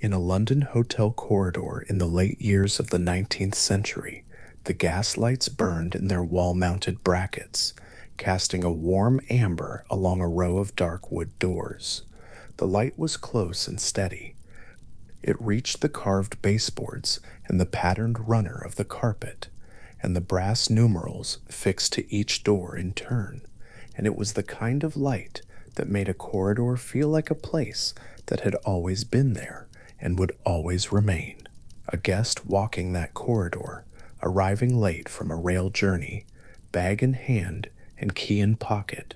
In a London hotel corridor in the late years of the 19th century, the gas lights burned in their wall-mounted brackets, casting a warm amber along a row of dark wood doors. The light was close and steady. It reached the carved baseboards and the patterned runner of the carpet, and the brass numerals fixed to each door in turn, and it was the kind of light that made a corridor feel like a place that had always been there and would always remain. A guest walking that corridor, arriving late from a rail journey, bag in hand and key in pocket,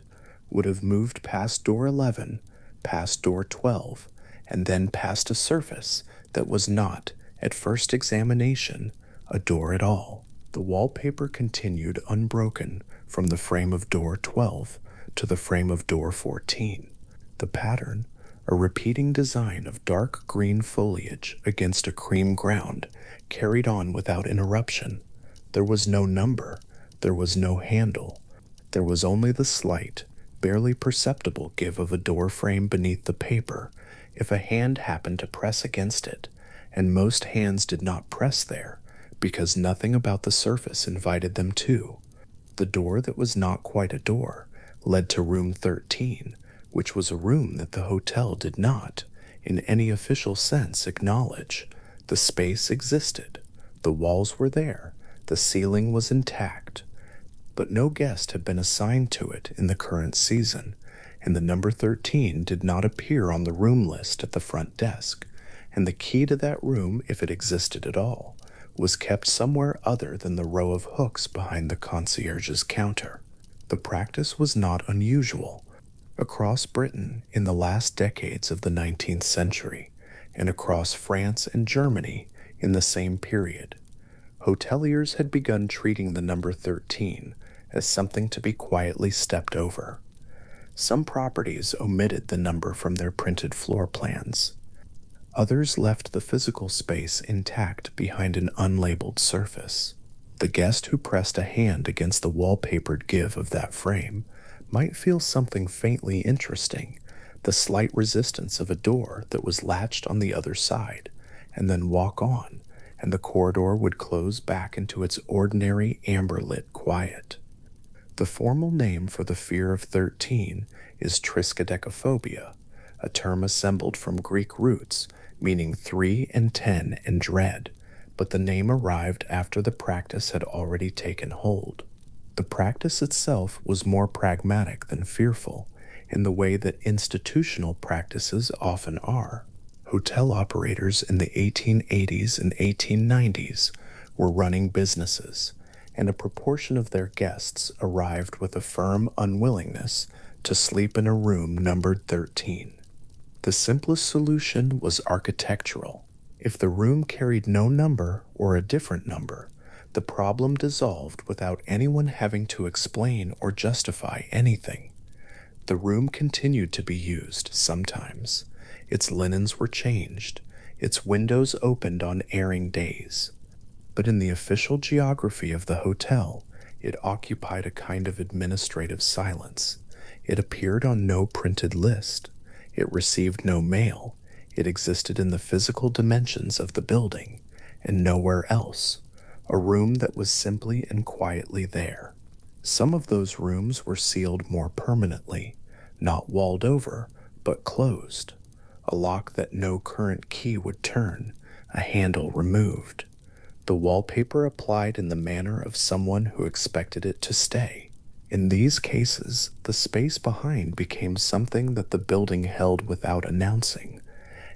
would have moved past door 11, past door 12, and then past a surface that was not, at first examination, a door at all. The wallpaper continued unbroken from the frame of door 12 to the frame of door 14. The pattern, a repeating design of dark green foliage against a cream ground, carried on without interruption. There was no number, there was no handle. There was only the slight, barely perceptible give of a door frame beneath the paper if a hand happened to press against it, and most hands did not press there because nothing about the surface invited them to. The door that was not quite a door led to room 13, which was a room that the hotel did not, in any official sense, acknowledge. The space existed, the walls were there, the ceiling was intact, but no guest had been assigned to it in the current season, and the number 13 did not appear on the room list at the front desk, and the key to that room, if it existed at all, was kept somewhere other than the row of hooks behind the concierge's counter. The practice was not unusual. Across Britain in the last decades of the 19th century, and across France and Germany in the same period, hoteliers had begun treating the number 13 as something to be quietly stepped over. Some properties omitted the number from their printed floor plans. Others left the physical space intact behind an unlabeled surface. The guest who pressed a hand against the wallpapered give of that frame might feel something faintly interesting, the slight resistance of a door that was latched on the other side, and then walk on, and the corridor would close back into its ordinary amber-lit quiet. The formal name for the fear of 13 is triskaidekaphobia, a term assembled from Greek roots meaning 3 and 10 and dread, but the name arrived after the practice had already taken hold. The practice itself was more pragmatic than fearful, in the way that institutional practices often are. Hotel operators in the 1880s and 1890s were running businesses, and a proportion of their guests arrived with a firm unwillingness to sleep in a room numbered 13. The simplest solution was architectural. If the room carried no number or a different number, the problem dissolved without anyone having to explain or justify anything. The room continued to be used sometimes. Its linens were changed. Its windows opened on airing days. But in the official geography of the hotel, it occupied a kind of administrative silence. It appeared on no printed list. It received no mail. It existed in the physical dimensions of the building, and nowhere else. A room that was simply and quietly there. Some of those rooms were sealed more permanently, not walled over, but closed. A lock that no current key would turn, a handle removed. The wallpaper applied in the manner of someone who expected it to stay. In these cases, the space behind became something that the building held without announcing,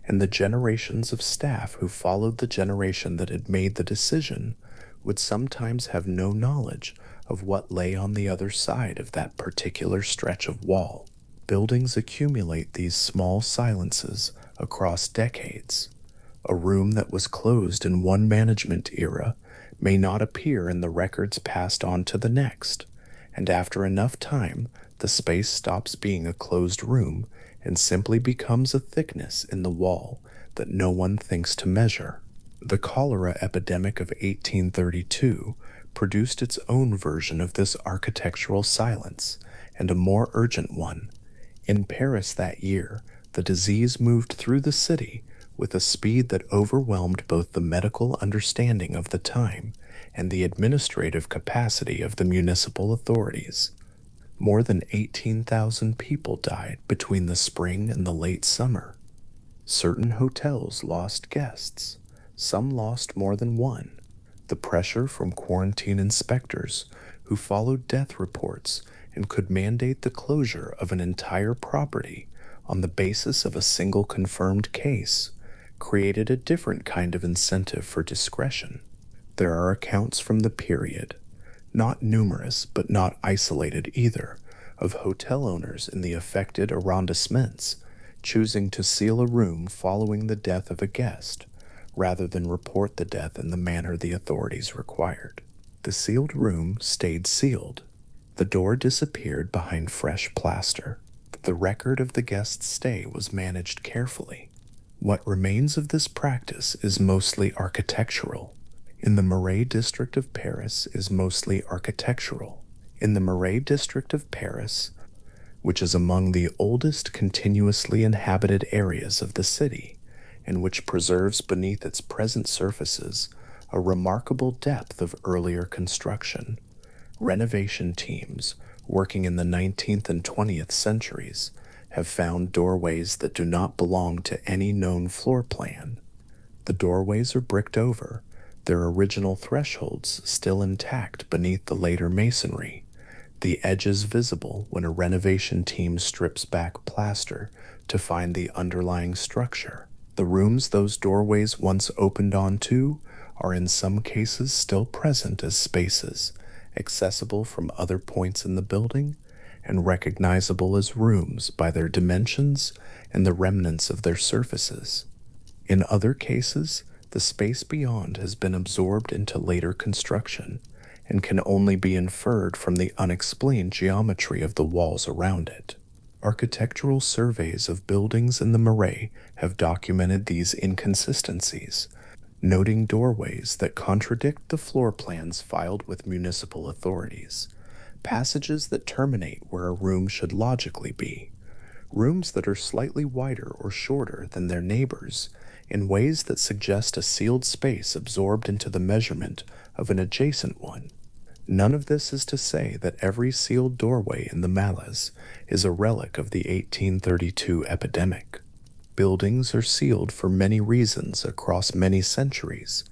and the generations of staff who followed the generation that had made the decision would sometimes have no knowledge of what lay on the other side of that particular stretch of wall. Buildings accumulate these small silences across decades. A room that was closed in one management era may not appear in the records passed on to the next, and after enough time, the space stops being a closed room and simply becomes a thickness in the wall that no one thinks to measure. The cholera epidemic of 1832 produced its own version of this architectural silence, and a more urgent one. In Paris that year, the disease moved through the city with a speed that overwhelmed both the medical understanding of the time and the administrative capacity of the municipal authorities. More than 18,000 people died between the spring and the late summer. Certain hotels lost guests, some lost more than one. The pressure from quarantine inspectors who followed death reports and could mandate the closure of an entire property on the basis of a single confirmed case created a different kind of incentive for discretion. There are accounts from the period, not numerous but not isolated either, of hotel owners in the affected arrondissements choosing to seal a room following the death of a guest rather than report the death in the manner the authorities required. The sealed room stayed sealed. The door disappeared behind fresh plaster. The record of the guest's stay was managed carefully. What remains of this practice is mostly architectural. In the Marais district of Paris is mostly architectural. In the Marais district of Paris, which is among the oldest continuously inhabited areas of the city, and which preserves beneath its present surfaces a remarkable depth of earlier construction, renovation teams working in the 19th and 20th centuries have found doorways that do not belong to any known floor plan. The doorways are bricked over, their original thresholds still intact beneath the later masonry, the edges visible when a renovation team strips back plaster to find the underlying structure. The rooms those doorways once opened onto are in some cases still present as spaces, accessible from other points in the building, and recognizable as rooms by their dimensions and the remnants of their surfaces. In other cases, the space beyond has been absorbed into later construction and can only be inferred from the unexplained geometry of the walls around it. Architectural surveys of buildings in the Marais have documented these inconsistencies, noting doorways that contradict the floor plans filed with municipal authorities, passages that terminate where a room should logically be, rooms that are slightly wider or shorter than their neighbors in ways that suggest a sealed space absorbed into the measurement of an adjacent one. None of this is to say that every sealed doorway in the Marais is a relic of the 1832 epidemic. Buildings are sealed for many reasons across many centuries,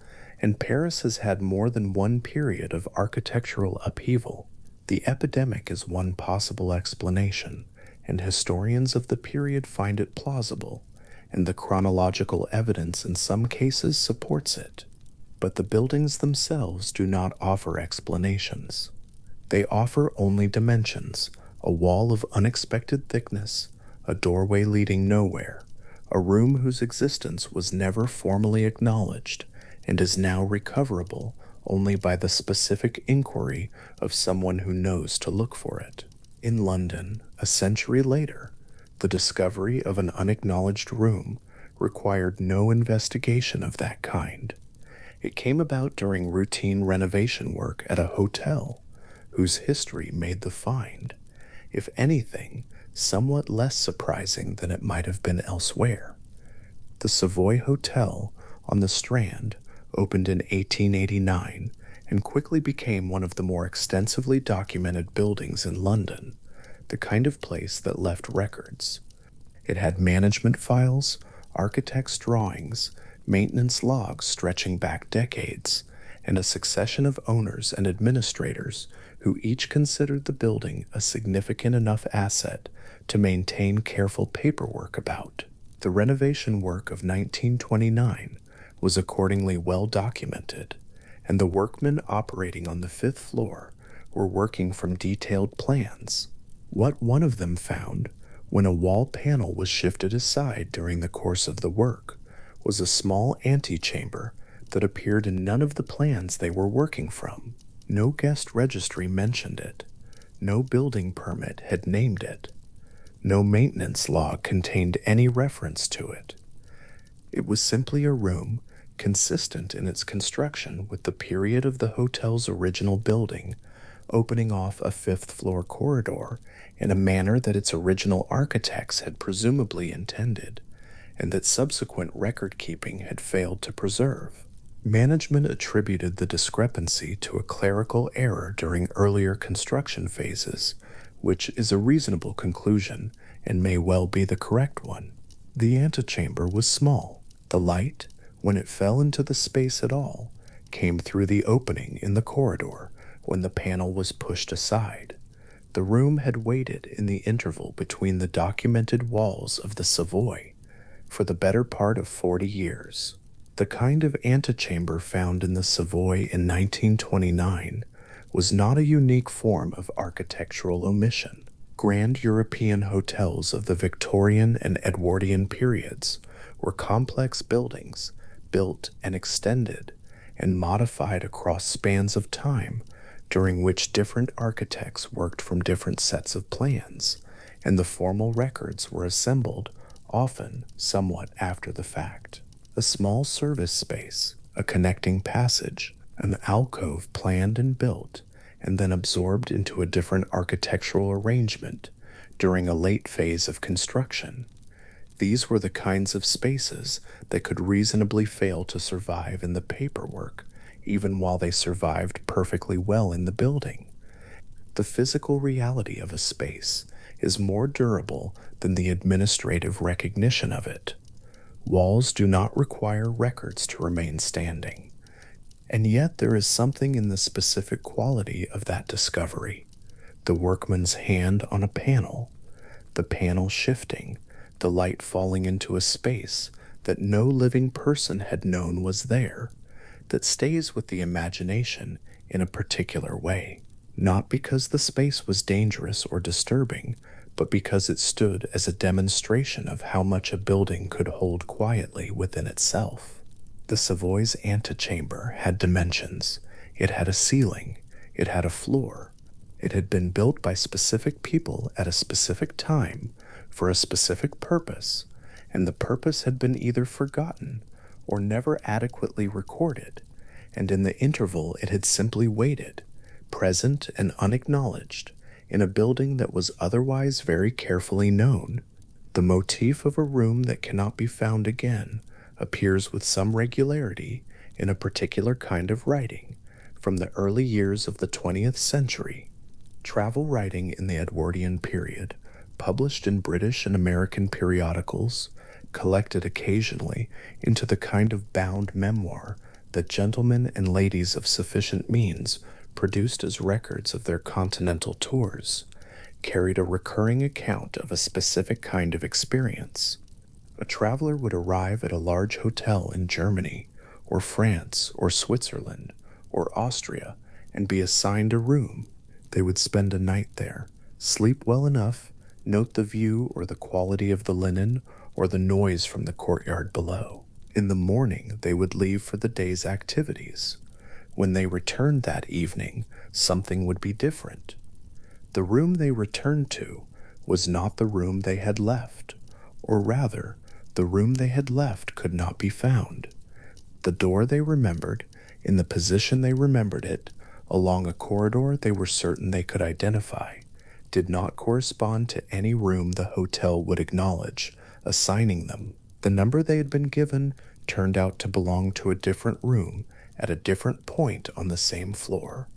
and Paris has had more than one period of architectural upheaval. The epidemic is one possible explanation, and historians of the period find it plausible, and the chronological evidence in some cases supports it. But the buildings themselves do not offer explanations. They offer only dimensions, a wall of unexpected thickness, a doorway leading nowhere, a room whose existence was never formally acknowledged and is now recoverable only by the specific inquiry of someone who knows to look for it. In London, a century later, the discovery of an unacknowledged room required no investigation of that kind. It came about during routine renovation work at a hotel, whose history made the find, if anything, somewhat less surprising than it might have been elsewhere. The Savoy Hotel on the Strand opened in 1889 and quickly became one of the more extensively documented buildings in London, the kind of place that left records. It had management files, architects' drawings, maintenance logs stretching back decades, and a succession of owners and administrators who each considered the building a significant enough asset to maintain careful paperwork about. The renovation work of 1929 was accordingly well documented, and the workmen operating on the fifth floor were working from detailed plans. What one of them found, when a wall panel was shifted aside during the course of the work, was a small antechamber that appeared in none of the plans they were working from. No guest registry mentioned it. No building permit had named it. No maintenance log contained any reference to it. It was simply a room consistent in its construction with the period of the hotel's original building, opening off a fifth-floor corridor in a manner that its original architects had presumably intended, and that subsequent record keeping had failed to preserve. Management attributed the discrepancy to a clerical error during earlier construction phases, which is a reasonable conclusion and may well be the correct one. The antechamber was small. The light, when it fell into the space at all, came through the opening in the corridor when the panel was pushed aside. The room had waited in the interval between the documented walls of the Savoy for the better part of 40 years. The kind of antechamber found in the Savoy in 1929 was not a unique form of architectural omission. Grand European hotels of the Victorian and Edwardian periods were complex buildings built and extended and modified across spans of time during which different architects worked from different sets of plans, and the formal records were assembled, often somewhat after the fact. A small service space, a connecting passage, an alcove planned and built, and then absorbed into a different architectural arrangement during a late phase of construction. These were the kinds of spaces that could reasonably fail to survive in the paperwork, even while they survived perfectly well in the building. The physical reality of a space is more durable than the administrative recognition of it. Walls do not require records to remain standing, and yet there is something in the specific quality of that discovery. The workman's hand on a panel, the panel shifting, the light falling into a space that no living person had known was there, that stays with the imagination in a particular way, not because the space was dangerous or disturbing, but because it stood as a demonstration of how much a building could hold quietly within itself. The Savoy's antechamber had dimensions. It had a ceiling. It had a floor. It had been built by specific people at a specific time for a specific purpose, and the purpose had been either forgotten or never adequately recorded, and in the interval it had simply waited, present and unacknowledged, in a building that was otherwise very carefully known. The motif of a room that cannot be found again appears with some regularity in a particular kind of writing from the early years of the 20th century. Travel writing in the Edwardian period, published in British and American periodicals, collected occasionally into the kind of bound memoir that gentlemen and ladies of sufficient means produced as records of their continental tours, carried a recurring account of a specific kind of experience. A traveler would arrive at a large hotel in Germany, or France, or Switzerland, or Austria, and be assigned a room. They would spend a night there, sleep well enough, note the view or the quality of the linen, or the noise from the courtyard below. In the morning, they would leave for the day's activities. When they returned that evening, something would be different. The room they returned to was not the room they had left, or rather, the room they had left could not be found. The door they remembered, in the position they remembered it, along a corridor they were certain they could identify, did not correspond to any room the hotel would acknowledge, assigning them. The number they had been given turned out to belong to a different room at a different point on the same floor,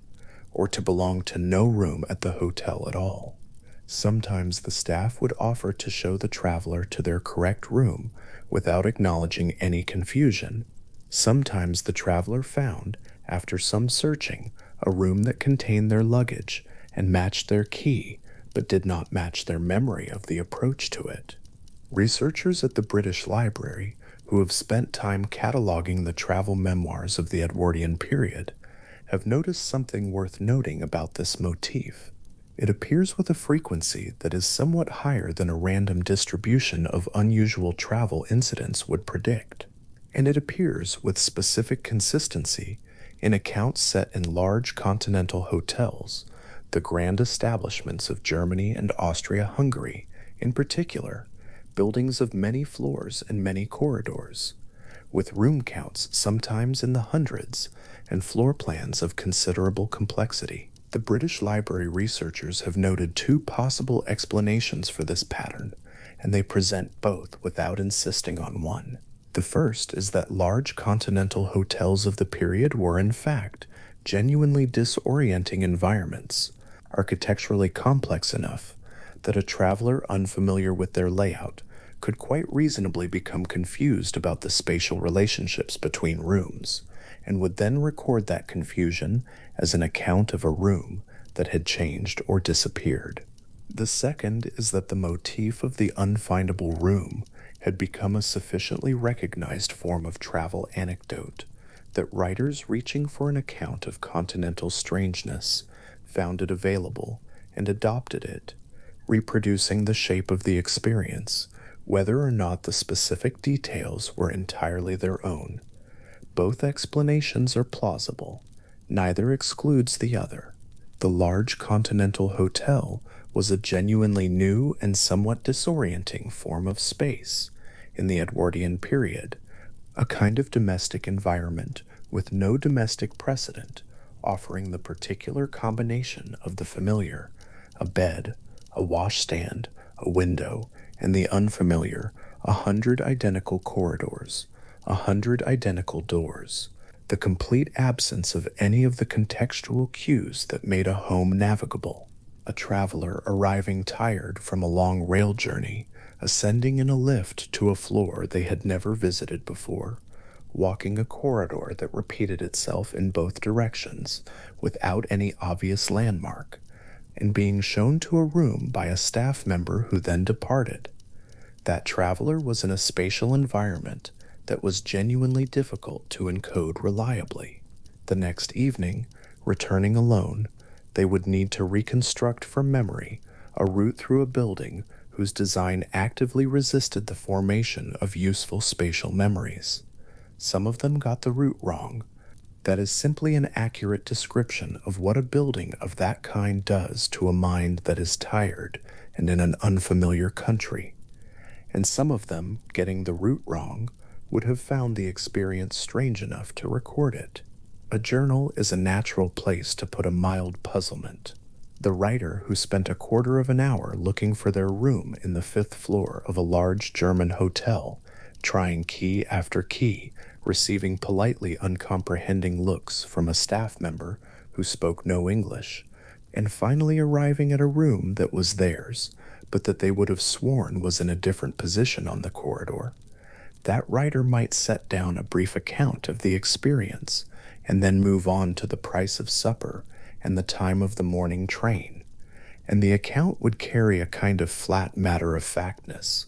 or to belong to no room at the hotel at all. Sometimes the staff would offer to show the traveler to their correct room without acknowledging any confusion. Sometimes the traveler found, after some searching, a room that contained their luggage and matched their key, but did not match their memory of the approach to it. Researchers at the British Library, who have spent time cataloging the travel memoirs of the Edwardian period, have noticed something worth noting about this motif. It appears with a frequency that is somewhat higher than a random distribution of unusual travel incidents would predict, and it appears with specific consistency in accounts set in large continental hotels, the grand establishments of Germany and Austria-Hungary, in particular, buildings of many floors and many corridors, with room counts sometimes in the hundreds and floor plans of considerable complexity. The British Library researchers have noted two possible explanations for this pattern, and they present both without insisting on one. The first is that large continental hotels of the period were, in fact, genuinely disorienting environments, architecturally complex enough that a traveler unfamiliar with their layout could quite reasonably become confused about the spatial relationships between rooms, and would then record that confusion as an account of a room that had changed or disappeared. The second is that the motif of the unfindable room had become a sufficiently recognized form of travel anecdote that writers reaching for an account of continental strangeness found it available and adopted it, reproducing the shape of the experience, whether or not the specific details were entirely their own. Both explanations are plausible. Neither excludes the other. The large continental hotel was a genuinely new and somewhat disorienting form of space in the Edwardian period, a kind of domestic environment with no domestic precedent, offering the particular combination of the familiar, a bed, a washstand, a window, and the unfamiliar, 100 identical corridors, 100 identical doors, the complete absence of any of the contextual cues that made a home navigable. A traveler arriving tired from a long rail journey, ascending in a lift to a floor they had never visited before, walking a corridor that repeated itself in both directions without any obvious landmark, and being shown to a room by a staff member who then departed. That traveler was in a spatial environment that was genuinely difficult to encode reliably. The next evening, returning alone, they would need to reconstruct from memory a route through a building whose design actively resisted the formation of useful spatial memories. Some of them got the route wrong. That is simply an accurate description of what a building of that kind does to a mind that is tired and in an unfamiliar country. And some of them, getting the route wrong, would have found the experience strange enough to record it. A journal is a natural place to put a mild puzzlement. The writer who spent a quarter of an hour looking for their room in the fifth floor of a large German hotel, trying key after key, receiving politely uncomprehending looks from a staff member who spoke no English, and finally arriving at a room that was theirs, but that they would have sworn was in a different position on the corridor. That writer might set down a brief account of the experience, and then move on to the price of supper and the time of the morning train, and the account would carry a kind of flat matter-of-factness,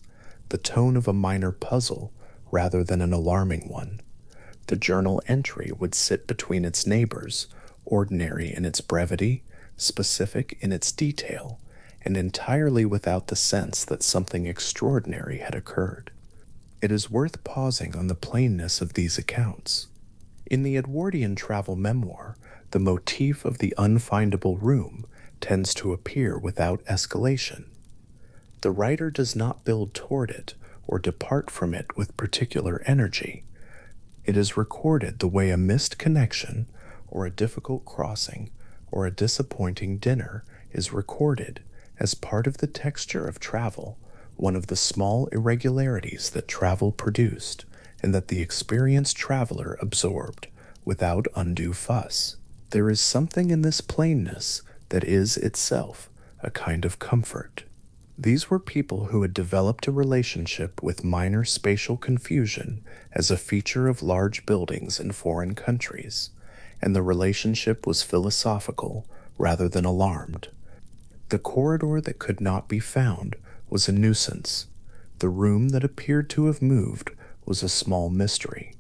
the tone of a minor puzzle rather than an alarming one. The journal entry would sit between its neighbors, ordinary in its brevity, specific in its detail, and entirely without the sense that something extraordinary had occurred. It is worth pausing on the plainness of these accounts. In the Edwardian travel memoir, the motif of the unfindable room tends to appear without escalation. The writer does not build toward it or depart from it with particular energy. It is recorded the way a missed connection, or a difficult crossing, or a disappointing dinner is recorded as part of the texture of travel, one of the small irregularities that travel produced and that the experienced traveler absorbed without undue fuss. There is something in this plainness that is itself a kind of comfort. These were people who had developed a relationship with minor spatial confusion as a feature of large buildings in foreign countries, and the relationship was philosophical rather than alarmed. The corridor that could not be found was a nuisance. The room that appeared to have moved was a small mystery.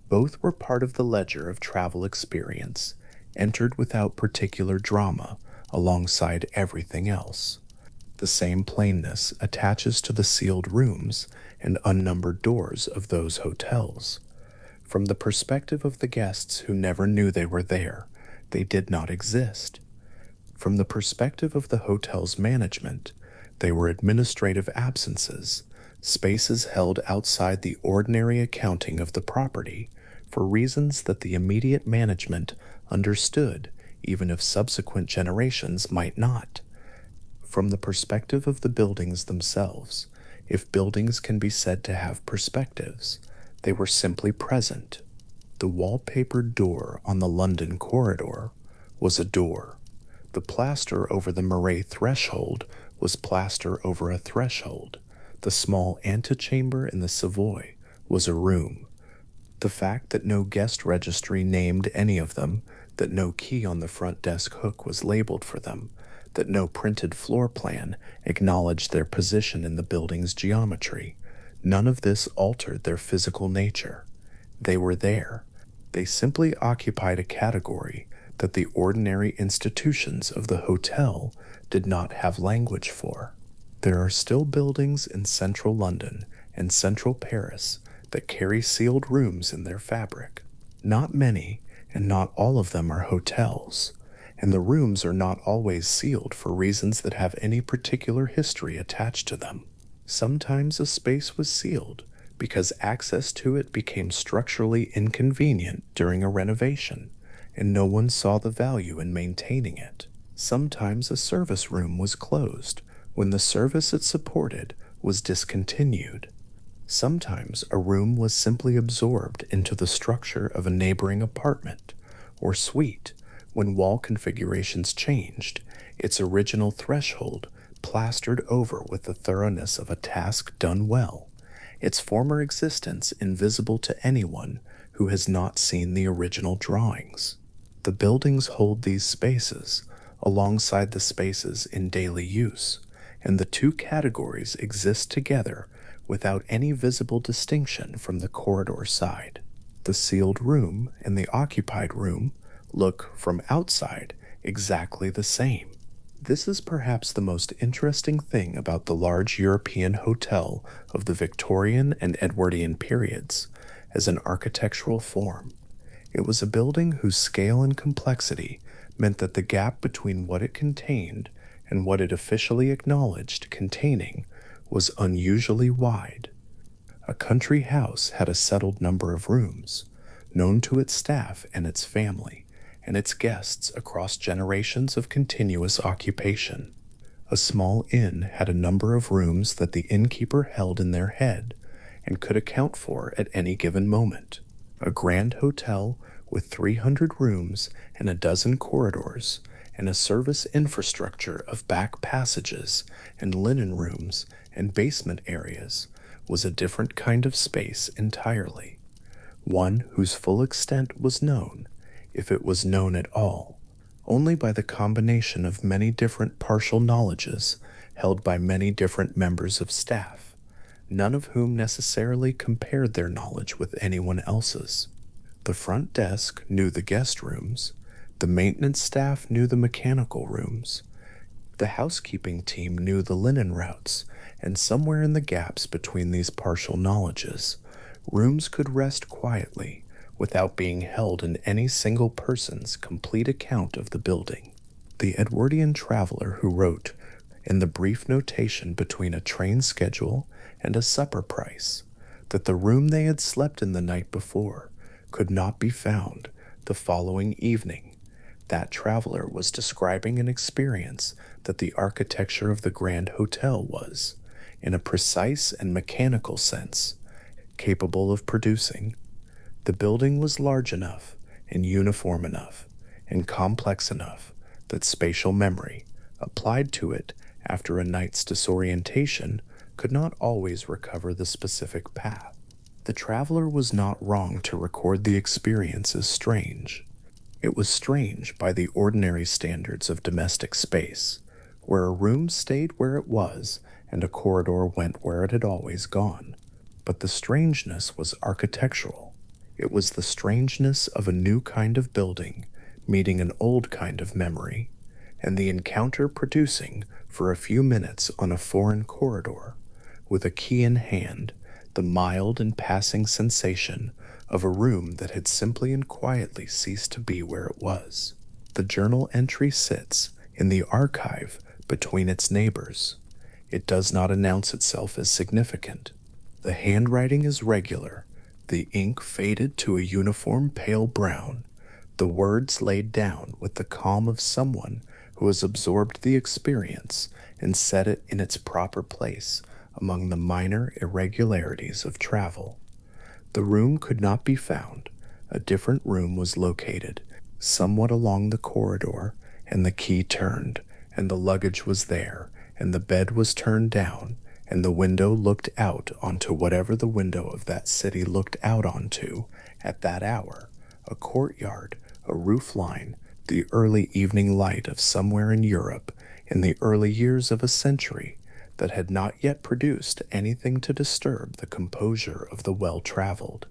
Both were part of the ledger of travel experience, entered without particular drama alongside everything else. The same plainness attaches to the sealed rooms and unnumbered doors of those hotels. From the perspective of the guests who never knew they were there, they did not exist. From the perspective of the hotel's management, they were administrative absences, spaces held outside the ordinary accounting of the property for reasons that the immediate management understood, even if subsequent generations might not. From the perspective of the buildings themselves, If buildings can be said to have perspectives, they were simply present. The wallpapered door on the London corridor was a door. The plaster over the Murray threshold was plaster over a threshold. The small antechamber in the Savoy was a room. The fact that no guest registry named any of them, that no key on the front desk hook was labeled for them, that no printed floor plan acknowledged their position in the building's geometry, none of this altered their physical nature. They were there. They simply occupied a category that the ordinary institutions of the hotel did not have language for. There are still buildings in central London and central Paris that carry sealed rooms in their fabric. Not many, and not all of them are hotels, and the rooms are not always sealed for reasons that have any particular history attached to them. Sometimes a space was sealed because access to it became structurally inconvenient during a renovation, and no one saw the value in maintaining it. Sometimes a service room was closed when the service it supported was discontinued. Sometimes a room was simply absorbed into the structure of a neighboring apartment or suite when wall configurations changed, its original threshold plastered over with the thoroughness of a task done well, its former existence invisible to anyone who has not seen the original drawings. The buildings hold these spaces alongside the spaces in daily use, and the two categories exist together without any visible distinction from the corridor side. The sealed room and the occupied room look, from outside, exactly the same. This is perhaps the most interesting thing about the large European hotel of the Victorian and Edwardian periods as an architectural form. It was a building whose scale and complexity meant that the gap between what it contained and what it officially acknowledged containing was unusually wide. A country house had a settled number of rooms, known to its staff and its family, and its guests across generations of continuous occupation. A small inn had a number of rooms that the innkeeper held in their head and could account for at any given moment. A grand hotel with 300 rooms and a dozen corridors, and a service infrastructure of back passages and linen rooms and basement areas was a different kind of space entirely, one whose full extent was known, if it was known at all, only by the combination of many different partial knowledges held by many different members of staff, none of whom necessarily compared their knowledge with anyone else's. The front desk knew the guest rooms, the maintenance staff knew the mechanical rooms, the housekeeping team knew the linen routes, and somewhere in the gaps between these partial knowledges, rooms could rest quietly without being held in any single person's complete account of the building. The Edwardian traveler who wrote, in the brief notation between a train schedule and a supper price, that the room they had slept in the night before could not be found the following evening, that traveler was describing an experience that the architecture of the Grand Hotel was, in a precise and mechanical sense, capable of producing. The building was large enough and uniform enough and complex enough that spatial memory, applied to it after a night's disorientation, could not always recover the specific path. The traveler was not wrong to record the experience as strange. It was strange by the ordinary standards of domestic space, where a room stayed where it was and a corridor went where it had always gone. But the strangeness was architectural. It was the strangeness of a new kind of building meeting an old kind of memory, and the encounter producing, for a few minutes on a foreign corridor, with a key in hand, the mild and passing sensation of a room that had simply and quietly ceased to be where it was. The journal entry sits in the archive between its neighbors. It does not announce itself as significant. The handwriting is regular, the ink faded to a uniform pale brown, the words laid down with the calm of someone who has absorbed the experience and set it in its proper place among the minor irregularities of travel. The room could not be found. A different room was located, somewhat along the corridor, and the key turned, and the luggage was there, and the bed was turned down, and the window looked out onto whatever the window of that city looked out onto at that hour, a courtyard, a roof line, the early evening light of somewhere in Europe in the early years of a century that had not yet produced anything to disturb the composure of the well-traveled.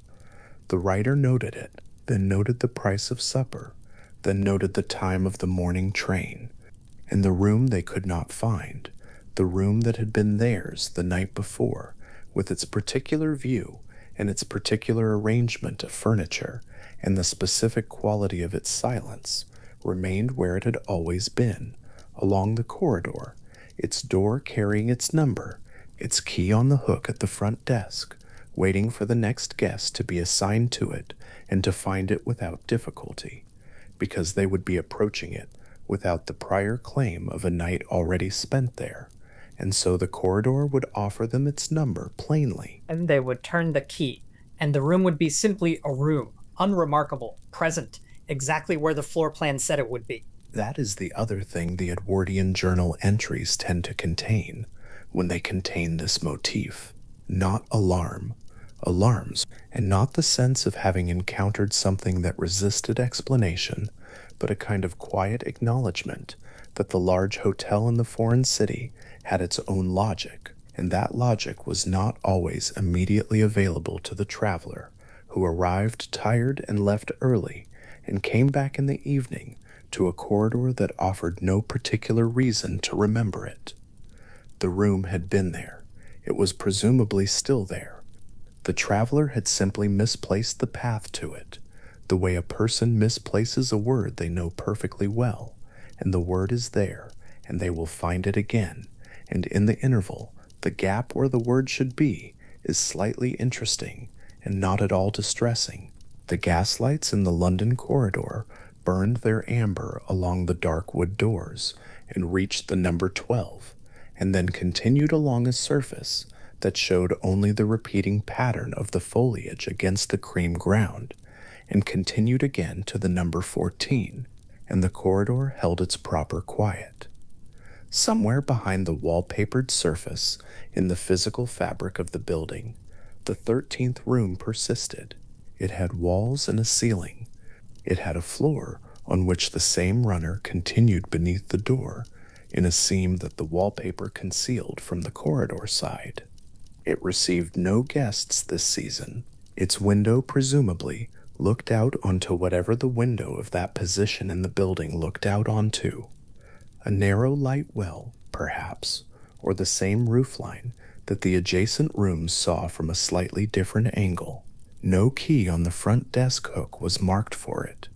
The writer noted it, then noted the price of supper, then noted the time of the morning train, and the room they could not find, the room that had been theirs the night before, with its particular view and its particular arrangement of furniture and the specific quality of its silence, remained where it had always been, along the corridor, its door carrying its number, its key on the hook at the front desk, waiting for the next guest to be assigned to it and to find it without difficulty, because they would be approaching it without the prior claim of a night already spent there, and so the corridor would offer them its number plainly. And they would turn the key, and the room would be simply a room, unremarkable, present, exactly where the floor plan said it would be. That is the other thing the Edwardian journal entries tend to contain when they contain this motif. Not alarms, and not the sense of having encountered something that resisted explanation, but a kind of quiet acknowledgement that the large hotel in the foreign city had its own logic, and that logic was not always immediately available to the traveler, who arrived tired and left early, and came back in the evening to a corridor that offered no particular reason to remember it. The room had been there. It was presumably still there. The traveler had simply misplaced the path to it, the way a person misplaces a word they know perfectly well, and the word is there, and they will find it again, and in the interval, the gap where the word should be is slightly interesting and not at all distressing. The gaslights in the London corridor burned their amber along the dark wood doors and reached the number 12, and then continued along a surface that showed only the repeating pattern of the foliage against the cream ground, and continued again to the number 14, and the corridor held its proper quiet. Somewhere behind the wallpapered surface, in the physical fabric of the building, the 13th room persisted. It had walls and a ceiling. It had a floor on which the same runner continued beneath the door, in a seam that the wallpaper concealed from the corridor side. It received no guests this season. Its window, presumably, looked out onto whatever the window of that position in the building looked out onto. A narrow light well, perhaps, or the same roofline that the adjacent rooms saw from a slightly different angle. No key on the front desk hook was marked for it,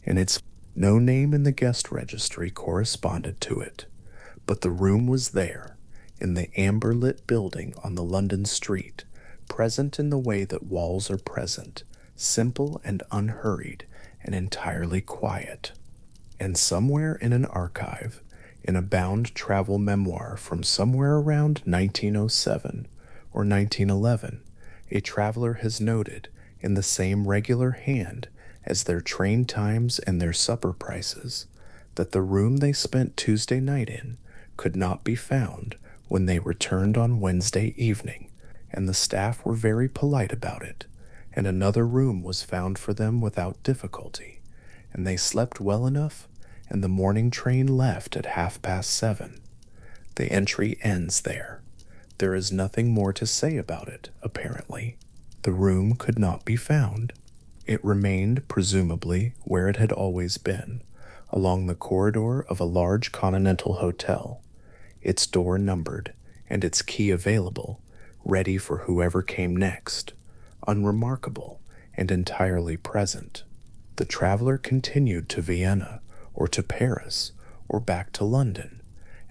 and its no name in the guest registry corresponded to it, but the room was there, in the amber-lit building on the London street, present in the way that walls are present, simple and unhurried and entirely quiet. And somewhere in an archive, in a bound travel memoir from somewhere around 1907 or 1911, a traveler has noted, in the same regular hand as their train times and their supper prices, that the room they spent Tuesday night in could not be found when they returned on Wednesday evening, and the staff were very polite about it, and another room was found for them without difficulty, and they slept well enough, and the morning train left at 7:30. The entry ends there. There is nothing more to say about it, apparently. The room could not be found. It remained, presumably, where it had always been, along the corridor of a large continental hotel, its door numbered, and its key available, ready for whoever came next, unremarkable and entirely present. The traveler continued to Vienna, or to Paris, or back to London,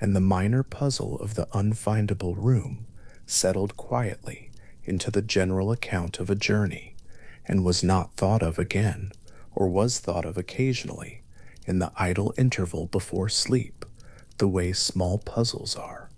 and the minor puzzle of the unfindable room settled quietly into the general account of a journey, and was not thought of again, or was thought of occasionally, in the idle interval before sleep, the way small puzzles are.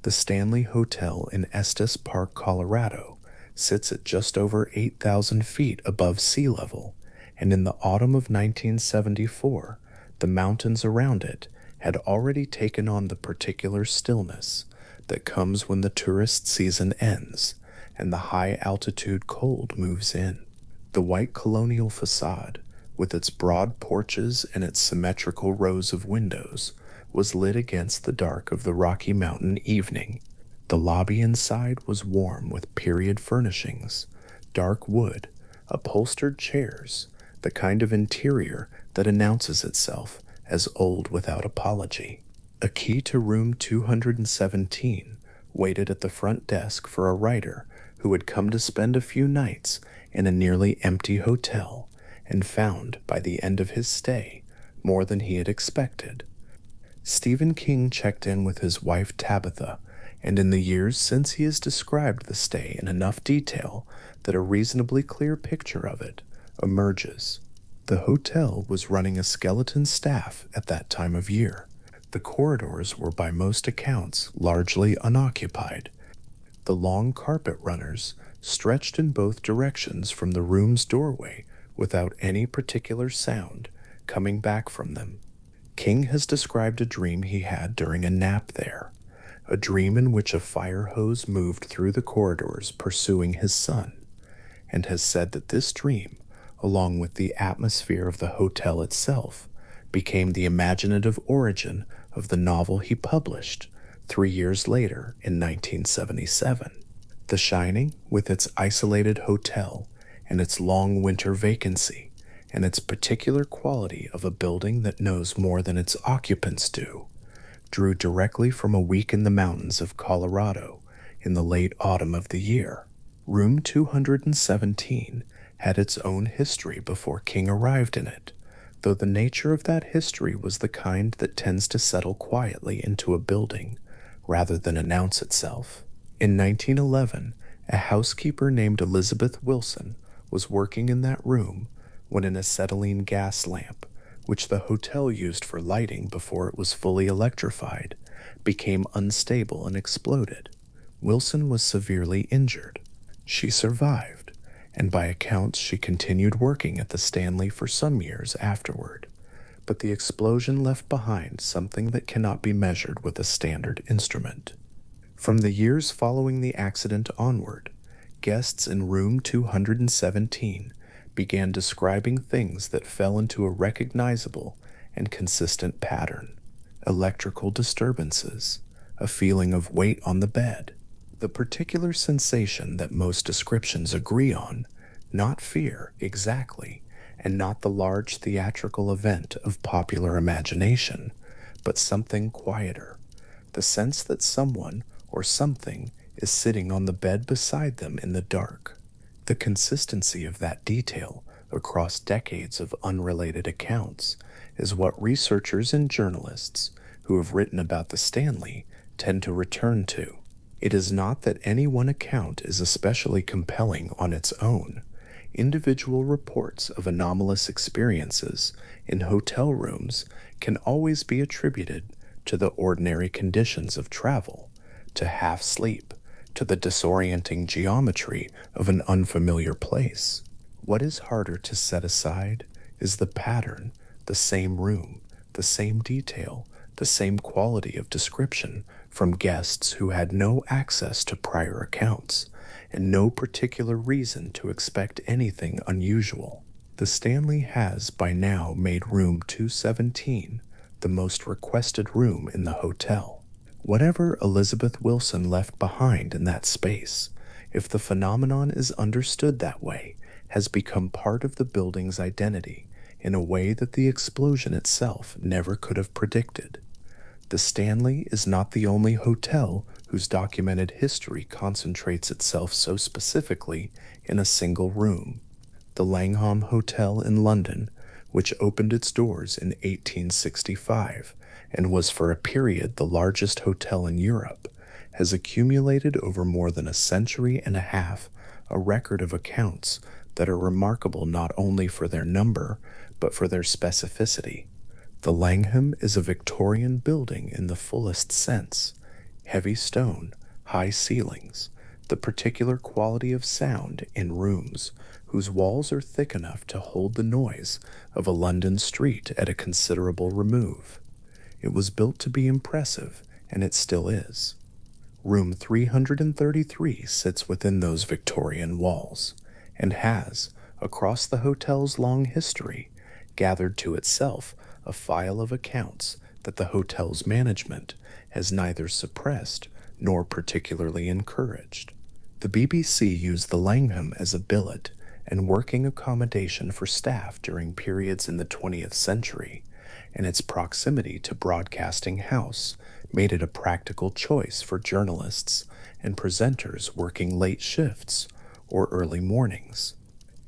The Stanley Hotel in Estes Park, Colorado, sits at just over 8,000 feet above sea level, and in the autumn of 1974, the mountains around it had already taken on the particular stillness that comes when the tourist season ends and the high altitude cold moves in. The white colonial facade, with its broad porches and its symmetrical rows of windows, was lit against the dark of the Rocky Mountain evening. The lobby inside was warm with period furnishings, dark wood, upholstered chairs, the kind of interior that announces itself as old without apology. A key to room 217 waited at the front desk for a writer who had come to spend a few nights in a nearly empty hotel and found, by the end of his stay, more than he had expected. Stephen King checked in with his wife Tabitha, and in the years since he has described the stay in enough detail that a reasonably clear picture of it emerges. The hotel was running a skeleton staff at that time of year. The corridors were by most accounts largely unoccupied. The long carpet runners stretched in both directions from the room's doorway without any particular sound coming back from them. King has described a dream he had during a nap there, a dream in which a fire hose moved through the corridors pursuing his son, and has said that this dream, along with the atmosphere of the hotel itself, became the imaginative origin of the novel he published 3 years later in 1977. The Shining, with its isolated hotel and its long winter vacancy, and its particular quality of a building that knows more than its occupants do, drew directly from a week in the mountains of Colorado in the late autumn of the year. Room 217 had its own history before King arrived in it, though the nature of that history was the kind that tends to settle quietly into a building rather than announce itself. In 1911, a housekeeper named Elizabeth Wilson was working in that room when an acetylene gas lamp, which the hotel used for lighting before it was fully electrified, became unstable and exploded. Wilson was severely injured. She survived, and by accounts she continued working at the Stanley for some years afterward. But the explosion left behind something that cannot be measured with a standard instrument. From the years following the accident onward, guests in room 217 began describing things that fell into a recognizable and consistent pattern: electrical disturbances, a feeling of weight on the bed, the particular sensation that most descriptions agree on, not fear exactly, and not the large theatrical event of popular imagination, but something quieter, the sense that someone or something is sitting on the bed beside them in the dark. The consistency of that detail across decades of unrelated accounts is what researchers and journalists who have written about the Stanley tend to return to. It is not that any one account is especially compelling on its own. Individual reports of anomalous experiences in hotel rooms can always be attributed to the ordinary conditions of travel, to half sleep, to the disorienting geometry of an unfamiliar place. What is harder to set aside is the pattern, the same room, the same detail, the same quality of description from guests who had no access to prior accounts and no particular reason to expect anything unusual. The Stanley has by now made room 217 the most requested room in the hotel. Whatever Elizabeth Wilson left behind in that space, if the phenomenon is understood that way, has become part of the building's identity in a way that the explosion itself never could have predicted. The Stanley is not the only hotel whose documented history concentrates itself so specifically in a single room. The Langham Hotel in London, which opened its doors in 1865 and was for a period the largest hotel in Europe, has accumulated over more than a century and a half a record of accounts that are remarkable not only for their number, but for their specificity. The Langham is a Victorian building in the fullest sense. heavy stone, high ceilings, the particular quality of sound in rooms whose walls are thick enough to hold the noise of a London street at a considerable remove. It was built to be impressive, and it still is. Room 333 sits within those Victorian walls, and has, across the hotel's long history, gathered to itself a file of accounts that the hotel's management has neither suppressed nor particularly encouraged. The BBC used the Langham as a billet and working accommodation for staff during periods in the 20th century, and its proximity to Broadcasting House made it a practical choice for journalists and presenters working late shifts or early mornings.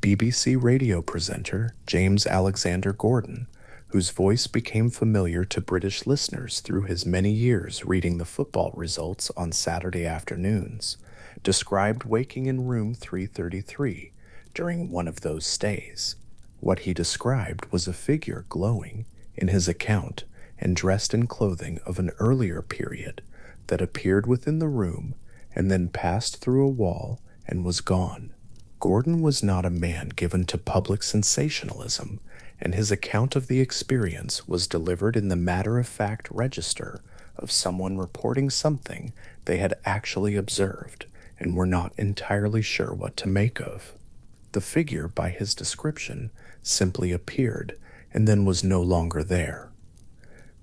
BBC radio presenter James Alexander Gordon, whose voice became familiar to British listeners through his many years reading the football results on Saturday afternoons, described waking in room 333 during one of those stays. What he described was a figure glowing, in his account, and dressed in clothing of an earlier period that appeared within the room and then passed through a wall and was gone. Gordon was not a man given to public sensationalism, and his account of the experience was delivered in the matter-of-fact register of someone reporting something they had actually observed and were not entirely sure what to make of. The figure, by his description, simply appeared and then was no longer there.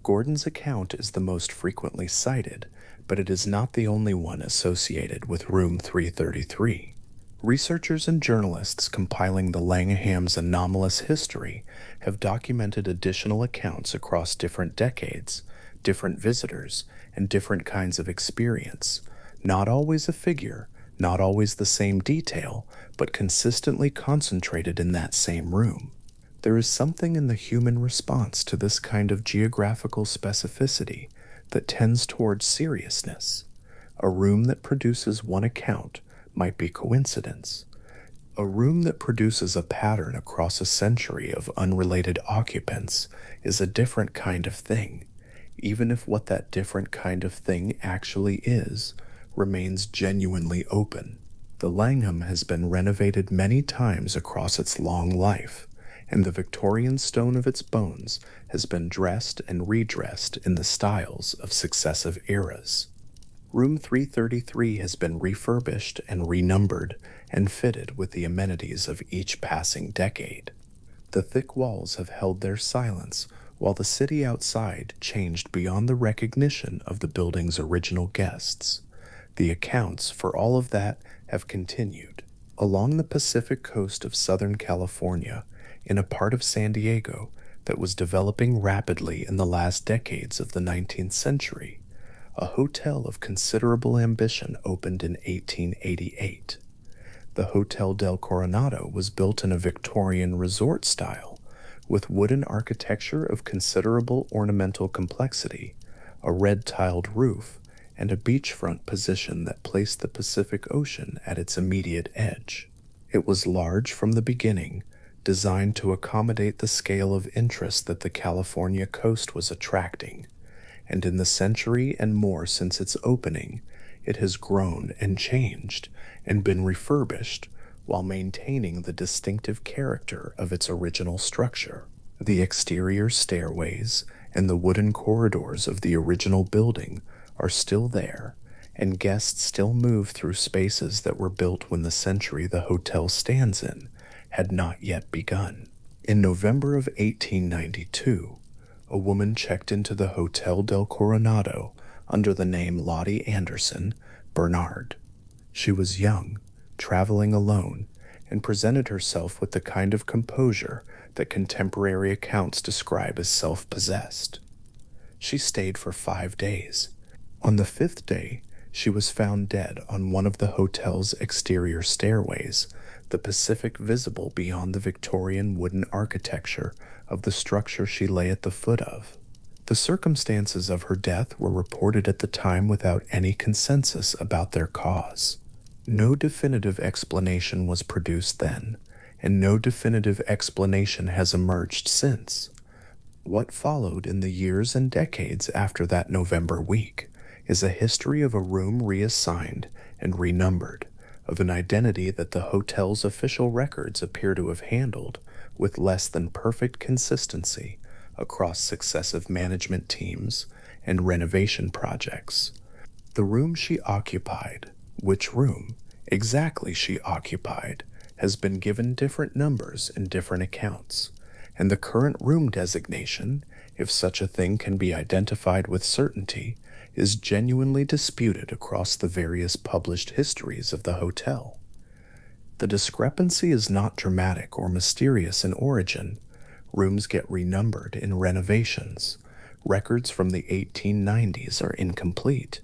Gordon's account is the most frequently cited, but it is not the only one associated with room 333. Researchers and journalists compiling the Langham's anomalous history have documented additional accounts across different decades, different visitors, and different kinds of experience. Not always a figure, not always the same detail, but consistently concentrated in that same room. There is something in the human response to this kind of geographical specificity that tends towards seriousness. A room that produces one account might be coincidence. A room that produces a pattern across a century of unrelated occupants is a different kind of thing, even if what that different kind of thing actually is remains genuinely open. The Langham has been renovated many times across its long life, and the Victorian stone of its bones has been dressed and redressed in the styles of successive eras. Room 333 has been refurbished and renumbered and fitted with the amenities of each passing decade. The thick walls have held their silence while the city outside changed beyond the recognition of the building's original guests. The accounts for all of that have continued. Along the Pacific coast of Southern California, in a part of San Diego that was developing rapidly in the last decades of the 19th century, a hotel of considerable ambition opened in 1888. The Hotel del Coronado was built in a Victorian resort style, with wooden architecture of considerable ornamental complexity, a red-tiled roof, and a beachfront position that placed the Pacific Ocean at its immediate edge. It was large from the beginning, designed to accommodate the scale of interest that the California coast was attracting, and in the century and more since its opening, it has grown and changed and been refurbished while maintaining the distinctive character of its original structure. The exterior stairways and the wooden corridors of the original building are still there, and guests still move through spaces that were built when the century the hotel stands in had not yet begun. In November of 1892, a woman checked into the Hotel del Coronado under the name Lottie Anderson Bernard. She was young, traveling alone, and presented herself with the kind of composure that contemporary accounts describe as self-possessed. She stayed for 5 days. On the 5th day, she was found dead on one of the hotel's exterior stairways, the Pacific visible beyond the Victorian wooden architecture of the structure she lay at the foot of. The circumstances of her death were reported at the time without any consensus about their cause. No definitive explanation was produced then, and no definitive explanation has emerged since. What followed in the years and decades after that November week is a history of a room reassigned and renumbered, of an identity that the hotel's official records appear to have handled with less than perfect consistency across successive management teams and renovation projects. The room she occupied, which room exactly she occupied, has been given different numbers in different accounts, and the current room designation, if such a thing can be identified with certainty, is genuinely disputed across the various published histories of the hotel. The discrepancy is not dramatic or mysterious in origin. Rooms get renumbered in renovations. Records from the 1890s are incomplete,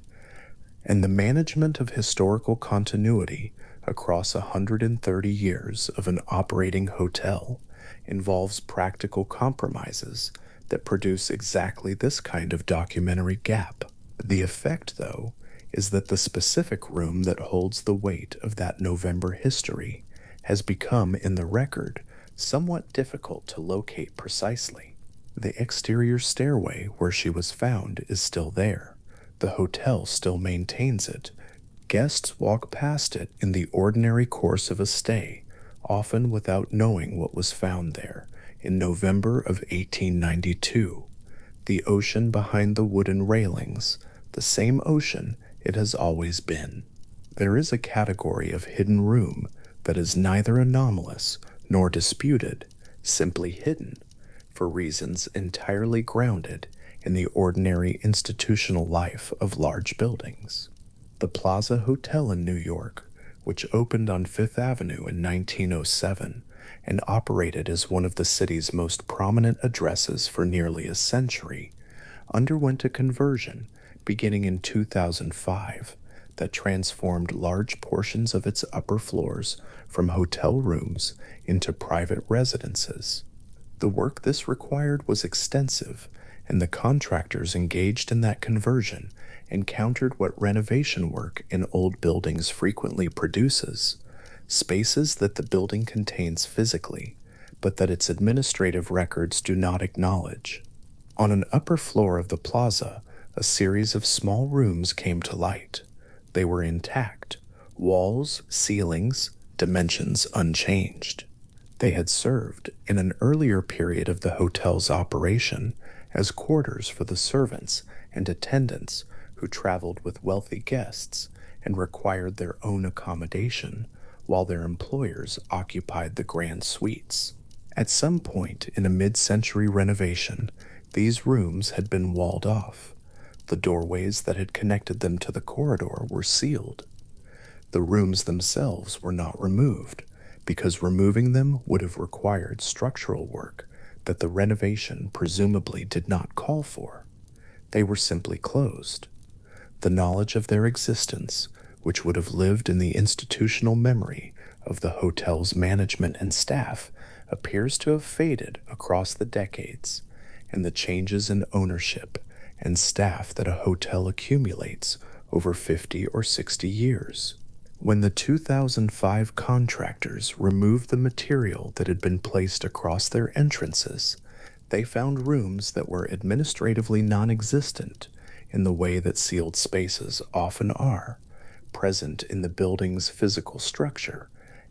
and the management of historical continuity across 130 years of an operating hotel involves practical compromises that produce exactly this kind of documentary gap. The effect, though, is that the specific room that holds the weight of that November history has become, in the record, somewhat difficult to locate precisely. The exterior stairway where she was found is still there. The hotel still maintains it. Guests walk past it in the ordinary course of a stay, often without knowing what was found there in November of 1892. The ocean behind the wooden railings, the same ocean it has always been. There is a category of hidden room that is neither anomalous nor disputed, simply hidden, for reasons entirely grounded in the ordinary institutional life of large buildings. The Plaza Hotel in New York, which opened on Fifth Avenue in 1907 and operated as one of the city's most prominent addresses for nearly a century, underwent a conversion beginning in 2005 that transformed large portions of its upper floors from hotel rooms into private residences. The work this required was extensive, and the contractors engaged in that conversion encountered what renovation work in old buildings frequently produces: spaces that the building contains physically, but that its administrative records do not acknowledge. On an upper floor of the plaza, a series of small rooms came to light. They were intact, walls, ceilings, dimensions unchanged. They had served, in an earlier period of the hotel's operation, as quarters for the servants and attendants who traveled with wealthy guests and required their own accommodation, while their employers occupied the grand suites. At some point in a mid-century renovation, these rooms had been walled off. The doorways that had connected them to the corridor were sealed. The rooms themselves were not removed, because removing them would have required structural work that the renovation presumably did not call for. They were simply closed. The knowledge of their existence, which would have lived in the institutional memory of the hotel's management and staff, appears to have faded across the decades, and the changes in ownership and staff that a hotel accumulates over 50 or 60 years. When the 2005 contractors removed the material that had been placed across their entrances, they found rooms that were administratively non-existent in the way that sealed spaces often are, present in the building's physical structure,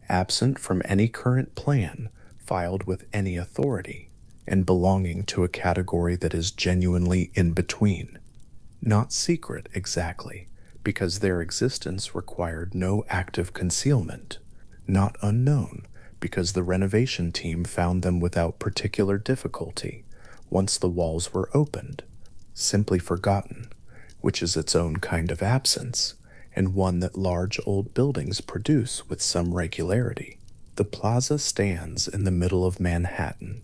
absent from any current plan filed with any authority, and belonging to a category that is genuinely in between. Not secret exactly, because their existence required no active concealment. Not unknown, because the renovation team found them without particular difficulty once the walls were opened. Simply forgotten, which is its own kind of absence, and one that large old buildings produce with some regularity. The plaza stands in the middle of Manhattan,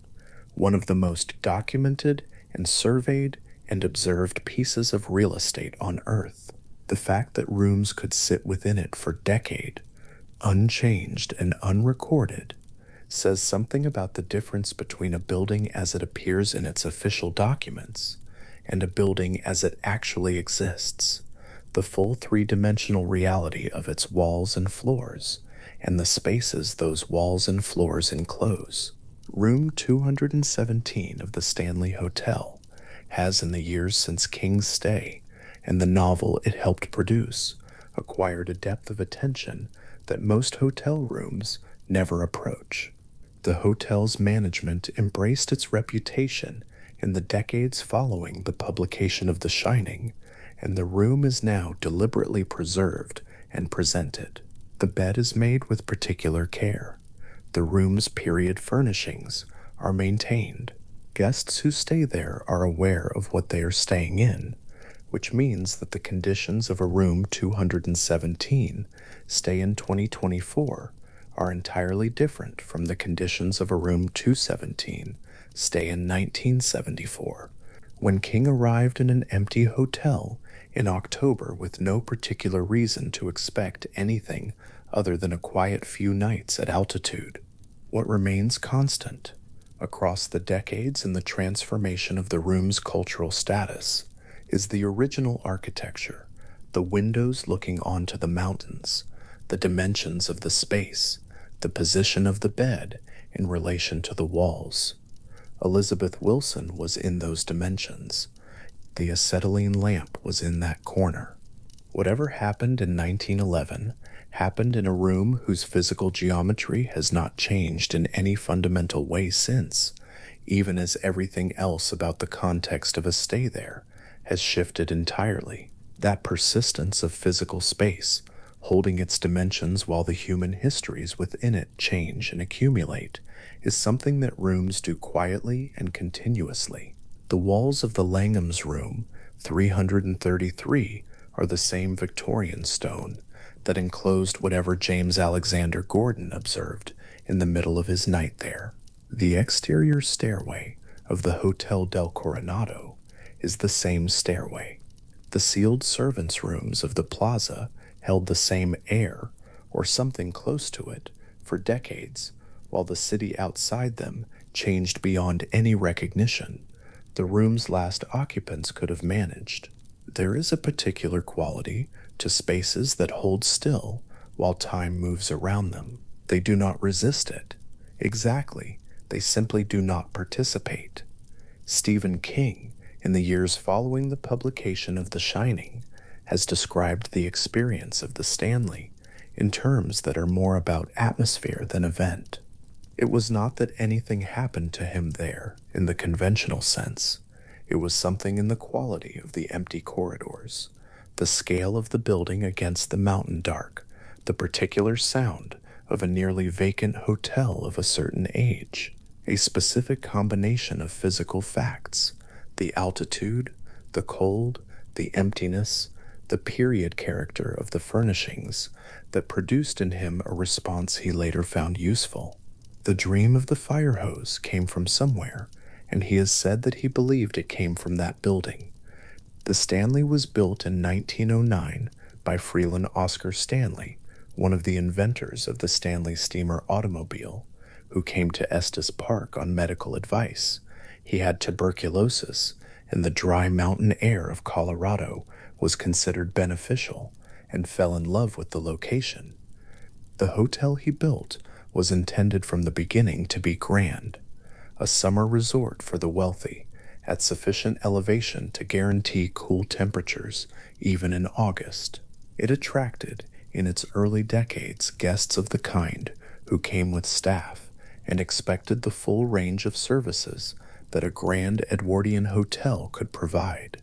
one of the most documented and surveyed and observed pieces of real estate on Earth. The fact that rooms could sit within it for decades, unchanged and unrecorded, says something about the difference between a building as it appears in its official documents and a building as it actually exists, the full three-dimensional reality of its walls and floors, and the spaces those walls and floors enclose. Room 217 of the Stanley Hotel has, in the years since King's stay, and the novel it helped produce acquired a depth of attention that most hotel rooms never approach. The hotel's management embraced its reputation in the decades following the publication of The Shining, and the room is now deliberately preserved and presented. The bed is made with particular care. The room's period furnishings are maintained. Guests who stay there are aware of what they are staying in, which means that the conditions of a room 217 stay in 2024 are entirely different from the conditions of a room 217 stay in 1974. When King arrived in an empty hotel in October with no particular reason to expect anything other than a quiet few nights at altitude, what remains constant across the decades in the transformation of the room's cultural status is the original architecture, the windows looking onto the mountains, the dimensions of the space, the position of the bed in relation to the walls. Elizabeth Wilson was in those dimensions. The acetylene lamp was in that corner. Whatever happened in 1911 happened in a room whose physical geometry has not changed in any fundamental way since, even as everything else about the context of a stay there has shifted entirely. That persistence of physical space, holding its dimensions while the human histories within it change and accumulate, is something that rooms do quietly and continuously. The walls of the Langham's room, 333, are the same Victorian stone that enclosed whatever James Alexander Gordon observed in the middle of his night there. The exterior stairway of the Hotel del Coronado is the same stairway. The sealed servants' rooms of the plaza held the same air, or something close to it, for decades, while the city outside them changed beyond any recognition the room's last occupants could have managed. There is a particular quality to spaces that hold still while time moves around them. They do not resist it. Exactly, they simply do not participate. Stephen King, in the years following the publication of The Shining, has described the experience of the Stanley in terms that are more about atmosphere than event. It was not that anything happened to him there in the conventional sense. It was something in the quality of the empty corridors, the scale of the building against the mountain dark, the particular sound of a nearly vacant hotel of a certain age, a specific combination of physical facts, the altitude, the cold, the emptiness, the period character of the furnishings that produced in him a response he later found useful. The dream of the fire hose came from somewhere, and he has said that he believed it came from that building. The Stanley was built in 1909 by Freeland Oscar Stanley, one of the inventors of the Stanley steamer automobile, who came to Estes Park on medical advice. He had tuberculosis, and the dry mountain air of Colorado was considered beneficial, and fell in love with the location. The hotel he built was intended from the beginning to be grand, a summer resort for the wealthy, at sufficient elevation to guarantee cool temperatures even in August. It attracted, in its early decades, guests of the kind who came with staff and expected the full range of services that a grand Edwardian hotel could provide.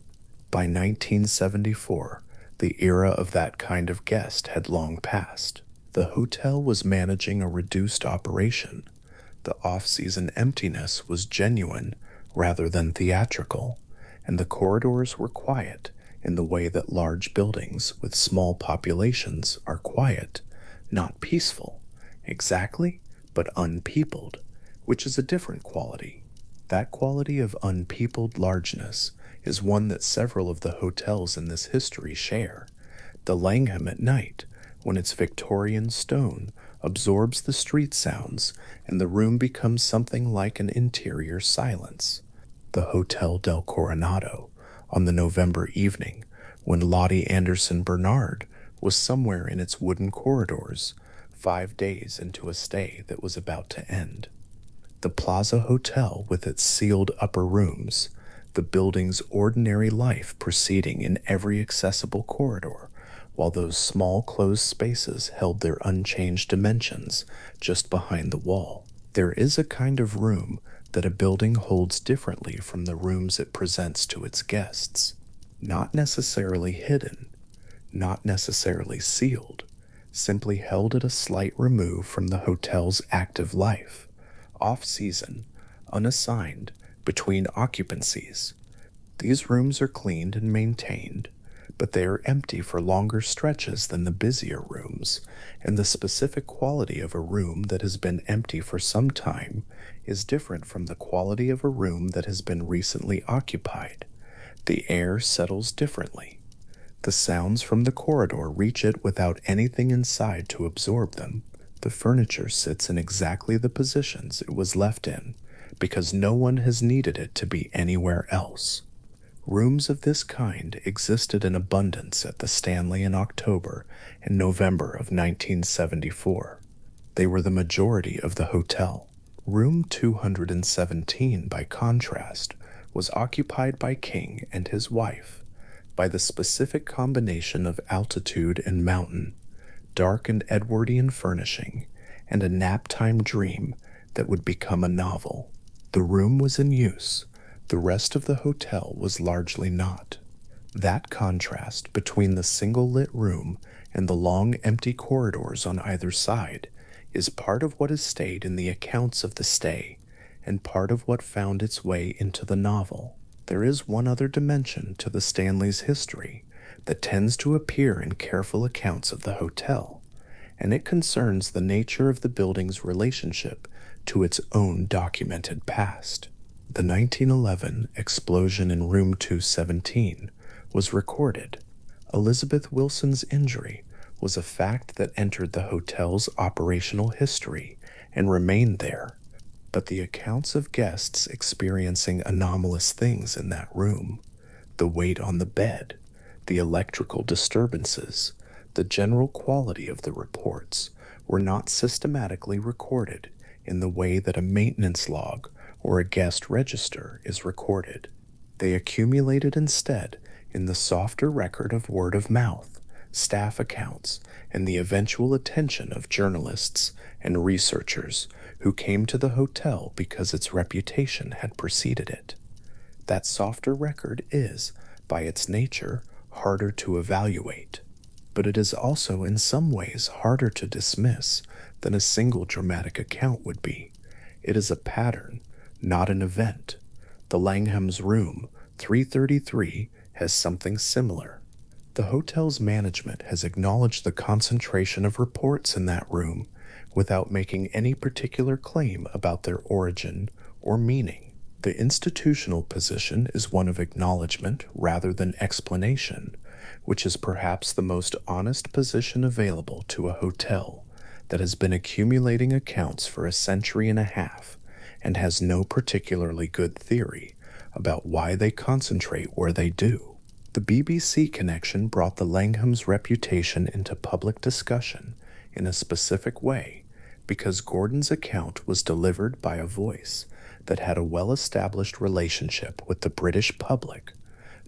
By 1974, the era of that kind of guest had long passed. The hotel was managing a reduced operation. The off-season emptiness was genuine rather than theatrical, and the corridors were quiet in the way that large buildings with small populations are quiet, not peaceful, exactly, but unpeopled, which is a different quality. That quality of unpeopled largeness is one that several of the hotels in this history share. The Langham at night, when its Victorian stone absorbs the street sounds and the room becomes something like an interior silence. The Hotel del Coronado, on the November evening when Lottie Anderson Bernard was somewhere in its wooden corridors, 5 days into a stay that was about to end. The Plaza Hotel with its sealed upper rooms, the building's ordinary life proceeding in every accessible corridor, while those small closed spaces held their unchanged dimensions just behind the wall. There is a kind of room that a building holds differently from the rooms it presents to its guests. Not necessarily hidden, not necessarily sealed, simply held at a slight remove from the hotel's active life, off-season, unassigned, between occupancies. These rooms are cleaned and maintained, but they are empty for longer stretches than the busier rooms, and the specific quality of a room that has been empty for some time is different from the quality of a room that has been recently occupied. The air settles differently. The sounds from the corridor reach it without anything inside to absorb them. The furniture sits in exactly the positions it was left in, because no one has needed it to be anywhere else. Rooms of this kind existed in abundance at the Stanley in October and November of 1974. They were the majority of the hotel. Room 217, by contrast, was occupied by King and his wife, by the specific combination of altitude and mountain, dark and Edwardian furnishing, and a nap-time dream that would become a novel. The room was in use. The rest of the hotel was largely not. That contrast between the single-lit room and the long empty corridors on either side is part of what has stayed in the accounts of the stay and part of what found its way into the novel. There is one other dimension to the Stanley's history that tends to appear in careful accounts of the hotel, and it concerns the nature of the building's relationship to its own documented past. The 1911 explosion in room 217 was recorded. Elizabeth Wilson's injury was a fact that entered the hotel's operational history and remained there, but the accounts of guests experiencing anomalous things in that room, the weight on the bed, the electrical disturbances, the general quality of the reports, were not systematically recorded in the way that a maintenance log or a guest register is recorded. They accumulated instead in the softer record of word of mouth, staff accounts, and the eventual attention of journalists and researchers who came to the hotel because its reputation had preceded it. That softer record is, by its nature, harder to evaluate, but it is also in some ways harder to dismiss than a single dramatic account would be. It is a pattern, not an event. The Langhams' room, 333, has something similar. The hotel's management has acknowledged the concentration of reports in that room without making any particular claim about their origin or meaning. The institutional position is one of acknowledgement rather than explanation, which is perhaps the most honest position available to a hotel that has been accumulating accounts for a century and a half and has no particularly good theory about why they concentrate where they do. The BBC connection brought the Langhams' reputation into public discussion in a specific way because Gordon's account was delivered by a voice that had a well-established relationship with the British public,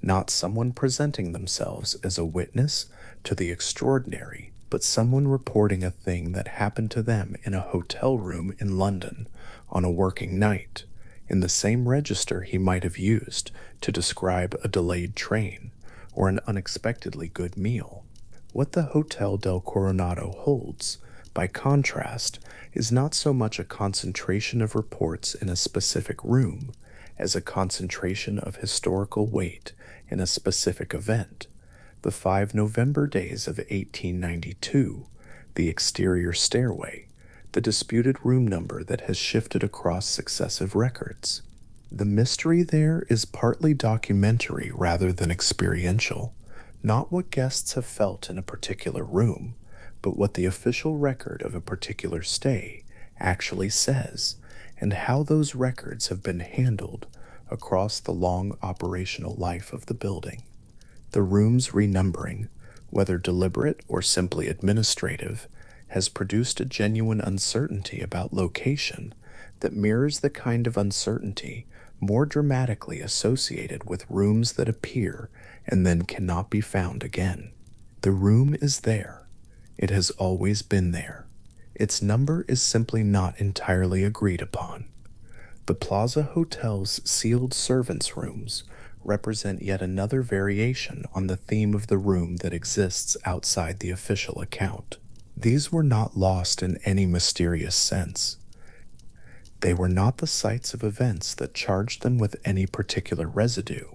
not someone presenting themselves as a witness to the extraordinary, but someone reporting a thing that happened to them in a hotel room in London on a working night, in the same register he might have used to describe a delayed train or an unexpectedly good meal. What the Hotel del Coronado holds, by contrast, is not so much a concentration of reports in a specific room as a concentration of historical weight in a specific event. The 5 November days of 1892, the exterior stairway, the disputed room number that has shifted across successive records. The mystery there is partly documentary rather than experiential, not what guests have felt in a particular room, but what the official record of a particular stay actually says, and how those records have been handled across the long operational life of the building. The room's renumbering, whether deliberate or simply administrative, has produced a genuine uncertainty about location that mirrors the kind of uncertainty more dramatically associated with rooms that appear and then cannot be found again. The room is there. It has always been there. Its number is simply not entirely agreed upon. The Plaza Hotel's sealed servants' rooms represent yet another variation on the theme of the room that exists outside the official account. These were not lost in any mysterious sense. They were not the sites of events that charged them with any particular residue.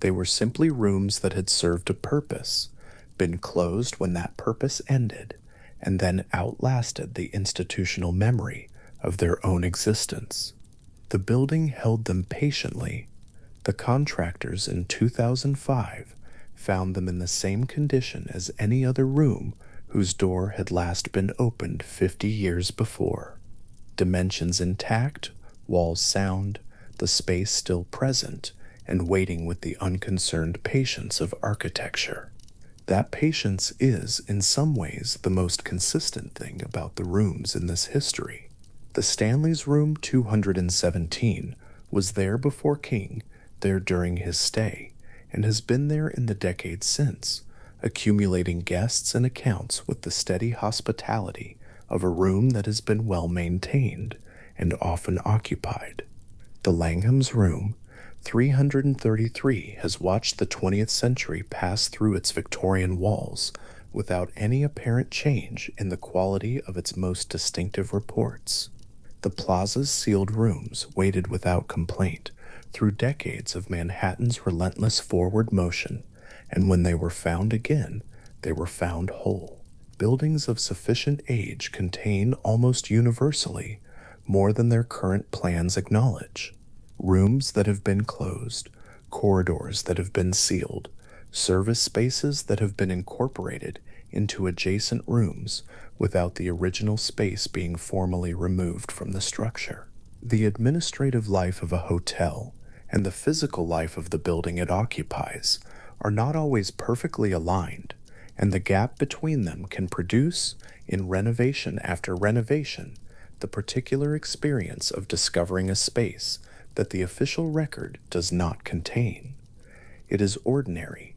They were simply rooms that had served a purpose, been closed when that purpose ended, and then outlasted the institutional memory of their own existence. The building held them patiently. The contractors in 2005 found them in the same condition as any other room whose door had last been opened 50 years before. Dimensions intact, walls sound, the space still present, and waiting with the unconcerned patience of architecture. That patience is, in some ways, the most consistent thing about the rooms in this history. The Stanley's Room 217 was there before King, there during his stay, and has been there in the decades since, accumulating guests and accounts with the steady hospitality of a room that has been well maintained and often occupied. The Langham's Room 333 has watched the 20th century pass through its Victorian walls without any apparent change in the quality of its most distinctive reports. The Plaza's sealed rooms waited without complaint through decades of Manhattan's relentless forward motion, and when they were found again, they were found whole. Buildings of sufficient age contain almost universally more than their current plans acknowledge. Rooms that have been closed, corridors that have been sealed, service spaces that have been incorporated into adjacent rooms without the original space being formally removed from the structure. The administrative life of a hotel and the physical life of the building it occupies are not always perfectly aligned, and the gap between them can produce, in renovation after renovation, the particular experience of discovering a space that the official record does not contain. It is ordinary.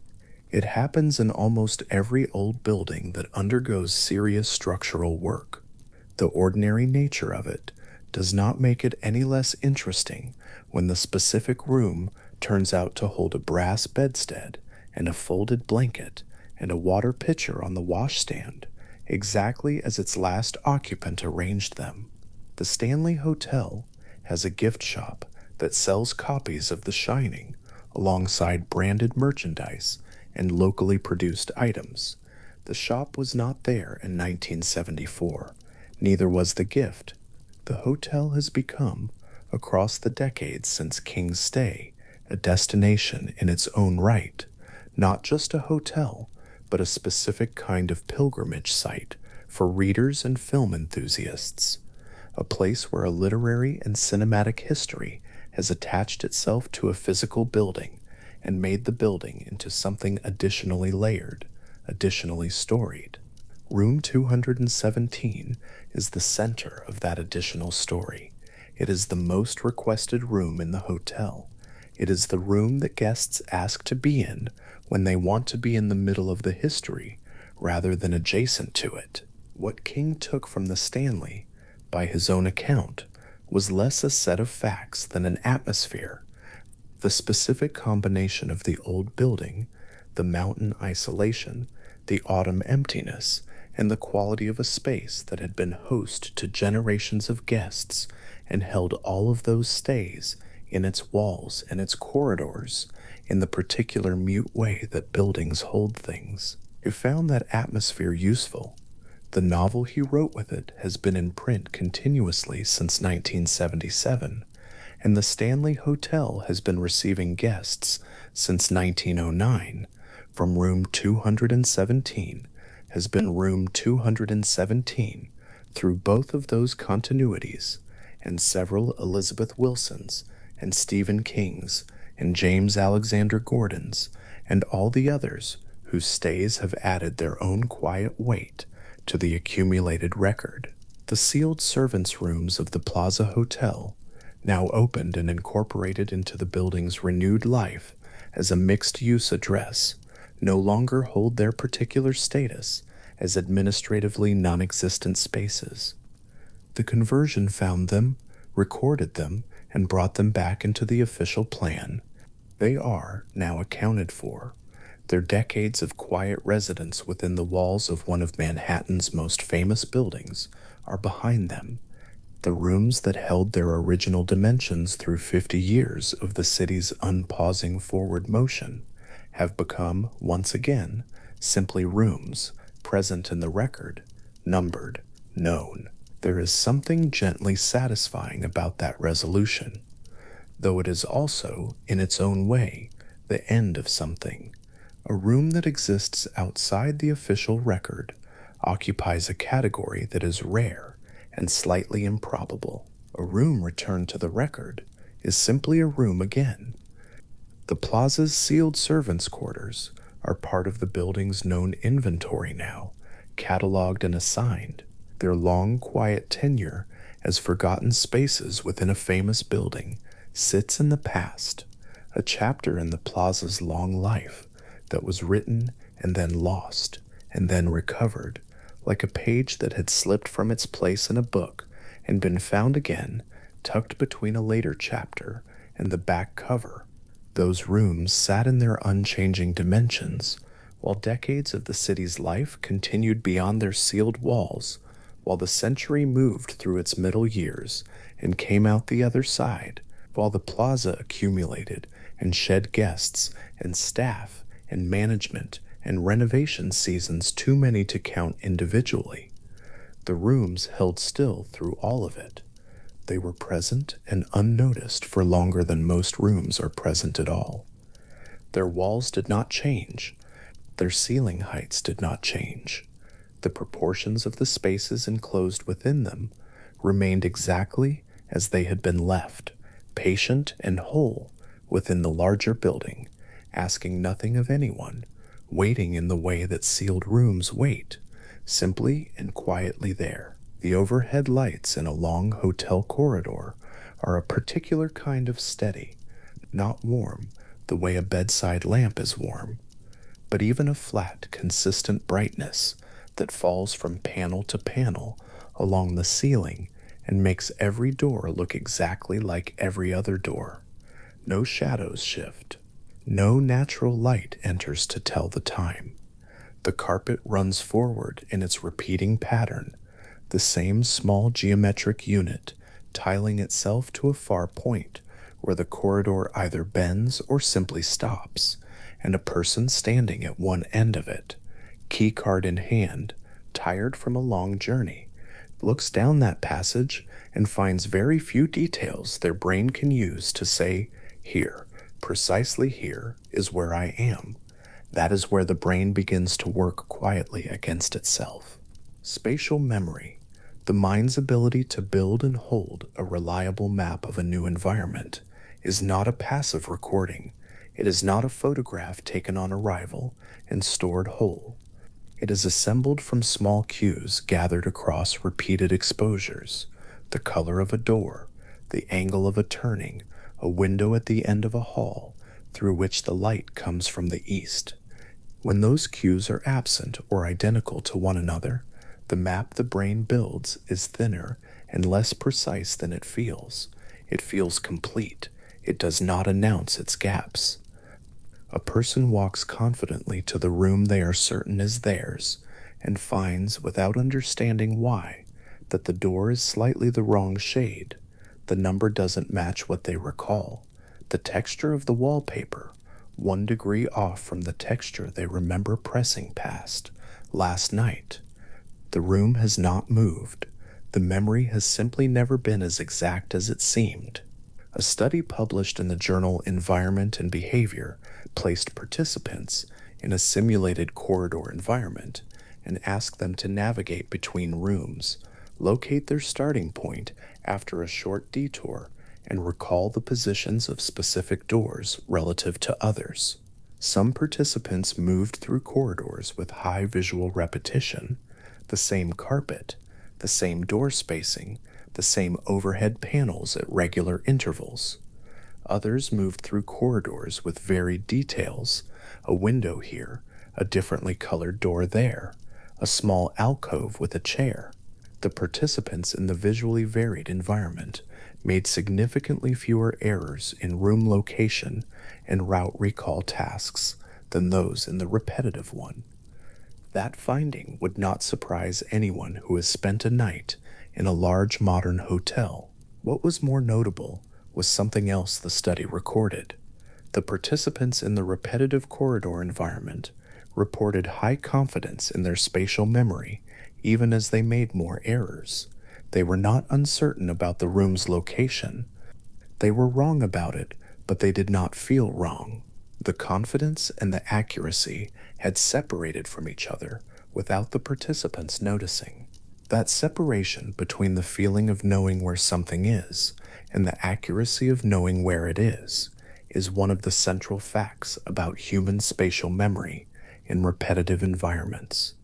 It happens in almost every old building that undergoes serious structural work. The ordinary nature of it does not make it any less interesting when the specific room turns out to hold a brass bedstead and a folded blanket and a water pitcher on the washstand, exactly as its last occupant arranged them. The Stanley Hotel has a gift shop that sells copies of The Shining alongside branded merchandise and locally produced items. The shop was not there in 1974, neither was the gift. The hotel has become, across the decades since King's stay, a destination in its own right, not just a hotel, but a specific kind of pilgrimage site for readers and film enthusiasts, a place where a literary and cinematic history has attached itself to a physical building and made the building into something additionally layered, additionally storied. Room 217 is the center of that additional story. It is the most requested room in the hotel. It is the room that guests ask to be in when they want to be in the middle of the history rather than adjacent to it. What King took from the Stanley, by his own account, was less a set of facts than an atmosphere. The specific combination of the old building, the mountain isolation, the autumn emptiness, and the quality of a space that had been host to generations of guests and held all of those stays in its walls and its corridors in the particular mute way that buildings hold things. He found that atmosphere useful. The novel he wrote with it has been in print continuously since 1977, and the Stanley Hotel has been receiving guests since 1909. From room 217 has been room 217 through both of those continuities, and several Elizabeth Wilsons and Stephen Kings and James Alexander Gordons and all the others whose stays have added their own quiet weight to the accumulated record. The sealed servants' rooms of the Plaza Hotel now opened and incorporated into the building's renewed life as a mixed-use address, no longer hold their particular status as administratively non-existent spaces. The conversion found them, recorded them, and brought them back into the official plan. They are now accounted for. Their decades of quiet residence within the walls of one of Manhattan's most famous buildings are behind them. The rooms that held their original dimensions through 50 years of the city's unpausing forward motion have become, once again, simply rooms, present in the record, numbered, known. There is something gently satisfying about that resolution, though it is also, in its own way, the end of something. A room that exists outside the official record occupies a category that is rare and slightly improbable. A room returned to the record is simply a room again. The plaza's sealed servants' quarters are part of the building's known inventory now, cataloged and assigned. Their long, quiet tenure as forgotten spaces within a famous building sits in the past, a chapter in the plaza's long life that was written and then lost and then recovered, like a page that had slipped from its place in a book and been found again, tucked between a later chapter and the back cover. Those rooms sat in their unchanging dimensions, while decades of the city's life continued beyond their sealed walls, while the century moved through its middle years and came out the other side, while the plaza accumulated and shed guests and staff and management and renovation seasons too many to count individually. The rooms held still through all of it. They were present and unnoticed for longer than most rooms are present at all. Their walls did not change. Their ceiling heights did not change. The proportions of the spaces enclosed within them remained exactly as they had been left, patient and whole within the larger building, asking nothing of anyone, waiting in the way that sealed rooms wait, simply and quietly there. The overhead lights in a long hotel corridor are a particular kind of steady, not warm the way a bedside lamp is warm, but even a flat, consistent brightness that falls from panel to panel along the ceiling and makes every door look exactly like every other door. No shadows shift. No natural light enters to tell the time. The carpet runs forward in its repeating pattern, the same small geometric unit, tiling itself to a far point where the corridor either bends or simply stops, and a person standing at one end of it, keycard in hand, tired from a long journey, looks down that passage and finds very few details their brain can use to say, here, precisely here, is where I am. That is where the brain begins to work quietly against itself. Spatial memory, the mind's ability to build and hold a reliable map of a new environment, is not a passive recording. It is not a photograph taken on arrival and stored whole. It is assembled from small cues gathered across repeated exposures, the color of a door, the angle of a turning, a window at the end of a hall through which the light comes from the east. When those cues are absent or identical to one another, the map the brain builds is thinner and less precise than it feels. It feels complete. It does not announce its gaps. A person walks confidently to the room they are certain is theirs and finds, without understanding why, that the door is slightly the wrong shade. The number doesn't match what they recall. The texture of the wallpaper, 1 degree off from the texture they remember pressing past last night. The room has not moved. The memory has simply never been as exact as it seemed. A study published in the journal Environment and Behavior placed participants in a simulated corridor environment and asked them to navigate between rooms, locate their starting point after a short detour, and recall the positions of specific doors relative to others. Some participants moved through corridors with high visual repetition, the same carpet, the same door spacing, the same overhead panels at regular intervals. Others moved through corridors with varied details, a window here, a differently colored door there, a small alcove with a chair. The participants in the visually varied environment made significantly fewer errors in room location and route recall tasks than those in the repetitive one. That finding would not surprise anyone who has spent a night in a large modern hotel. What was more notable was something else the study recorded. The participants in the repetitive corridor environment reported high confidence in their spatial memory even as they made more errors. They were not uncertain about the room's location. They were wrong about it, but they did not feel wrong. The confidence and the accuracy had separated from each other without the participants noticing. That separation between the feeling of knowing where something is and the accuracy of knowing where it is one of the central facts about human spatial memory in repetitive environments.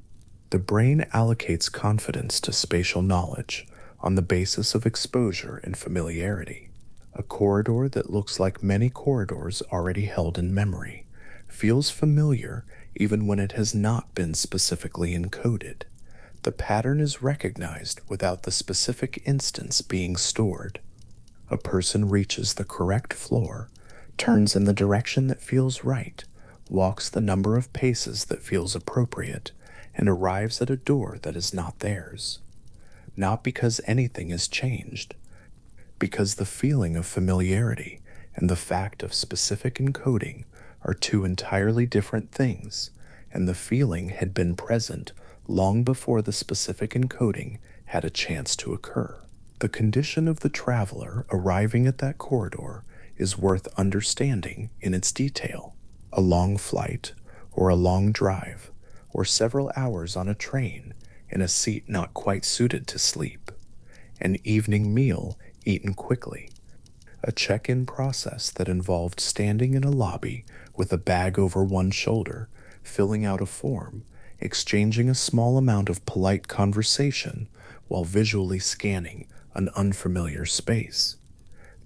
The brain allocates confidence to spatial knowledge on the basis of exposure and familiarity. A corridor that looks like many corridors already held in memory feels familiar even when it has not been specifically encoded. The pattern is recognized without the specific instance being stored. A person reaches the correct floor, turns in the direction that feels right, walks the number of paces that feels appropriate, and arrives at a door that is not theirs. Not because anything has changed, because the feeling of familiarity and the fact of specific encoding are two entirely different things, and the feeling had been present long before the specific encoding had a chance to occur. The condition of the traveler arriving at that corridor is worth understanding in its detail. A long flight, or a long drive, or several hours on a train in a seat not quite suited to sleep, an evening meal eaten quickly, a check-in process that involved standing in a lobby with a bag over one shoulder, filling out a form, exchanging a small amount of polite conversation while visually scanning an unfamiliar space,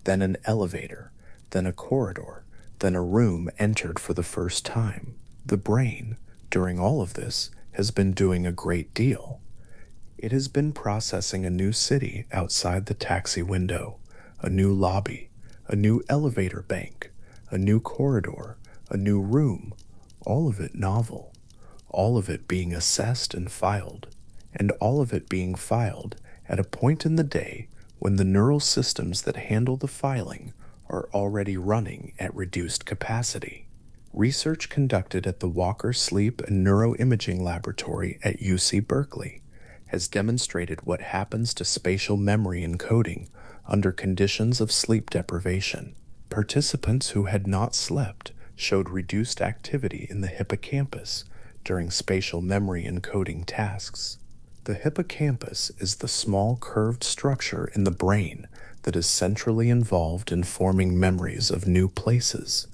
then an elevator, then a corridor, then a room entered for the first time. The brain, during all of this, has been doing a great deal. It has been processing a new city outside the taxi window, a new lobby, a new elevator bank, a new corridor, a new room, all of it novel, all of it being assessed and filed, and all of it being filed at a point in the day when the neural systems that handle the filing are already running at reduced capacity. Research conducted at the Walker Sleep and Neuroimaging Laboratory at UC Berkeley has demonstrated what happens to spatial memory encoding under conditions of sleep deprivation. Participants who had not slept showed reduced activity in the hippocampus during spatial memory encoding tasks. The hippocampus is the small curved structure in the brain that is centrally involved in forming memories of new places.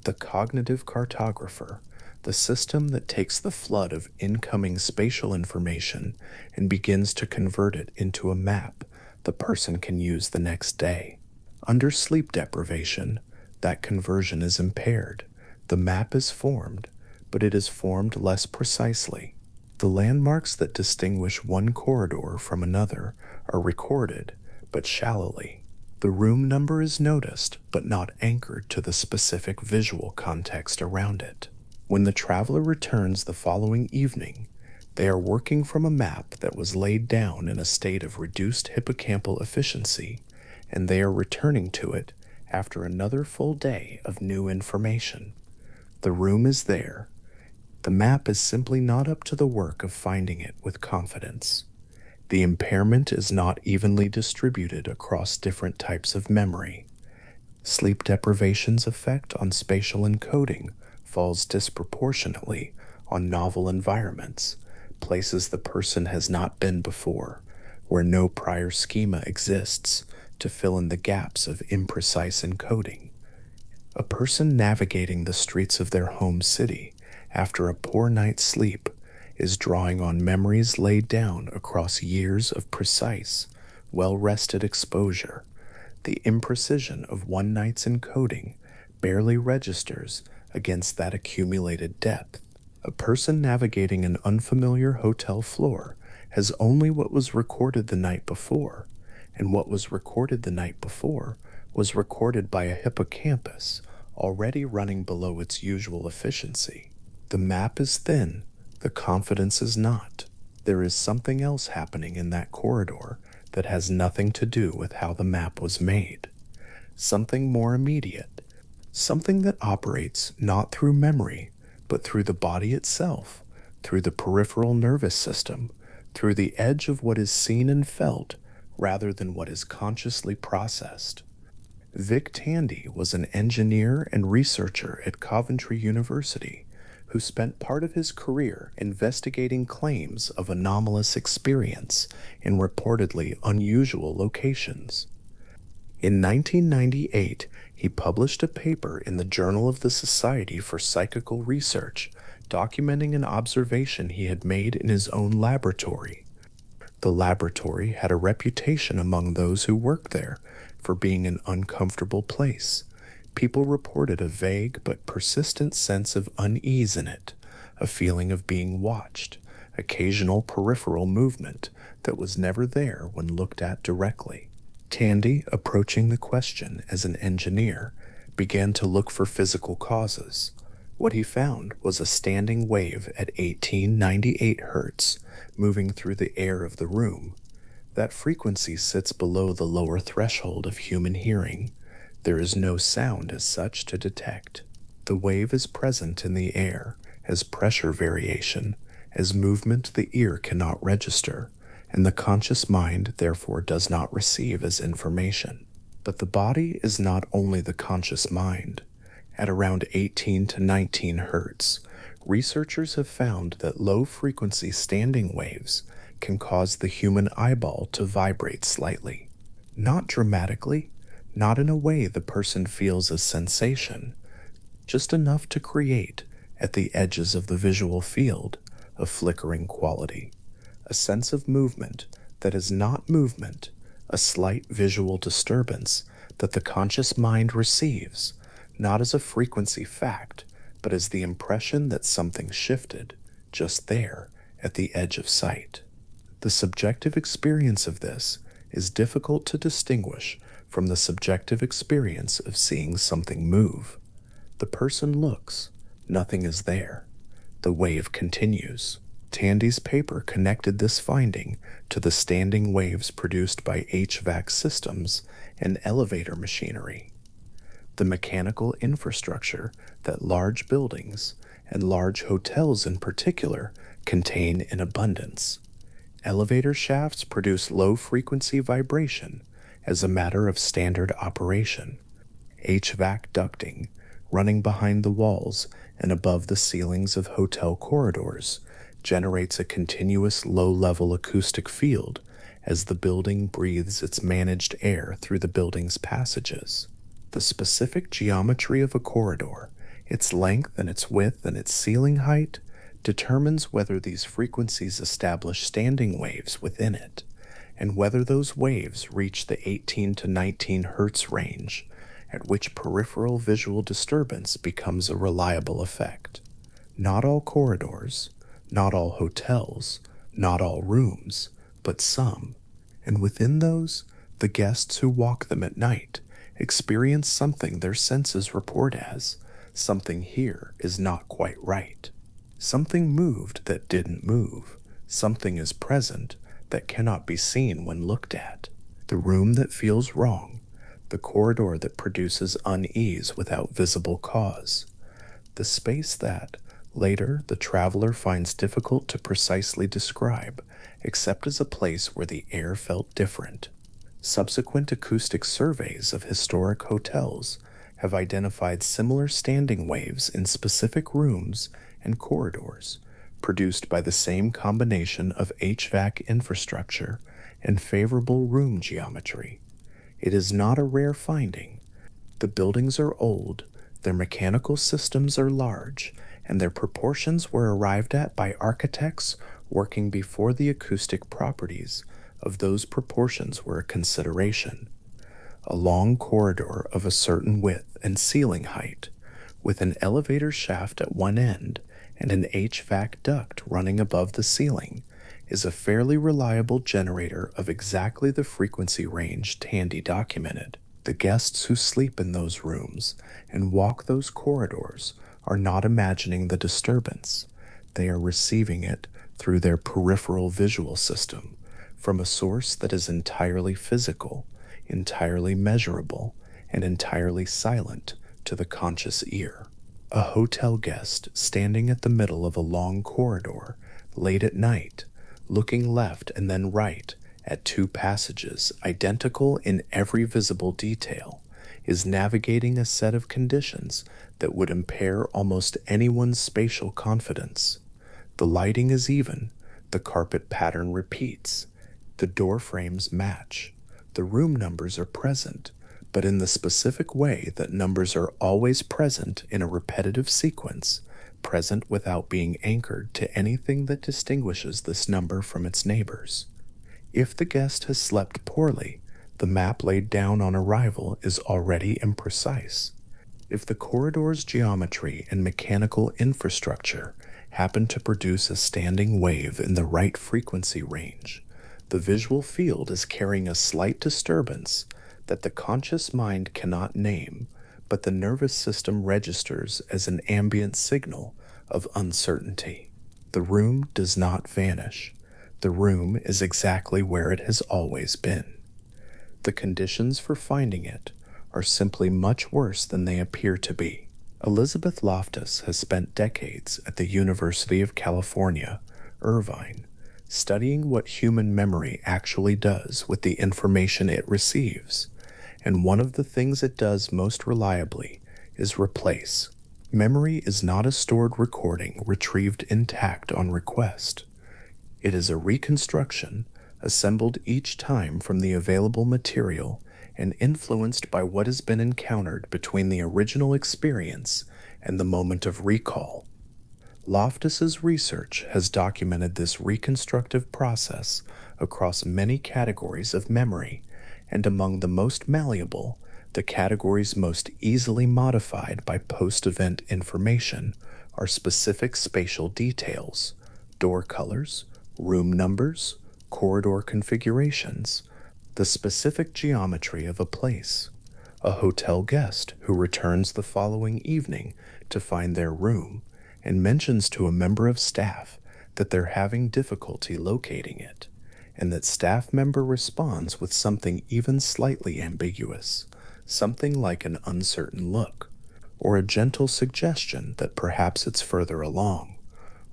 The cognitive cartographer, the system that takes the flood of incoming spatial information and begins to convert it into a map the person can use the next day. Under sleep deprivation, that conversion is impaired. The map is formed, but it is formed less precisely. The landmarks that distinguish one corridor from another are recorded, but shallowly. The room number is noticed, but not anchored to the specific visual context around it. When the traveler returns the following evening, they are working from a map that was laid down in a state of reduced hippocampal efficiency, and they are returning to it after another full day of new information. The room is there. The map is simply not up to the work of finding it with confidence. The impairment is not evenly distributed across different types of memory. Sleep deprivation's effect on spatial encoding falls disproportionately on novel environments, places the person has not been before, where no prior schema exists to fill in the gaps of imprecise encoding. A person navigating the streets of their home city after a poor night's sleep is drawing on memories laid down across years of precise, well-rested exposure. The imprecision of one night's encoding barely registers against that accumulated depth. A person navigating an unfamiliar hotel floor has only what was recorded the night before, and what was recorded the night before was recorded by a hippocampus already running below its usual efficiency. The map is thin, the confidence is not. There is something else happening in that corridor that has nothing to do with how the map was made. Something more immediate, something that operates not through memory, but through the body itself, through the peripheral nervous system, through the edge of what is seen and felt rather than what is consciously processed. Vic Tandy was an engineer and researcher at Coventry University who spent part of his career investigating claims of anomalous experience in reportedly unusual locations. In 1998, he published a paper in the Journal of the Society for Psychical Research documenting an observation he had made in his own laboratory. The laboratory had a reputation among those who worked there for being an uncomfortable place. People reported a vague but persistent sense of unease in it, a feeling of being watched, occasional peripheral movement that was never there when looked at directly. Tandy, approaching the question as an engineer, began to look for physical causes. What he found was a standing wave at 1898 hertz moving through the air of the room. That frequency sits below the lower threshold of human hearing. There is no sound as such to detect. The wave is present in the air as pressure variation, as movement the ear cannot register, and the conscious mind therefore does not receive as information. But the body is not only the conscious mind. At around 18 to 19 hertz, researchers have found that low-frequency standing waves can cause the human eyeball to vibrate slightly. Not dramatically, not in a way the person feels a sensation, just enough to create, at the edges of the visual field, a flickering quality, a sense of movement that is not movement, a slight visual disturbance that the conscious mind receives, not as a frequency fact, but as the impression that something shifted, just there, at the edge of sight. The subjective experience of this is difficult to distinguish from the subjective experience of seeing something move. The person looks, nothing is there. The wave continues. Tandy's paper connected this finding to the standing waves produced by HVAC systems and elevator machinery. The mechanical infrastructure that large buildings, and large hotels in particular, contain in abundance. Elevator shafts produce low-frequency vibration as a matter of standard operation. HVAC ducting, running behind the walls and above the ceilings of hotel corridors, generates a continuous low-level acoustic field as the building breathes its managed air through the building's passages. The specific geometry of a corridor, its length and its width and its ceiling height, determines whether these frequencies establish standing waves within it, and whether those waves reach the 18 to 19 hertz range, at which peripheral visual disturbance becomes a reliable effect. Not all corridors, not all hotels, not all rooms, but some, and within those, the guests who walk them at night experience something their senses report as, something here is not quite right. Something moved that didn't move. Something is present that cannot be seen when looked at. The room that feels wrong. The corridor that produces unease without visible cause. The space that, later, the traveler finds difficult to precisely describe, except as a place where the air felt different. Subsequent acoustic surveys of historic hotels have identified similar standing waves in specific rooms and corridors, produced by the same combination of HVAC infrastructure and favorable room geometry. It is not a rare finding. The buildings are old, their mechanical systems are large, and their proportions were arrived at by architects working before the acoustic properties of those proportions were a consideration. A long corridor of a certain width and ceiling height, with an elevator shaft at one end and an HVAC duct running above the ceiling, is a fairly reliable generator of exactly the frequency range Tandy documented. The guests who sleep in those rooms and walk those corridors are not imagining the disturbance. They are receiving it through their peripheral visual system from a source that is entirely physical, entirely measurable, and entirely silent to the conscious ear. A hotel guest standing at the middle of a long corridor late at night, looking left and then right at two passages identical in every visible detail, is navigating a set of conditions that would impair almost anyone's spatial confidence. The lighting is even, the carpet pattern repeats, the door frames match, the room numbers are present, but in the specific way that numbers are always present in a repetitive sequence, present without being anchored to anything that distinguishes this number from its neighbors. If the guest has slept poorly, the map laid down on arrival is already imprecise. If the corridor's geometry and mechanical infrastructure happen to produce a standing wave in the right frequency range, the visual field is carrying a slight disturbance that the conscious mind cannot name, but the nervous system registers as an ambient signal of uncertainty. The room does not vanish. The room is exactly where it has always been. The conditions for finding it are simply much worse than they appear to be. Elizabeth Loftus has spent decades at the University of California, Irvine, studying what human memory actually does with the information it receives, and one of the things it does most reliably is replace. Memory is not a stored recording retrieved intact on request. It is a reconstruction assembled each time from the available material and influenced by what has been encountered between the original experience and the moment of recall. Loftus's research has documented this reconstructive process across many categories of memory, and among the most malleable, the categories most easily modified by post-event information are specific spatial details, door colors, room numbers, corridor configurations, the specific geometry of a place. A hotel guest who returns the following evening to find their room and mentions to a member of staff that they're having difficulty locating it, and that staff member responds with something even slightly ambiguous, something like an uncertain look, or a gentle suggestion that perhaps it's further along,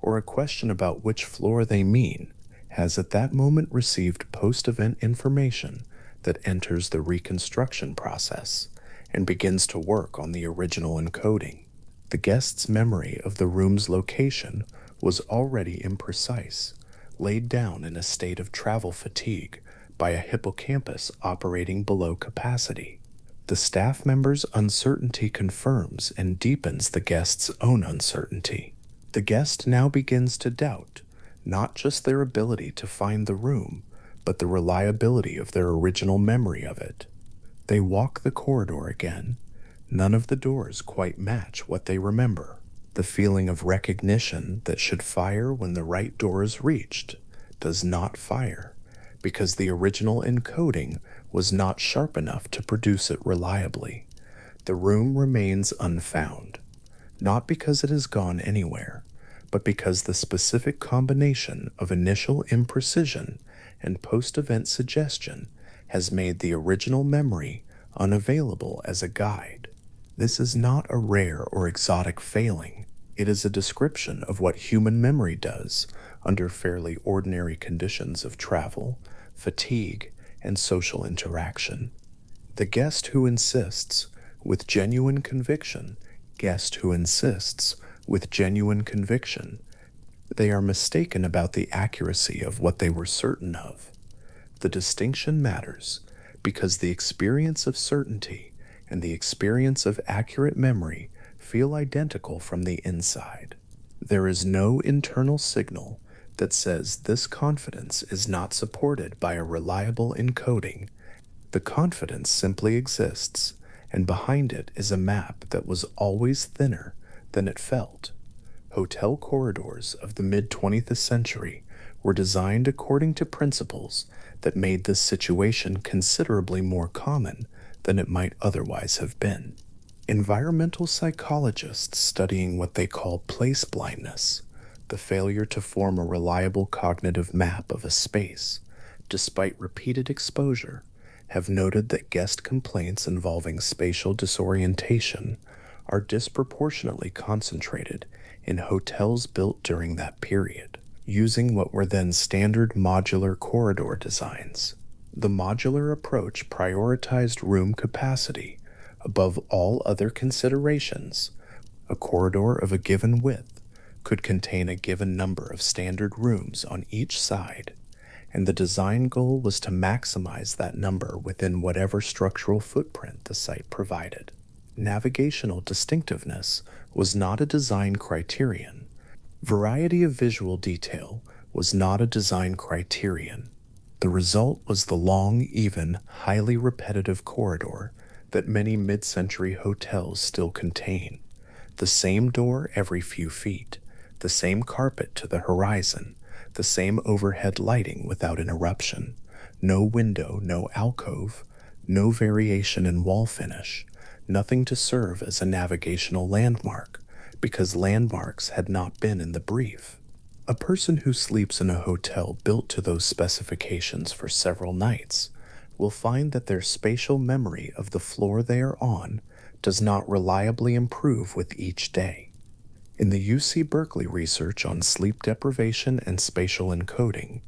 or a question about which floor they mean, has at that moment received post-event information that enters the reconstruction process and begins to work on the original encoding. The guest's memory of the room's location was already imprecise, laid down in a state of travel fatigue by a hippocampus operating below capacity. The staff member's uncertainty confirms and deepens the guest's own uncertainty. The guest now begins to doubt not just their ability to find the room, but the reliability of their original memory of it. They walk the corridor again. None of the doors quite match what they remember. The feeling of recognition that should fire when the right door is reached does not fire, because the original encoding was not sharp enough to produce it reliably. The room remains unfound, not because it has gone anywhere, but because the specific combination of initial imprecision and post-event suggestion has made the original memory unavailable as a guide. This is not a rare or exotic failing. It is a description of what human memory does under fairly ordinary conditions of travel, fatigue, and social interaction. The guest who insists, with genuine conviction, they are mistaken about the accuracy of what they were certain of. The distinction matters because the experience of certainty and the experience of accurate memory feel identical from the inside. There is no internal signal that says this confidence is not supported by a reliable encoding. The confidence simply exists, and behind it is a map that was always thinner than it felt. Hotel corridors of the mid 20th century were designed according to principles that made this situation considerably more common than it might otherwise have been. Environmental psychologists studying what they call place blindness, the failure to form a reliable cognitive map of a space, despite repeated exposure, have noted that guest complaints involving spatial disorientation are disproportionately concentrated in hotels built during that period, using what were then standard modular corridor designs. The modular approach prioritized room capacity above all other considerations. A corridor of a given width could contain a given number of standard rooms on each side, and the design goal was to maximize that number within whatever structural footprint the site provided. Navigational distinctiveness was not a design criterion. Variety of visual detail was not a design criterion. The result was the long, even, highly repetitive corridor that many mid century hotels still contain. The same door every few feet, the same carpet to the horizon, the same overhead lighting without interruption, no window, no alcove, no variation in wall finish, nothing to serve as a navigational landmark, because landmarks had not been in the brief. A person who sleeps in a hotel built to those specifications for several nights will find that their spatial memory of the floor they are on does not reliably improve with each day. In the UC Berkeley research on sleep deprivation and spatial encoding,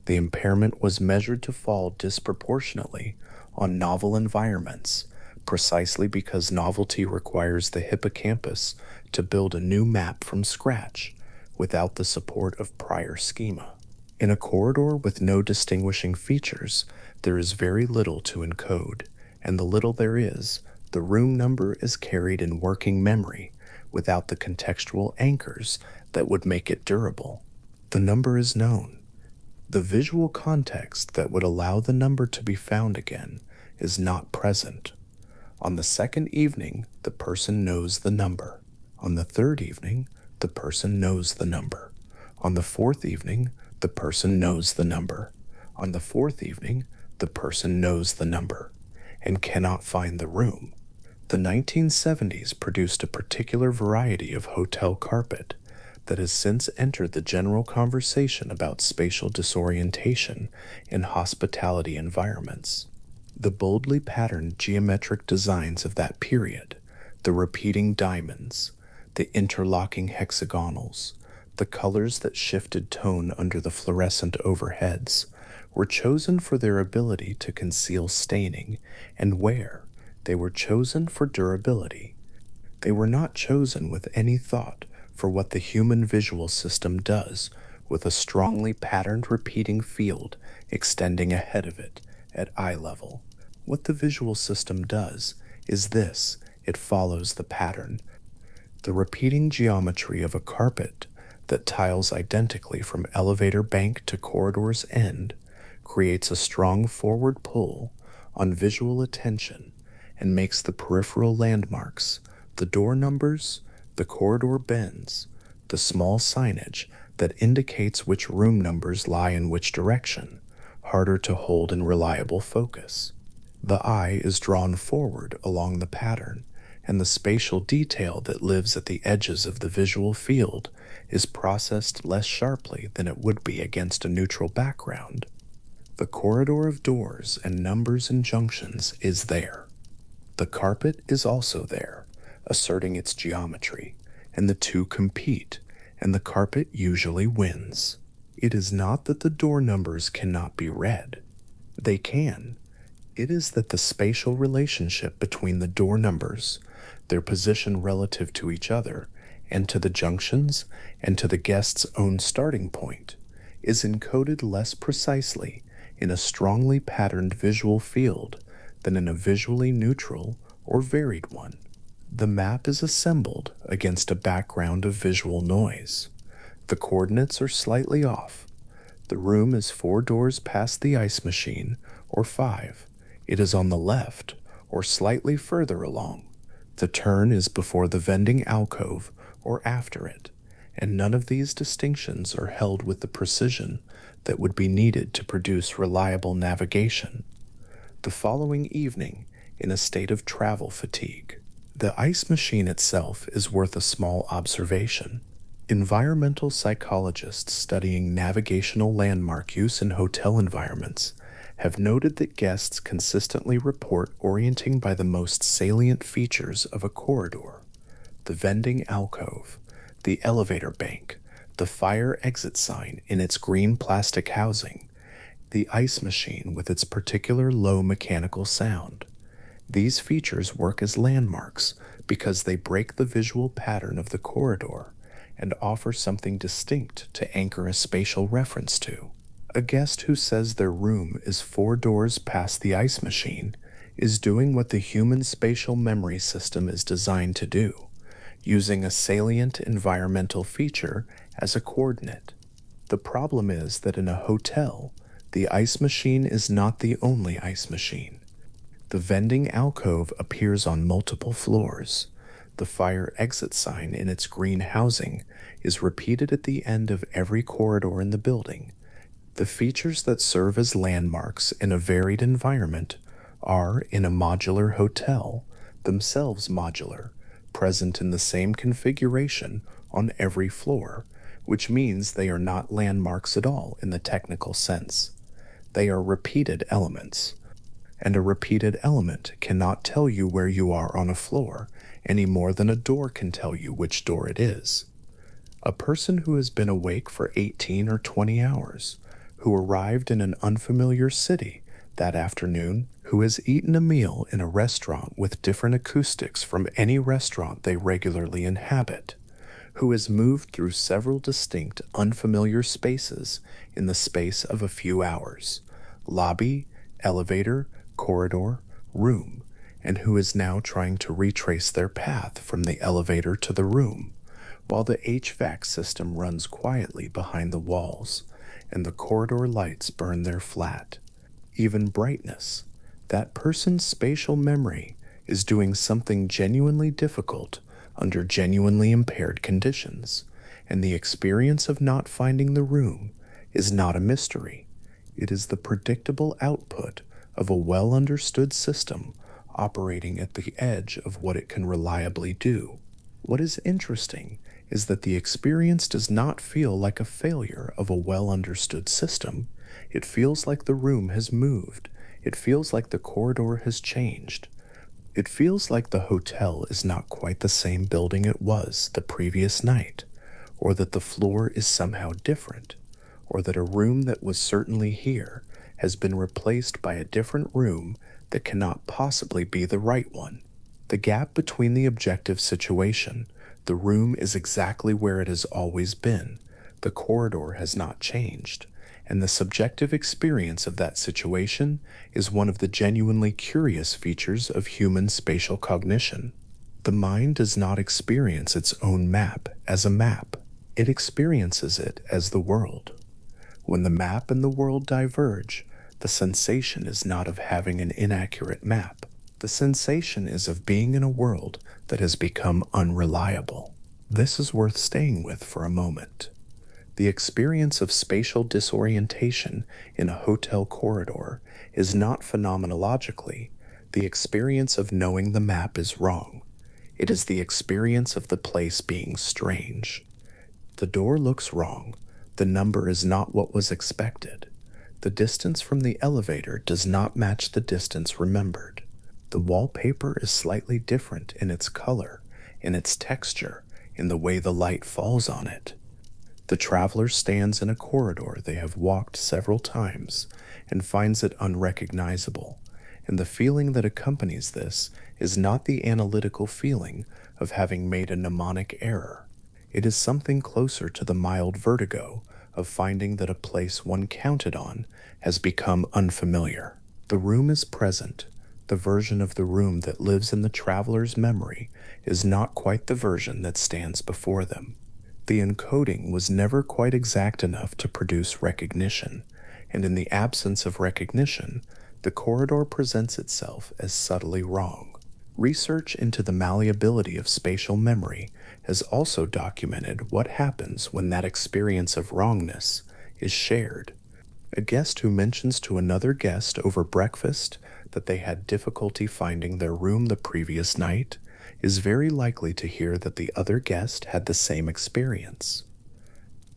the impairment was measured to fall disproportionately on novel environments, precisely because novelty requires the hippocampus to build a new map from scratch without the support of prior schema. In a corridor with no distinguishing features, there is very little to encode, and the little there is, the room number is carried in working memory without the contextual anchors that would make it durable. The number is known. The visual context that would allow the number to be found again is not present. On the second evening, the person knows the number. On the third evening, the person knows the number. On the fourth evening, the person knows the number. On the fourth evening, the person knows the number and cannot find the room. The 1970s produced a particular variety of hotel carpet that has since entered the general conversation about spatial disorientation in hospitality environments. The boldly patterned geometric designs of that period, the repeating diamonds, the interlocking hexagonals, the colors that shifted tone under the fluorescent overheads, were chosen for their ability to conceal staining and wear. They were chosen for durability. They were not chosen with any thought for what the human visual system does with a strongly patterned repeating field extending ahead of it at eye level. What the visual system does is this: it follows the pattern. The repeating geometry of a carpet that tiles identically from elevator bank to corridor's end creates a strong forward pull on visual attention and makes the peripheral landmarks, the door numbers, the corridor bends, the small signage that indicates which room numbers lie in which direction, harder to hold in reliable focus. The eye is drawn forward along the pattern, and the spatial detail that lives at the edges of the visual field is processed less sharply than it would be against a neutral background. The corridor of doors and numbers and junctions is there. The carpet is also there, asserting its geometry, and the two compete, and the carpet usually wins. It is not that the door numbers cannot be read. They can. It is that the spatial relationship between the door numbers, their position relative to each other, and to the junctions, and to the guest's own starting point, is encoded less precisely in a strongly patterned visual field than in a visually neutral or varied one. The map is assembled against a background of visual noise. The coordinates are slightly off. The room is 4 doors past the ice machine, or 5. It is on the left, or slightly further along. The turn is before the vending alcove, or after it, and none of these distinctions are held with the precision that would be needed to produce reliable navigation. The following evening, in a state of travel fatigue, the ice machine itself is worth a small observation. Environmental psychologists studying navigational landmark use in hotel environments have noted that guests consistently report orienting by the most salient features of a corridor: the vending alcove, the elevator bank, the fire exit sign in its green plastic housing, the ice machine with its particular low mechanical sound. These features work as landmarks because they break the visual pattern of the corridor and offer something distinct to anchor a spatial reference to. A guest who says their room is 4 doors past the ice machine is doing what the human spatial memory system is designed to do, using a salient environmental feature as a coordinate. The problem is that in a hotel, the ice machine is not the only ice machine. The vending alcove appears on multiple floors. The fire exit sign in its green housing is repeated at the end of every corridor in the building. The features that serve as landmarks in a varied environment are, in a modular hotel, themselves modular, present in the same configuration on every floor, which means they are not landmarks at all in the technical sense. They are repeated elements, and a repeated element cannot tell you where you are on a floor any more than a door can tell you which door it is. A person who has been awake for 18 or 20 hours, who arrived in an unfamiliar city that afternoon, who has eaten a meal in a restaurant with different acoustics from any restaurant they regularly inhabit, who has moved through several distinct unfamiliar spaces in the space of a few hours: lobby, elevator, corridor, room, and who is now trying to retrace their path from the elevator to the room, while the HVAC system runs quietly behind the walls and the corridor lights burn their flat, even brightness. That person's spatial memory is doing something genuinely difficult under genuinely impaired conditions, and the experience of not finding the room is not a mystery. It is the predictable output of a well-understood system operating at the edge of what it can reliably do. What is interesting is that the experience does not feel like a failure of a well-understood system. It feels like the room has moved. It feels like the corridor has changed. It feels like the hotel is not quite the same building it was the previous night, or that the floor is somehow different, or that a room that was certainly here has been replaced by a different room that cannot possibly be the right one. The gap between the objective situation, the room is exactly where it has always been, the corridor has not changed, and the subjective experience of that situation is one of the genuinely curious features of human spatial cognition. The mind does not experience its own map as a map. It experiences it as the world. When the map and the world diverge, the sensation is not of having an inaccurate map. The sensation is of being in a world that has become unreliable. This is worth staying with for a moment. The experience of spatial disorientation in a hotel corridor is not phenomenologically the experience of knowing the map is wrong. It is the experience of the place being strange. The door looks wrong. The number is not what was expected. The distance from the elevator does not match the distance remembered. The wallpaper is slightly different in its color, in its texture, in the way the light falls on it. The traveler stands in a corridor they have walked several times and finds it unrecognizable, and the feeling that accompanies this is not the analytical feeling of having made a mnemonic error. It is something closer to the mild vertigo of finding that a place one counted on has become unfamiliar. The room is present. The version of the room that lives in the traveler's memory is not quite the version that stands before them. The encoding was never quite exact enough to produce recognition, and in the absence of recognition, the corridor presents itself as subtly wrong. Research into the malleability of spatial memory has also documented what happens when that experience of wrongness is shared. A guest who mentions to another guest over breakfast that they had difficulty finding their room the previous night is very likely to hear that the other guest had the same experience.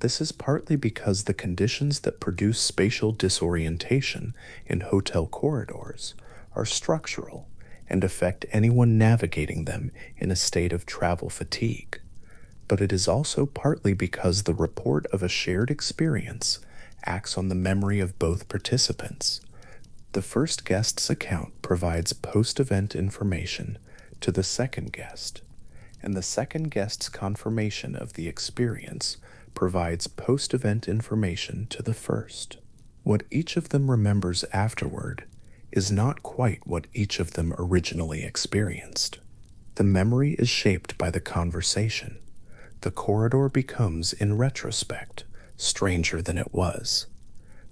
This is partly because the conditions that produce spatial disorientation in hotel corridors are structural and affect anyone navigating them in a state of travel fatigue. But it is also partly because the report of a shared experience acts on the memory of both participants. The first guest's account provides post-event information to the second guest, and the second guest's confirmation of the experience provides post-event information to the first. What each of them remembers afterward is not quite what each of them originally experienced. The memory is shaped by the conversation. The corridor becomes, in retrospect, stranger than it was.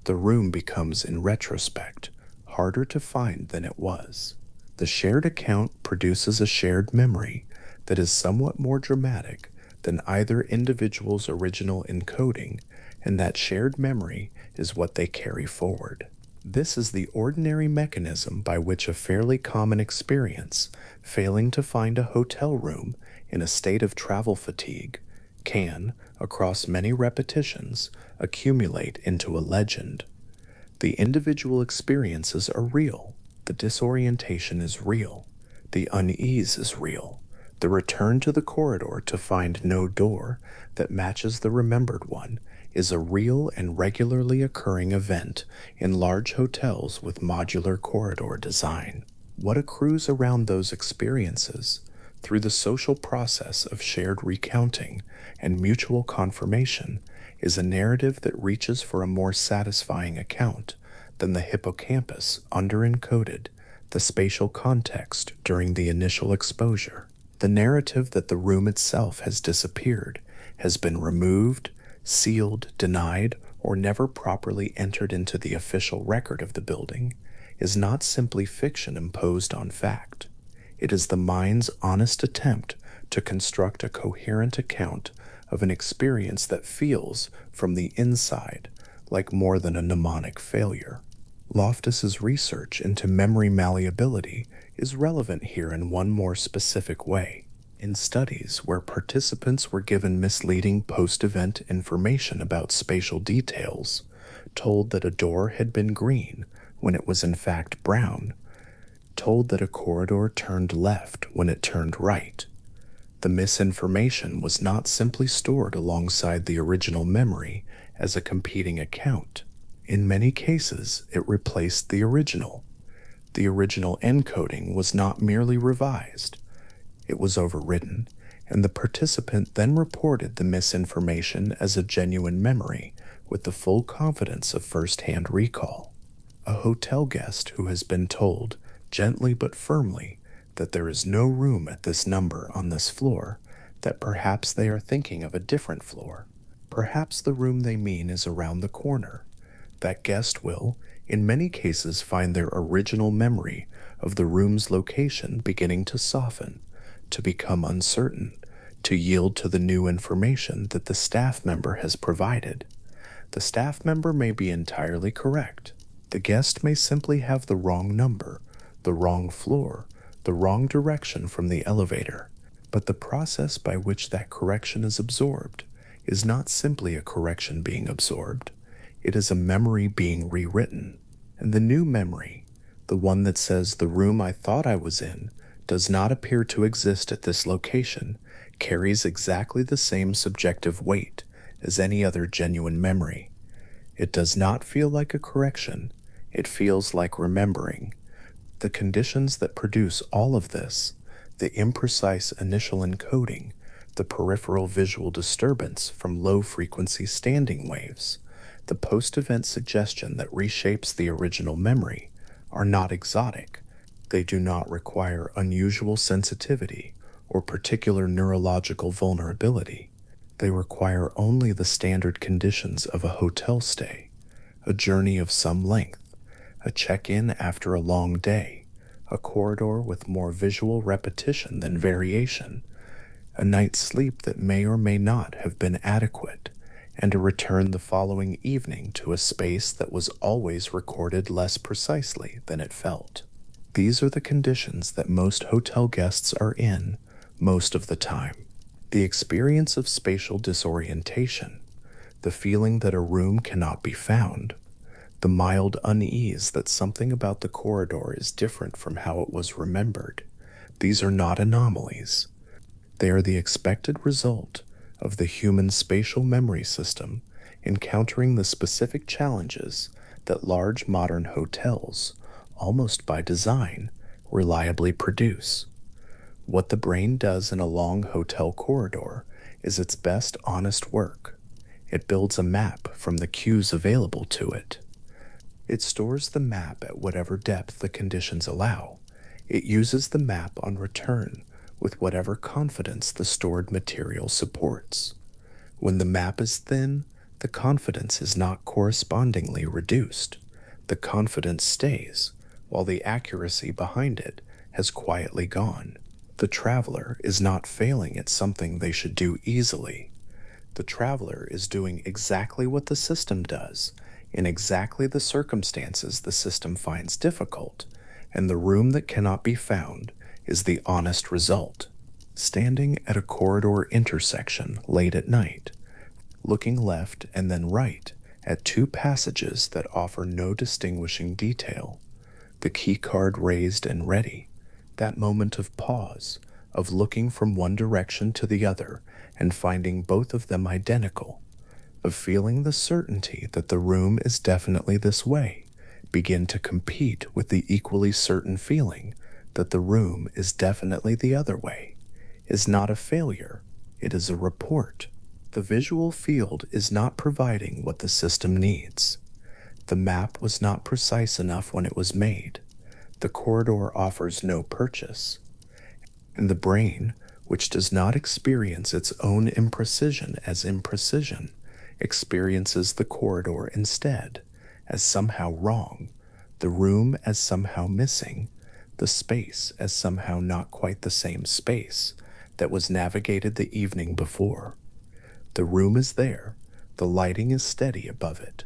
The room becomes, in retrospect, harder to find than it was. The shared account produces a shared memory that is somewhat more dramatic than either individual's original encoding, and that shared memory is what they carry forward. This is the ordinary mechanism by which a fairly common experience, failing to find a hotel room in a state of travel fatigue, can, across many repetitions, accumulate into a legend. The individual experiences are real. The disorientation is real. The unease is real. The return to the corridor to find no door that matches the remembered one is a real and regularly occurring event in large hotels with modular corridor design. What accrues around those experiences, through the social process of shared recounting and mutual confirmation, is a narrative that reaches for a more satisfying account than the hippocampus underencoded the spatial context during the initial exposure. The narrative that the room itself has disappeared, has been removed, sealed, denied, or never properly entered into the official record of the building, is not simply fiction imposed on fact. It is the mind's honest attempt to construct a coherent account of an experience that feels, from the inside, like more than a mnemonic failure. Loftus's research into memory malleability is relevant here in one more specific way. In studies where participants were given misleading post-event information about spatial details, told that a door had been green when it was in fact brown, told that a corridor turned left when it turned right, the misinformation was not simply stored alongside the original memory as a competing account. In many cases, it replaced the original. The original encoding was not merely revised, it was overridden, and the participant then reported the misinformation as a genuine memory with the full confidence of first-hand recall. A hotel guest who has been told, gently but firmly, that there is no room at this number on this floor, that perhaps they are thinking of a different floor. Perhaps the room they mean is around the corner. That guest will, in many cases, find their original memory of the room's location beginning to soften, to become uncertain, to yield to the new information that the staff member has provided. The staff member may be entirely correct. The guest may simply have the wrong number, the wrong floor, the wrong direction from the elevator. But the process by which that correction is absorbed is not simply a correction being absorbed. It is a memory being rewritten. And the new memory, the one that says the room I thought I was in does not appear to exist at this location, carries exactly the same subjective weight as any other genuine memory. It does not feel like a correction. It feels like remembering. The conditions that produce all of this, the imprecise initial encoding, the peripheral visual disturbance from low-frequency standing waves, the post-event suggestion that reshapes the original memory, are not exotic. They do not require unusual sensitivity or particular neurological vulnerability. They require only the standard conditions of a hotel stay, a journey of some length, a check-in after a long day, a corridor with more visual repetition than variation, a night's sleep that may or may not have been adequate, and a return the following evening to a space that was always recorded less precisely than it felt. These are the conditions that most hotel guests are in most of the time. The experience of spatial disorientation, the feeling that a room cannot be found, the mild unease that something about the corridor is different from how it was remembered. These are not anomalies. They are the expected result of the human spatial memory system encountering the specific challenges that large modern hotels, almost by design, reliably produce. What the brain does in a long hotel corridor is its best honest work. It builds a map from the cues available to it. It stores the map at whatever depth the conditions allow. It uses the map on return with whatever confidence the stored material supports. When the map is thin, the confidence is not correspondingly reduced. The confidence stays, while the accuracy behind it has quietly gone. The traveler is not failing at something they should do easily. The traveler is doing exactly what the system does, in exactly the circumstances the system finds difficult, and the room that cannot be found is the honest result. Standing at a corridor intersection late at night, looking left and then right at two passages that offer no distinguishing detail, the key card raised and ready, that moment of pause, of looking from one direction to the other and finding both of them identical, of feeling the certainty that the room is definitely this way, begin to compete with the equally certain feeling that the room is definitely the other way, is not a failure, it is a report. The visual field is not providing what the system needs. The map was not precise enough when it was made. The corridor offers no purchase. And the brain, which does not experience its own imprecision as imprecision, experiences the corridor instead as somehow wrong, the room as somehow missing, the space as somehow not quite the same space that was navigated the evening before. The room is there, the lighting is steady above it,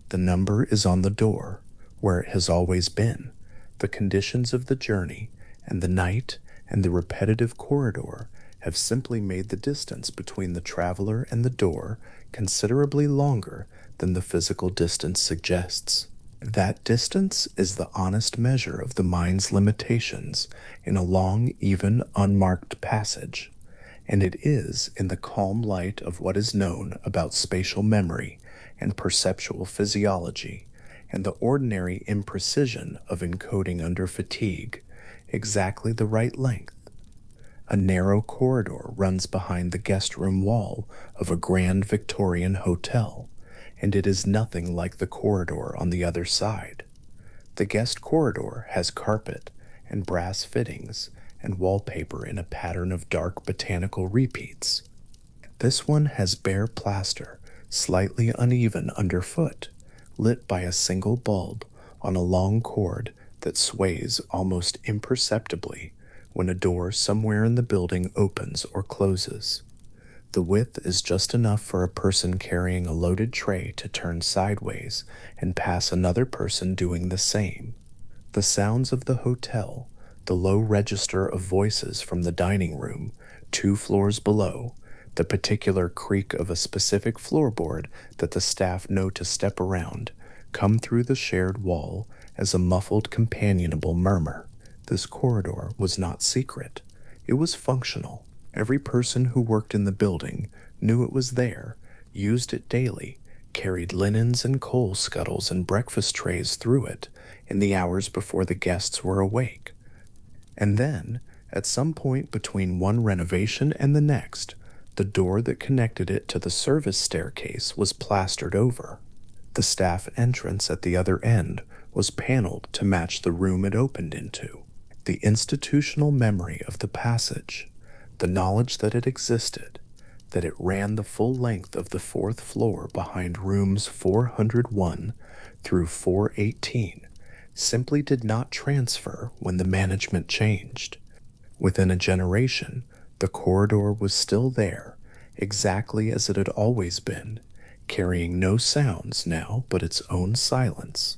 the number is on the door, where it has always been. The conditions of the journey and the night and the repetitive corridor have simply made the distance between the traveler and the door considerably longer than the physical distance suggests. That distance is the honest measure of the mind's limitations in a long, even, unmarked passage, and it is in the calm light of what is known about spatial memory and perceptual physiology and the ordinary imprecision of encoding under fatigue exactly the right length. A narrow corridor runs behind the guest room wall of a grand Victorian hotel, and it is nothing like the corridor on the other side. The guest corridor has carpet and brass fittings and wallpaper in a pattern of dark botanical repeats. This one has bare plaster, slightly uneven underfoot, lit by a single bulb on a long cord that sways almost imperceptibly when a door somewhere in the building opens or closes. The width is just enough for a person carrying a loaded tray to turn sideways and pass another person doing the same. The sounds of the hotel, the low register of voices from the dining room, 2 floors below, the particular creak of a specific floorboard that the staff know to step around, come through the shared wall as a muffled, companionable murmur. This corridor was not secret. It was functional. Every person who worked in the building knew it was there, used it daily, carried linens and coal scuttles and breakfast trays through it in the hours before the guests were awake. And then, at some point between one renovation and the next, the door that connected it to the service staircase was plastered over. The staff entrance at the other end was paneled to match the room it opened into. The institutional memory of the passage, the knowledge that it existed, that it ran the full length of the fourth floor behind rooms 401 through 418 simply did not transfer when the management changed. Within a generation, the corridor was still there, exactly as it had always been, carrying no sounds now but its own silence,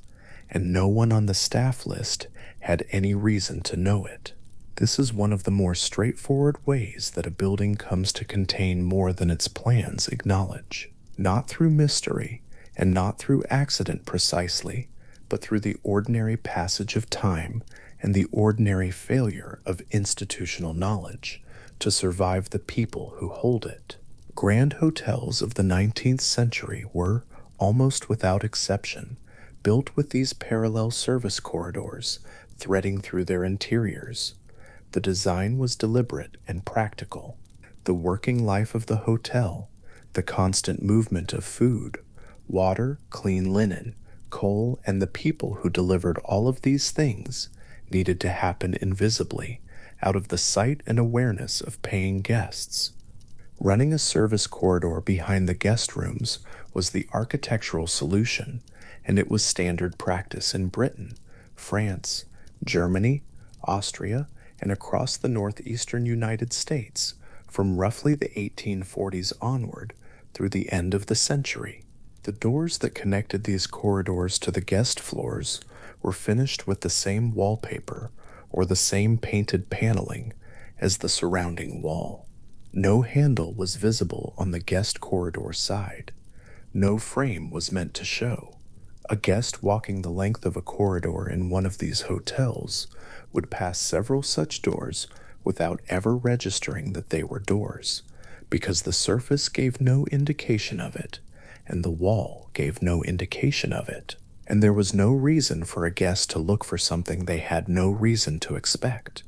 and no one on the staff list had any reason to know it. This is one of the more straightforward ways that a building comes to contain more than its plans acknowledge. Not through mystery, and not through accident precisely, but through the ordinary passage of time and the ordinary failure of institutional knowledge to survive the people who hold it. Grand hotels of the 19th century were, almost without exception, built with these parallel service corridors threading through their interiors. The design was deliberate and practical. The working life of the hotel, the constant movement of food, water, clean linen, coal, and the people who delivered all of these things needed to happen invisibly, out of the sight and awareness of paying guests. Running a service corridor behind the guest rooms was the architectural solution, and it was standard practice in Britain, France, Germany, Austria, and across the northeastern United States from roughly the 1840s onward through the end of the century. The doors that connected these corridors to the guest floors were finished with the same wallpaper or the same painted paneling as the surrounding wall. No handle was visible on the guest corridor side. No frame was meant to show. A guest walking the length of a corridor in one of these hotels would pass several such doors without ever registering that they were doors, because the surface gave no indication of it, and the wall gave no indication of it, and there was no reason for a guest to look for something they had no reason to expect.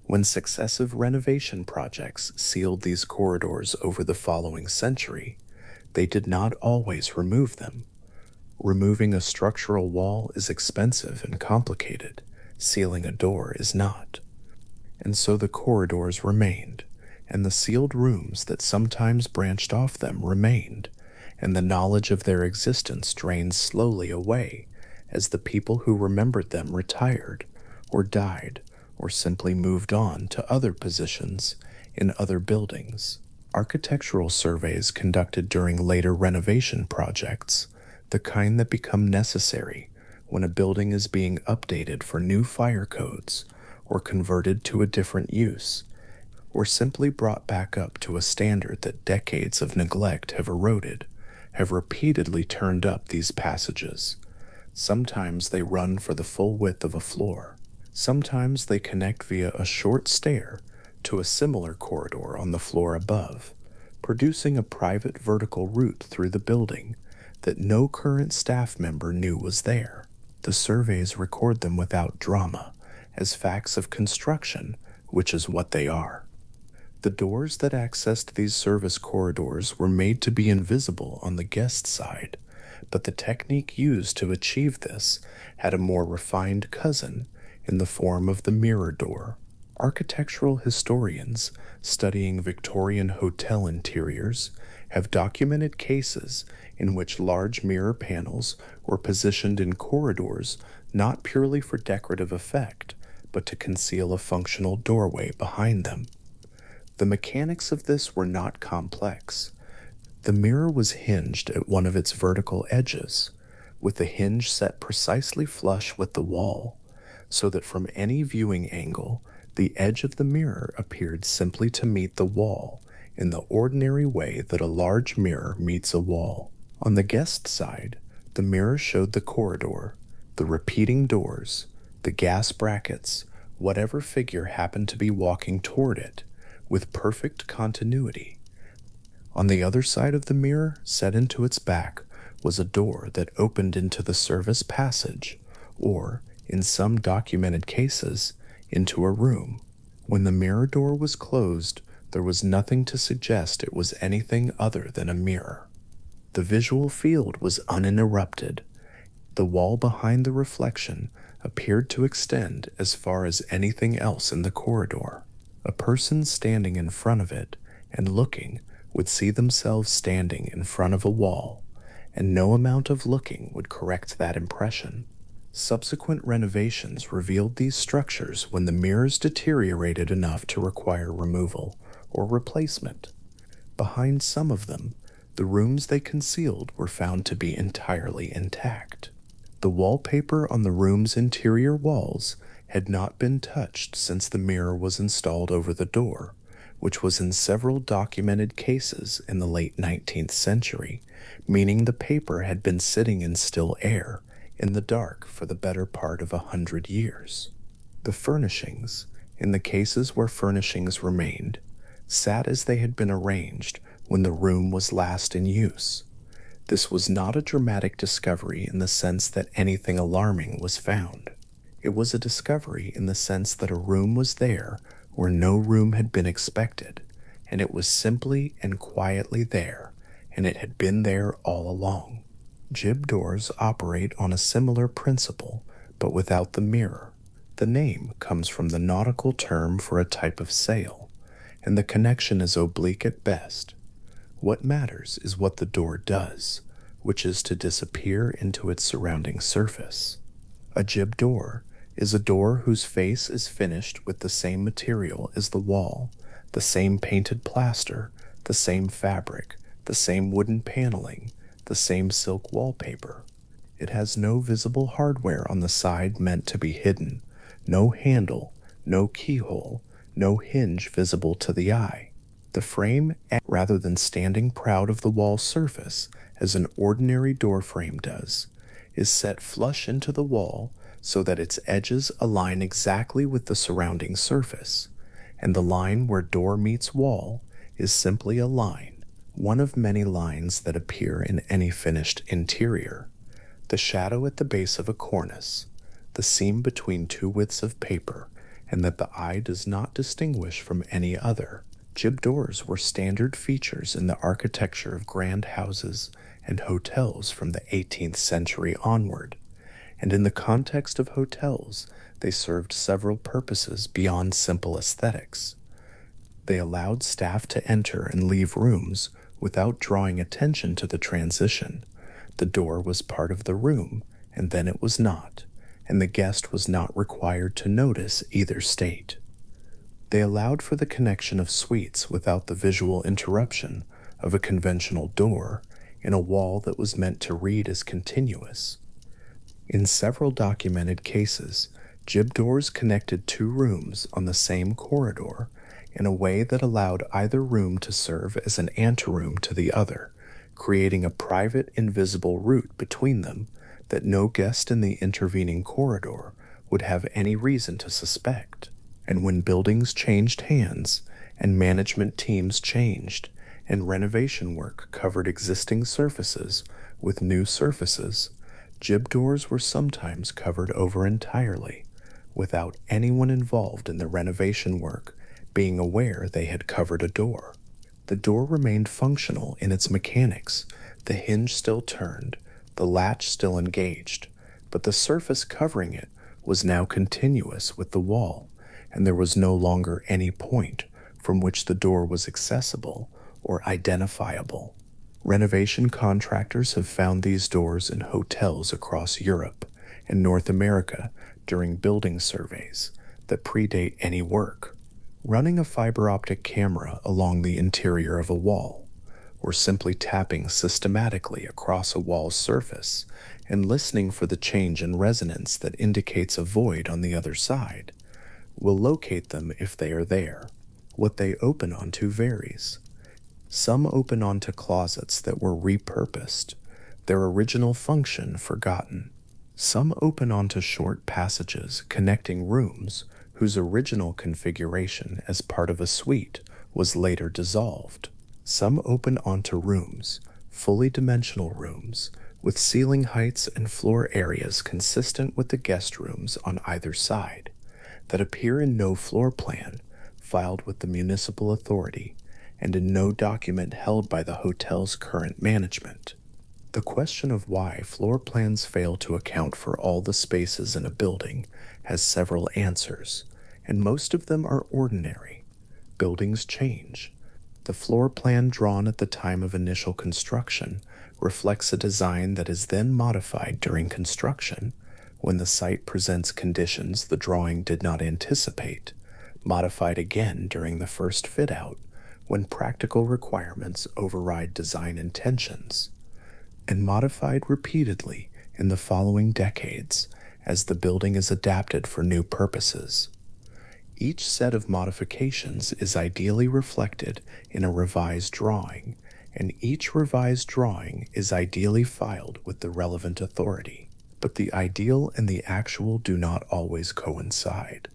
When successive renovation projects sealed these corridors over the following century, they did not always remove them. Removing a structural wall is expensive and complicated. Sealing a door is not. And so the corridors remained, and the sealed rooms that sometimes branched off them remained, and the knowledge of their existence drained slowly away as the people who remembered them retired, or died, or simply moved on to other positions in other buildings. Architectural surveys conducted during later renovation projects, the kind that become necessary when a building is being updated for new fire codes or converted to a different use, or simply brought back up to a standard that decades of neglect have eroded, have repeatedly turned up these passages. Sometimes they run for the full width of a floor. Sometimes they connect via a short stair to a similar corridor on the floor above, producing a private vertical route through the building that no current staff member knew was there. The surveys record them without drama, as facts of construction, which is what they are. The doors that accessed these service corridors were made to be invisible on the guest side, but the technique used to achieve this had a more refined cousin in the form of the mirror door. Architectural historians studying Victorian hotel interiors have documented cases in which large mirror panels were positioned in corridors not purely for decorative effect, but to conceal a functional doorway behind them. The mechanics of this were not complex. The mirror was hinged at one of its vertical edges, with the hinge set precisely flush with the wall, so that from any viewing angle, the edge of the mirror appeared simply to meet the wall in the ordinary way that a large mirror meets a wall. On the guest side, the mirror showed the corridor, the repeating doors, the gas brackets, whatever figure happened to be walking toward it, with perfect continuity. On the other side of the mirror, set into its back, was a door that opened into the service passage, or, in some documented cases, into a room. When the mirror door was closed, there was nothing to suggest it was anything other than a mirror. The visual field was uninterrupted. The wall behind the reflection appeared to extend as far as anything else in the corridor. A person standing in front of it and looking would see themselves standing in front of a wall, and no amount of looking would correct that impression. Subsequent renovations revealed these structures when the mirrors deteriorated enough to require removal or replacement. Behind some of them, the rooms they concealed were found to be entirely intact. The wallpaper on the room's interior walls had not been touched since the mirror was installed over the door, which was in several documented cases in the late 19th century, meaning the paper had been sitting in still air, in the dark, for the better part of 100 years. The furnishings, in the cases where furnishings remained, sat as they had been arranged when the room was last in use. This was not a dramatic discovery in the sense that anything alarming was found. It was a discovery in the sense that a room was there where no room had been expected, and it was simply and quietly there, and it had been there all along. Jib doors operate on a similar principle, but without the mirror. The name comes from the nautical term for a type of sail, and the connection is oblique at best. What matters is what the door does, which is to disappear into its surrounding surface. A jib door is a door whose face is finished with the same material as the wall, the same painted plaster, the same fabric, the same wooden paneling, the same silk wallpaper. It has no visible hardware on the side meant to be hidden, no handle, no keyhole, no hinge visible to the eye. The frame, rather than standing proud of the wall surface, as an ordinary door frame does, is set flush into the wall so that its edges align exactly with the surrounding surface, and the line where door meets wall is simply a line, one of many lines that appear in any finished interior. The shadow at the base of a cornice, the seam between two widths of paper, and that the eye does not distinguish from any other. Jib doors were standard features in the architecture of grand houses and hotels from the 18th century onward, and in the context of hotels, they served several purposes beyond simple aesthetics. They allowed staff to enter and leave rooms without drawing attention to the transition. The door was part of the room, and then it was not, and the guest was not required to notice either state. They allowed for the connection of suites without the visual interruption of a conventional door in a wall that was meant to read as continuous. In several documented cases, jib doors connected two rooms on the same corridor in a way that allowed either room to serve as an anteroom to the other, creating a private, invisible route between them that no guest in the intervening corridor would have any reason to suspect. And when buildings changed hands, and management teams changed, and renovation work covered existing surfaces with new surfaces, jib doors were sometimes covered over entirely, without anyone involved in the renovation work being aware they had covered a door. The door remained functional in its mechanics, the hinge still turned, the latch still engaged, but the surface covering it was now continuous with the wall, and there was no longer any point from which the door was accessible or identifiable. Renovation contractors have found these doors in hotels across Europe and North America during building surveys that predate any work. Running a fiber optic camera along the interior of a wall, or simply tapping systematically across a wall's surface and listening for the change in resonance that indicates a void on the other side, will locate them if they are there. What they open onto varies. Some open onto closets that were repurposed, their original function forgotten. Some open onto short passages connecting rooms whose original configuration as part of a suite was later dissolved. Some open onto rooms, fully dimensional rooms, with ceiling heights and floor areas consistent with the guest rooms on either side, that appear in no floor plan filed with the municipal authority and in no document held by the hotel's current management. The question of why floor plans fail to account for all the spaces in a building has several answers, and most of them are ordinary. Buildings change. The floor plan drawn at the time of initial construction reflects a design that is then modified during construction when the site presents conditions the drawing did not anticipate, modified again during the first fit-out when practical requirements override design intentions, and modified repeatedly in the following decades as the building is adapted for new purposes. Each set of modifications is ideally reflected in a revised drawing, and each revised drawing is ideally filed with the relevant authority. But the ideal and the actual do not always coincide,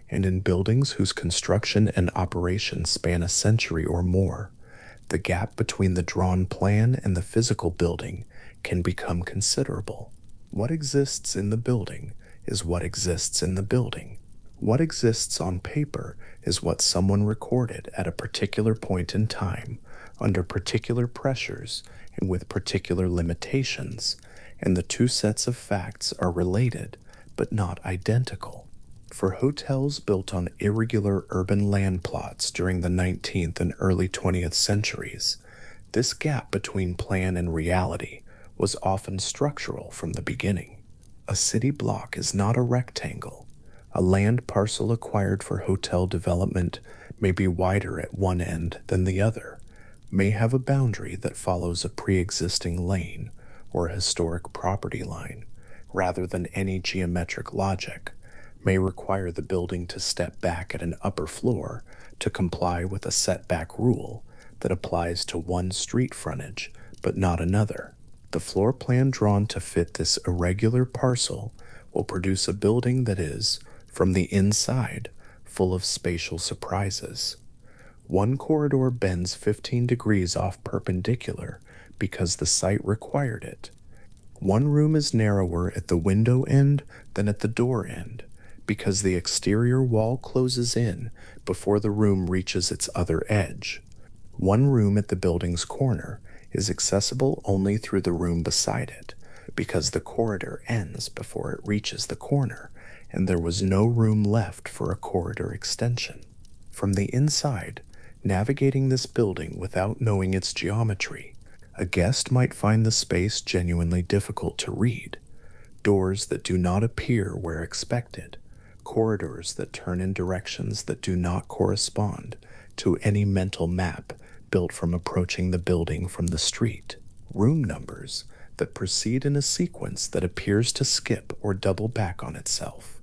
and in buildings whose construction and operation span a century or more, the gap between the drawn plan and the physical building can become considerable. What exists in the building is what exists in the building. What exists on paper is what someone recorded at a particular point in time, under particular pressures and with particular limitations, and the two sets of facts are related but not identical. For hotels built on irregular urban land plots during the 19th and early 20th centuries, this gap between plan and reality was often structural from the beginning. A city block is not a rectangle. A land parcel acquired for hotel development may be wider at one end than the other, may have a boundary that follows a pre-existing lane or a historic property line, rather than any geometric logic, may require the building to step back at an upper floor to comply with a setback rule that applies to one street frontage but not another. The floor plan drawn to fit this irregular parcel will produce a building that is, from the inside, full of spatial surprises. One corridor bends 15 degrees off perpendicular because the site required it. One room is narrower at the window end than at the door end because the exterior wall closes in before the room reaches its other edge. One room at the building's corner is accessible only through the room beside it because the corridor ends before it reaches the corner, and there was no room left for a corridor extension. From the inside, navigating this building without knowing its geometry, a guest might find the space genuinely difficult to read. Doors that do not appear where expected, corridors that turn in directions that do not correspond to any mental map built from approaching the building from the street, room numbers that proceed in a sequence that appears to skip or double back on itself.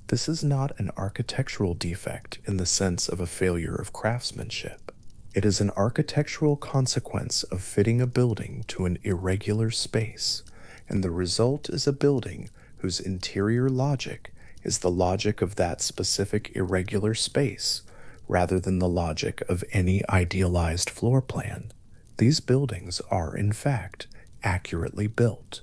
This is not an architectural defect in the sense of a failure of craftsmanship. It is an architectural consequence of fitting a building to an irregular space, and the result is a building whose interior logic is the logic of that specific irregular space, rather than the logic of any idealized floor plan. These buildings are, in fact, accurately built.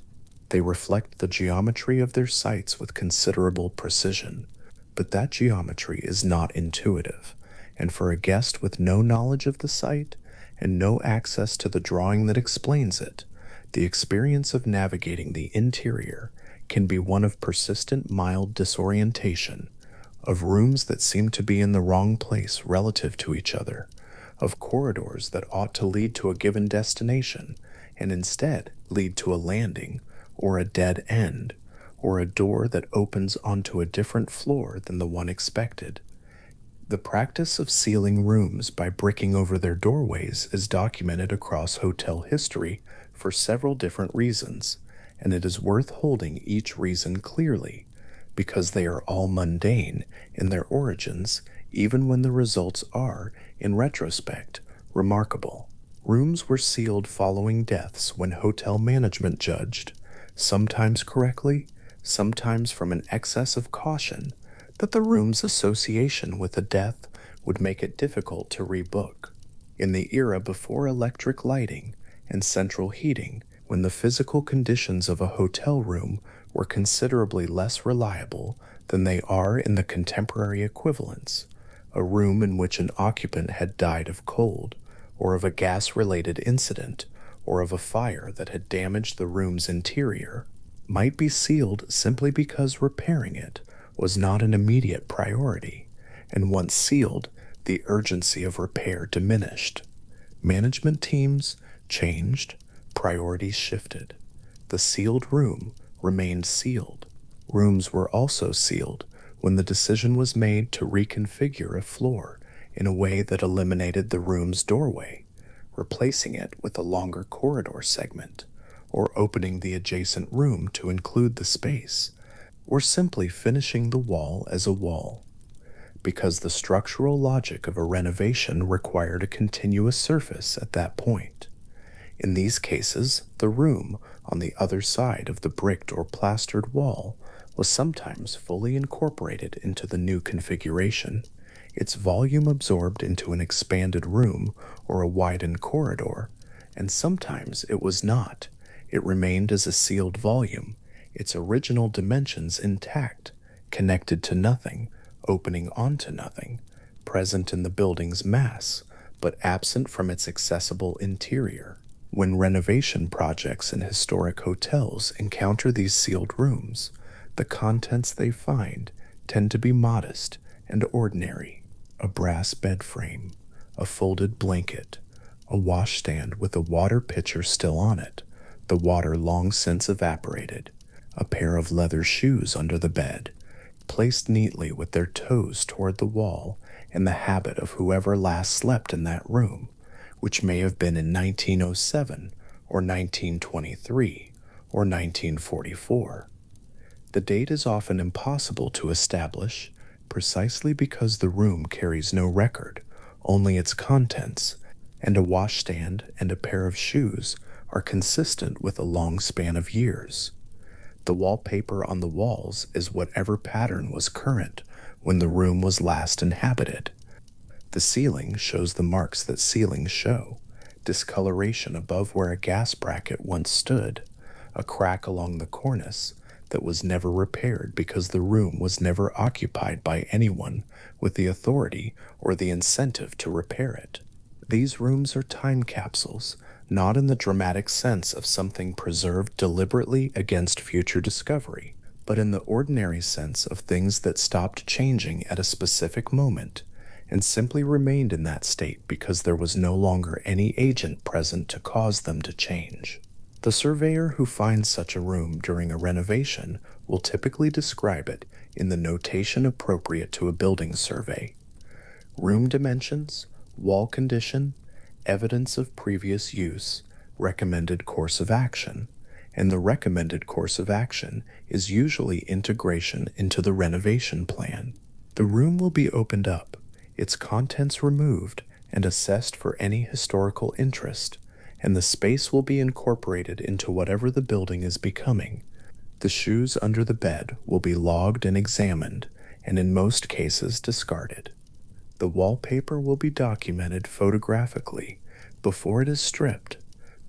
They reflect the geometry of their sites with considerable precision, but that geometry is not intuitive, and for a guest with no knowledge of the site and no access to the drawing that explains it, the experience of navigating the interior can be one of persistent mild disorientation, of rooms that seem to be in the wrong place relative to each other, of corridors that ought to lead to a given destination and instead lead to a landing or a dead end, or a door that opens onto a different floor than the one expected. The practice of sealing rooms by bricking over their doorways is documented across hotel history for several different reasons, and it is worth holding each reason clearly, because they are all mundane in their origins, even when the results are, in retrospect, remarkable. Rooms were sealed following deaths when hotel management judged, sometimes correctly, sometimes from an excess of caution, that the room's association with a death would make it difficult to rebook. In the era before electric lighting and central heating, when the physical conditions of a hotel room were considerably less reliable than they are in the contemporary equivalents, a room in which an occupant had died of cold, or of a gas-related incident, or of a fire that had damaged the room's interior, might be sealed simply because repairing it was not an immediate priority, and once sealed, the urgency of repair diminished. Management teams changed, priorities shifted. The sealed room remained sealed. Rooms were also sealed when the decision was made to reconfigure a floor in a way that eliminated the room's doorway, replacing it with a longer corridor segment, or opening the adjacent room to include the space, or simply finishing the wall as a wall. Because the structural logic of a renovation required a continuous surface at that point. In these cases, the room on the other side of the bricked or plastered wall was sometimes fully incorporated into the new configuration, its volume absorbed into an expanded room or a widened corridor, and sometimes it was not. It remained as a sealed volume, its original dimensions intact, connected to nothing, opening onto nothing, present in the building's mass, but absent from its accessible interior. When renovation projects in historic hotels encounter these sealed rooms, the contents they find tend to be modest and ordinary: a brass bed frame, a folded blanket, a washstand with a water pitcher still on it, the water long since evaporated, a pair of leather shoes under the bed, placed neatly with their toes toward the wall, in the habit of whoever last slept in that room, which may have been in 1907 or 1923 or 1944. The date is often impossible to establish, precisely because the room carries no record, only its contents, and a washstand and a pair of shoes are consistent with a long span of years. The wallpaper on the walls is whatever pattern was current when the room was last inhabited. The ceiling shows the marks that ceilings show: discoloration above where a gas bracket once stood, a crack along the cornice that was never repaired because the room was never occupied by anyone with the authority or the incentive to repair it. These rooms are time capsules, not in the dramatic sense of something preserved deliberately against future discovery, but in the ordinary sense of things that stopped changing at a specific moment and simply remained in that state because there was no longer any agent present to cause them to change. The surveyor who finds such a room during a renovation will typically describe it in the notation appropriate to a building survey: room dimensions, wall condition, evidence of previous use, recommended course of action, and the recommended course of action is usually integration into the renovation plan. The room will be opened up, its contents removed and assessed for any historical interest, and the space will be incorporated into whatever the building is becoming. The shoes under the bed will be logged and examined, and in most cases discarded. The wallpaper will be documented photographically before it is stripped.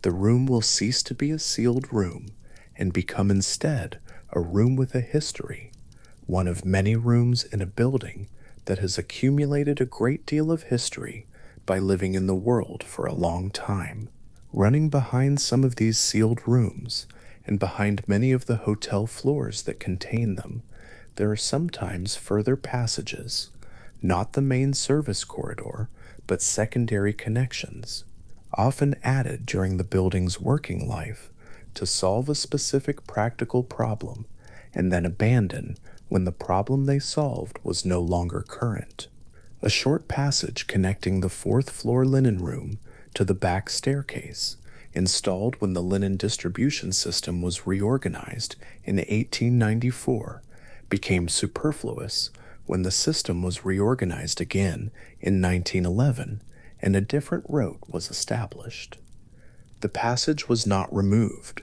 The room will cease to be a sealed room and become instead a room with a history, one of many rooms in a building that has accumulated a great deal of history by living in the world for a long time. Running behind some of these sealed rooms, and behind many of the hotel floors that contain them, there are sometimes further passages, not the main service corridor, but secondary connections, often added during the building's working life to solve a specific practical problem, and then abandoned when the problem they solved was no longer current. A short passage connecting the fourth floor linen room to the back staircase, installed when the linen distribution system was reorganized in 1894, became superfluous when the system was reorganized again in 1911 and a different route was established. The passage was not removed.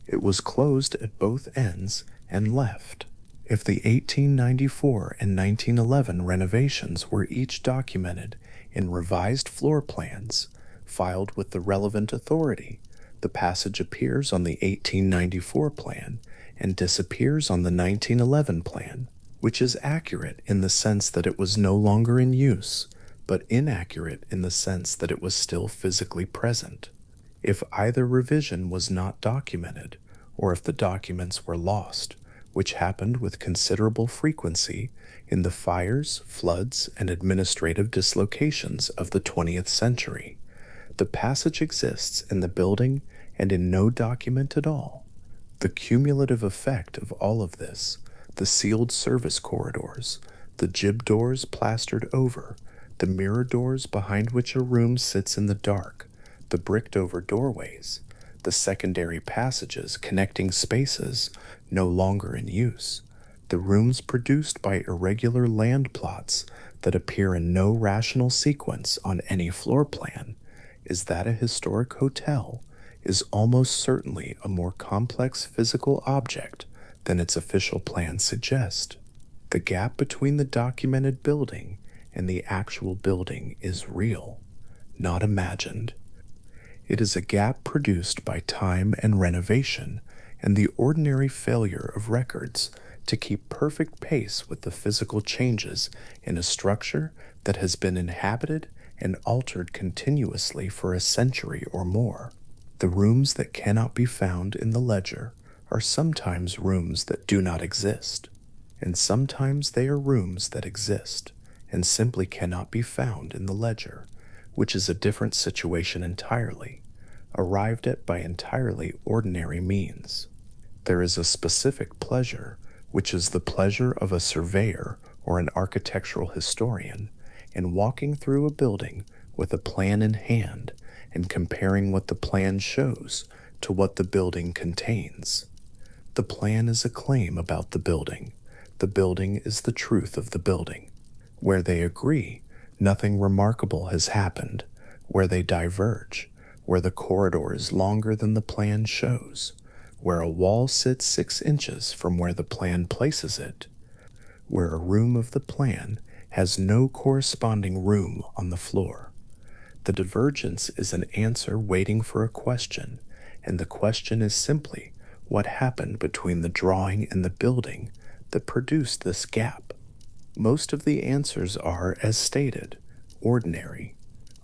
It was closed at both ends and left. If the 1894 and 1911 renovations were each documented in revised floor plans, filed with the relevant authority, the passage appears on the 1894 plan and disappears on the 1911 plan, which is accurate in the sense that it was no longer in use, but inaccurate in the sense that it was still physically present. If either revision was not documented, or if the documents were lost, which happened with considerable frequency in the fires, floods, and administrative dislocations of the 20th century, The passage exists in the building and in no document at all. The cumulative effect of all of this, the sealed service corridors, the jib doors plastered over, the mirror doors behind which a room sits in the dark, the bricked over doorways, the secondary passages connecting spaces no longer in use, the rooms produced by irregular land plots that appear in no rational sequence on any floor plan, is that a historic hotel is almost certainly a more complex physical object than its official plans suggest. The gap between the documented building and the actual building is real, not imagined. It is a gap produced by time and renovation and the ordinary failure of records to keep perfect pace with the physical changes in a structure that has been inhabited and altered continuously for a century or more. The rooms that cannot be found in the ledger are sometimes rooms that do not exist, and sometimes they are rooms that exist and simply cannot be found in the ledger, which is a different situation entirely, arrived at by entirely ordinary means. There is a specific pleasure, which is the pleasure of a surveyor or an architectural historian, in walking through a building with a plan in hand and comparing what the plan shows to what the building contains. The plan is a claim about the building. The building is the truth of the building. Where they agree, nothing remarkable has happened. Where they diverge, where the corridor is longer than the plan shows, where a wall sits 6 inches from where the plan places it, where a room of the plan has no corresponding room on the floor. The divergence is an answer waiting for a question, and the question is simply what happened between the drawing and the building that produced this gap. Most of the answers are, as stated, ordinary.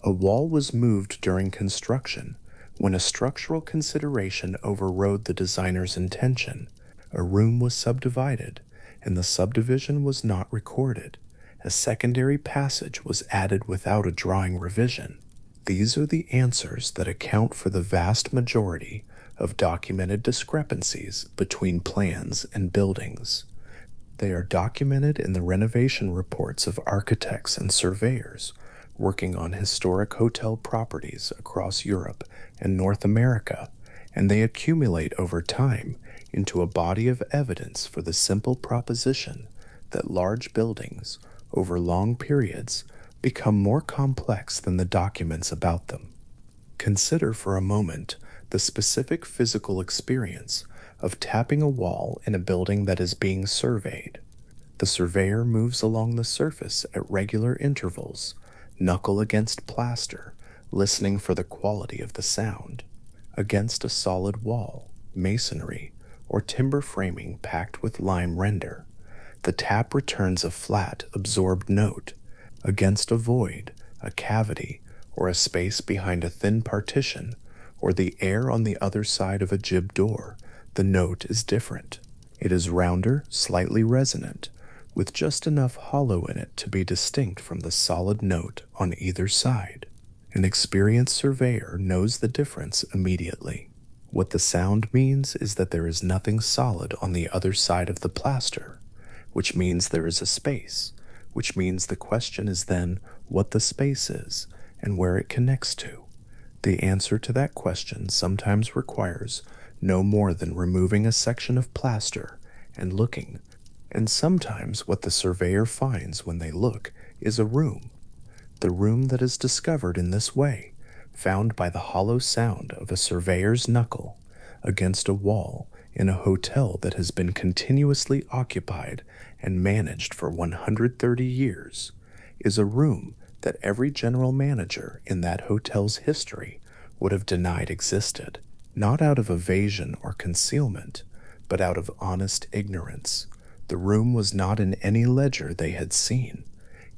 A wall was moved during construction when a structural consideration overrode the designer's intention. A room was subdivided, and the subdivision was not recorded. A secondary passage was added without a drawing revision. These are the answers that account for the vast majority of documented discrepancies between plans and buildings. They are documented in the renovation reports of architects and surveyors working on historic hotel properties across Europe and North America, and they accumulate over time into a body of evidence for the simple proposition that large buildings, over long periods, become more complex than the documents about them. Consider for a moment the specific physical experience of tapping a wall in a building that is being surveyed. The surveyor moves along the surface at regular intervals, knuckle against plaster, listening for the quality of the sound. Against a solid wall, masonry, or timber framing packed with lime render, the tap returns a flat, absorbed note. Against a void, a cavity, or a space behind a thin partition, or the air on the other side of a jib door, the note is different. It is rounder, slightly resonant, with just enough hollow in it to be distinct from the solid note on either side. An experienced surveyor knows the difference immediately. What the sound means is that there is nothing solid on the other side of the plaster, which means there is a space, which means the question is then what the space is and where it connects to. The answer to that question sometimes requires no more than removing a section of plaster and looking, and sometimes what the surveyor finds when they look is a room. The room that is discovered in this way, found by the hollow sound of a surveyor's knuckle against a wall in a hotel that has been continuously occupied and managed for 130 years, is a room that every general manager in that hotel's history would have denied existed, not out of evasion or concealment, but out of honest ignorance. The room was not in any ledger they had seen.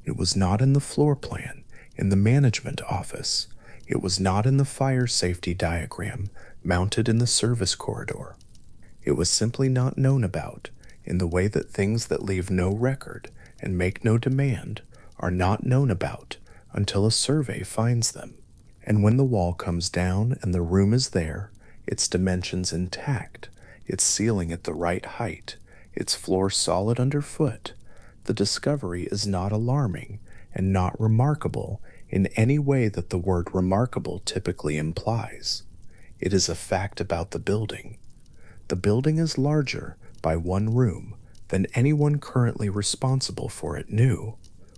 It was not in the floor plan, in the management office. It was not in the fire safety diagram mounted in the service corridor. It was simply not known about, in the way that things that leave no record and make no demand are not known about until a survey finds them. And when the wall comes down and the room is there, its dimensions intact, its ceiling at the right height, its floor solid underfoot, the discovery is not alarming and not remarkable in any way that the word remarkable typically implies. It is a fact about the building. The building is larger by one room than anyone currently responsible for it knew.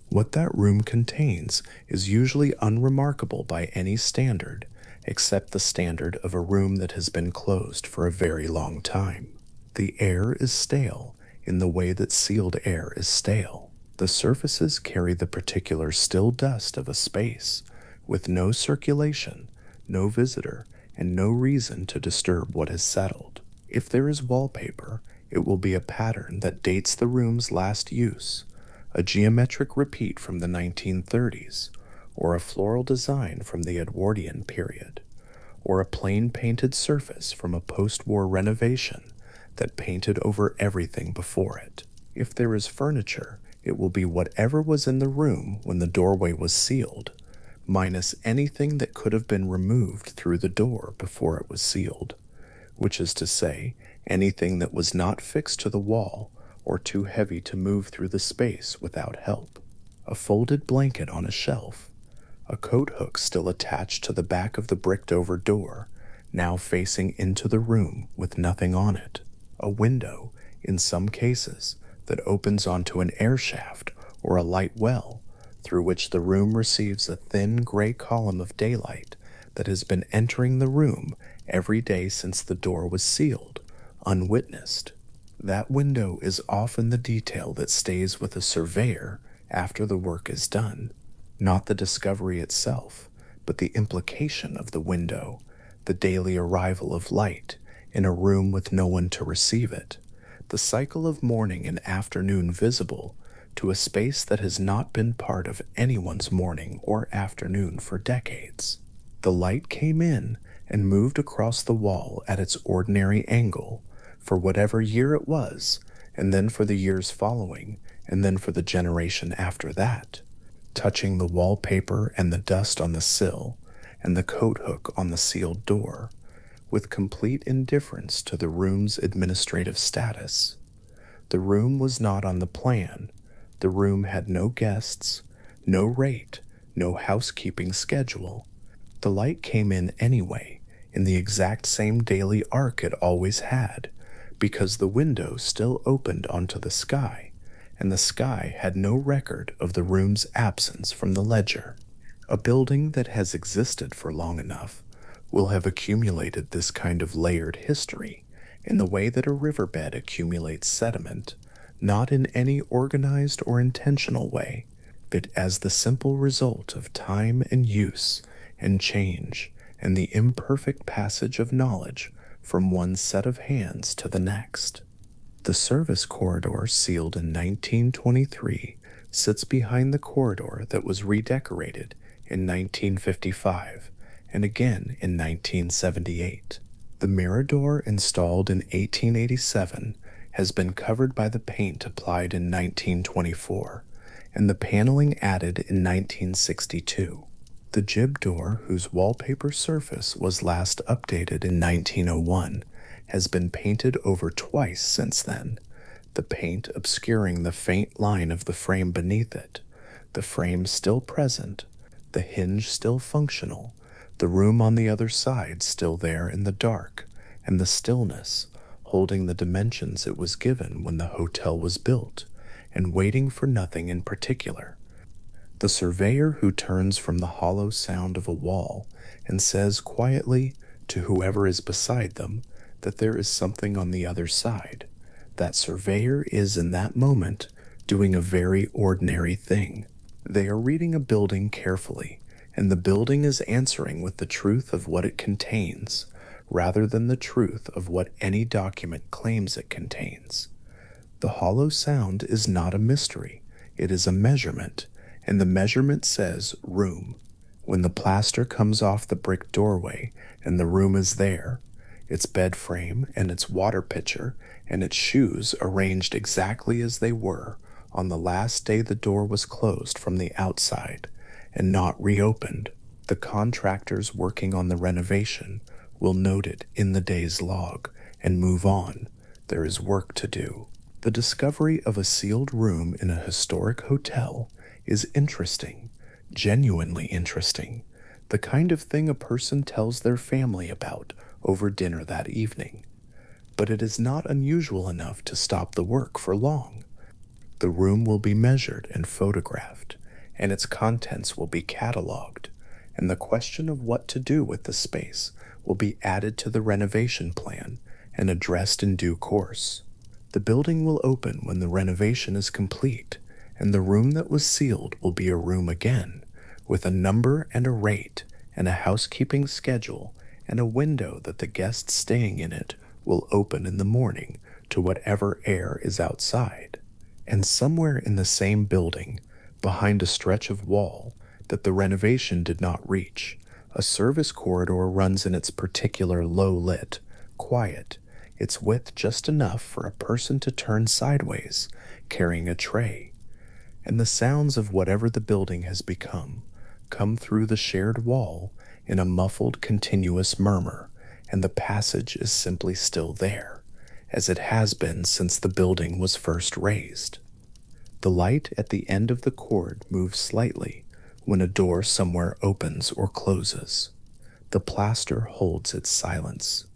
What that room contains is usually unremarkable by any standard, except the standard of a room that has been closed for a very long time. The air is stale in the way that sealed air is stale. The surfaces carry the particular still dust of a space, with no circulation, no visitor, and no reason to disturb what has settled. If there is wallpaper, it will be a pattern that dates the room's last use, a geometric repeat from the 1930s, or a floral design from the Edwardian period, or a plain painted surface from a post-war renovation that painted over everything before it. If there is furniture, it will be whatever was in the room when the doorway was sealed, minus anything that could have been removed through the door before it was sealed, which is to say, anything that was not fixed to the wall or too heavy to move through the space without help. A folded blanket on a shelf, a coat hook still attached to the back of the bricked-over door, now facing into the room with nothing on it, a window, in some cases, that opens onto an air shaft or a light well, through which the room receives a thin gray column of daylight that has been entering the room every day since the door was sealed, unwitnessed. That window is often the detail that stays with a surveyor after the work is done, not the discovery itself, but the implication of the window, the daily arrival of light in a room with no one to receive it, the cycle of morning and afternoon visible to a space that has not been part of anyone's morning or afternoon for decades. The light came in and moved across the wall at its ordinary angle for whatever year it was, and then for the years following, and then for the generation after that, touching the wallpaper and the dust on the sill and the coat hook on the sealed door, with complete indifference to the room's administrative status. The room was not on the plan. The room had no guests, no rate, no housekeeping schedule. The light came in anyway, in the exact same daily arc it always had, because the window still opened onto the sky, and the sky had no record of the room's absence from the ledger. A building that has existed for long enough will have accumulated this kind of layered history in the way that a riverbed accumulates sediment, not in any organized or intentional way, but as the simple result of time and use and change and the imperfect passage of knowledge from one set of hands to the next. The service corridor, sealed in 1923, sits behind the corridor that was redecorated in 1955 and again in 1978. The mirador, installed in 1887, has been covered by the paint applied in 1924 and the paneling added in 1962. The jib door, whose wallpaper surface was last updated in 1901, has been painted over twice since then, the paint obscuring the faint line of the frame beneath it, the frame still present, the hinge still functional, the room on the other side still there in the dark, and the stillness, holding the dimensions it was given when the hotel was built, and waiting for nothing in particular. The surveyor who turns from the hollow sound of a wall and says quietly to whoever is beside them that there is something on the other side, that surveyor is in that moment doing a very ordinary thing. They are reading a building carefully, and the building is answering with the truth of what it contains, rather than the truth of what any document claims it contains. The hollow sound is not a mystery, it is a measurement, and the measurement says room. When the plaster comes off the brick doorway and the room is there, its bed frame and its water pitcher and its shoes arranged exactly as they were on the last day the door was closed from the outside and not reopened, The contractors working on the renovation will note it in the day's log and move on. There is work to do. The discovery of a sealed room in a historic hotel is interesting, genuinely interesting, the kind of thing a person tells their family about over dinner that evening. But it is not unusual enough to stop the work for long. The room will be measured and photographed, and its contents will be cataloged, and the question of what to do with the space will be added to the renovation plan and addressed in due course. The building will open when the renovation is complete, and the room that was sealed will be a room again, with a number and a rate, and a housekeeping schedule, and a window that the guests staying in it will open in the morning to whatever air is outside. And somewhere in the same building, behind a stretch of wall that the renovation did not reach, a service corridor runs in its particular low-lit, quiet, its width just enough for a person to turn sideways, carrying a tray. And the sounds of whatever the building has become come through the shared wall in a muffled, continuous murmur, and the passage is simply still there, as it has been since the building was first raised. The light at the end of the cord moves slightly when a door somewhere opens or closes. The plaster holds its silence.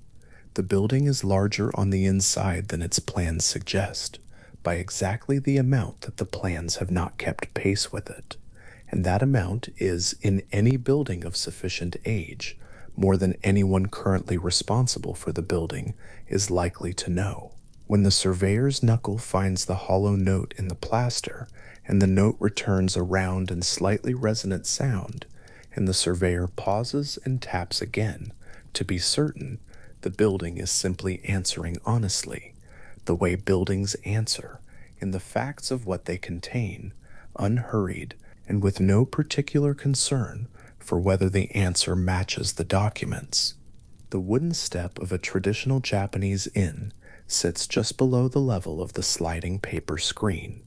The building is larger on the inside than its plans suggest, by exactly the amount that the plans have not kept pace with it, and that amount is, in any building of sufficient age, more than anyone currently responsible for the building is likely to know. When the surveyor's knuckle finds the hollow note in the plaster, and the note returns a round and slightly resonant sound, and the surveyor pauses and taps again, to be certain the building is simply answering honestly, the way buildings answer, in the facts of what they contain, unhurried and with no particular concern for whether the answer matches the documents. The wooden step of a traditional Japanese inn sits just below the level of the sliding paper screen,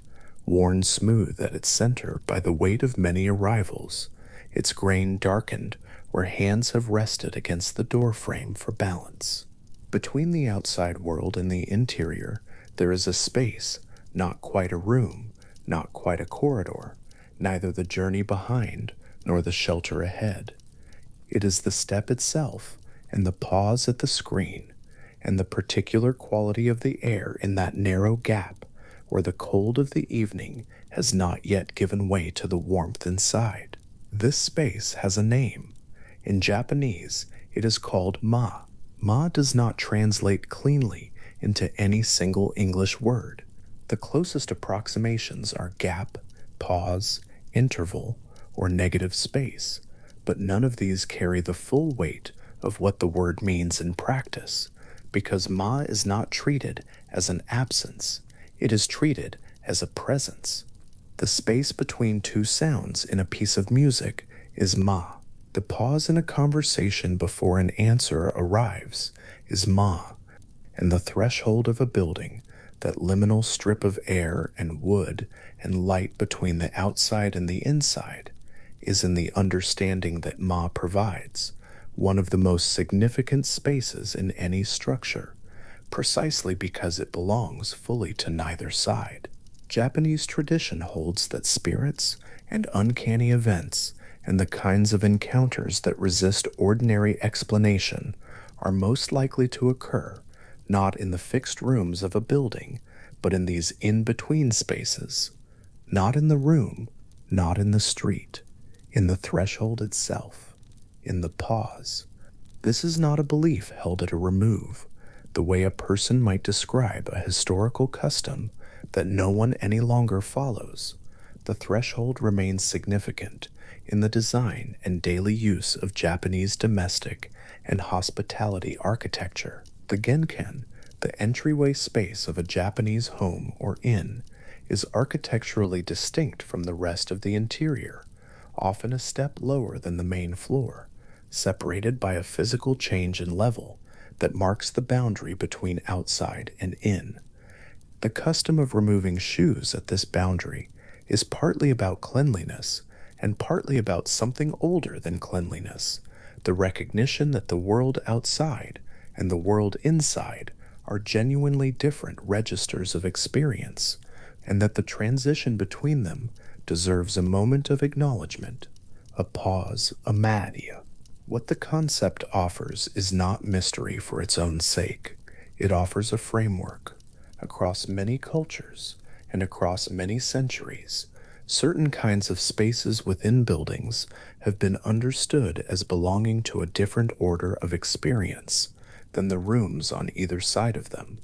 worn smooth at its center by the weight of many arrivals, its grain darkened where hands have rested against the door frame for balance. Between the outside world and the interior, there is a space, not quite a room, not quite a corridor, neither the journey behind nor the shelter ahead. It is the step itself, and the pause at the screen, and the particular quality of the air in that narrow gap where the cold of the evening has not yet given way to the warmth inside. This space has a name. In Japanese, it is called ma. Ma does not translate cleanly into any single English word. The closest approximations are gap, pause, interval, or negative space, but none of these carry the full weight of what the word means in practice, because ma is not treated as an absence, it is treated as a presence. The space between two sounds in a piece of music is ma. The pause in a conversation before an answer arrives is ma, and the threshold of a building, that liminal strip of air and wood and light between the outside and the inside, is in the understanding that ma provides, one of the most significant spaces in any structure, precisely because it belongs fully to neither side. Japanese tradition holds that spirits and uncanny events and the kinds of encounters that resist ordinary explanation are most likely to occur not in the fixed rooms of a building, but in these in-between spaces, not in the room, not in the street, in the threshold itself, in the pause. This is not a belief held at a remove, the way a person might describe a historical custom that no one any longer follows. The threshold remains significant in the design and daily use of Japanese domestic and hospitality architecture. The genkan, the entryway space of a Japanese home or inn, is architecturally distinct from the rest of the interior, often a step lower than the main floor, separated by a physical change in level that marks the boundary between outside and in. The custom of removing shoes at this boundary is partly about cleanliness and partly about something older than cleanliness, the recognition that the world outside and the world inside are genuinely different registers of experience, and that the transition between them deserves a moment of acknowledgement, a pause, a madia. What the concept offers is not mystery for its own sake. It offers a framework. Across many cultures and across many centuries, certain kinds of spaces within buildings have been understood as belonging to a different order of experience than the rooms on either side of them,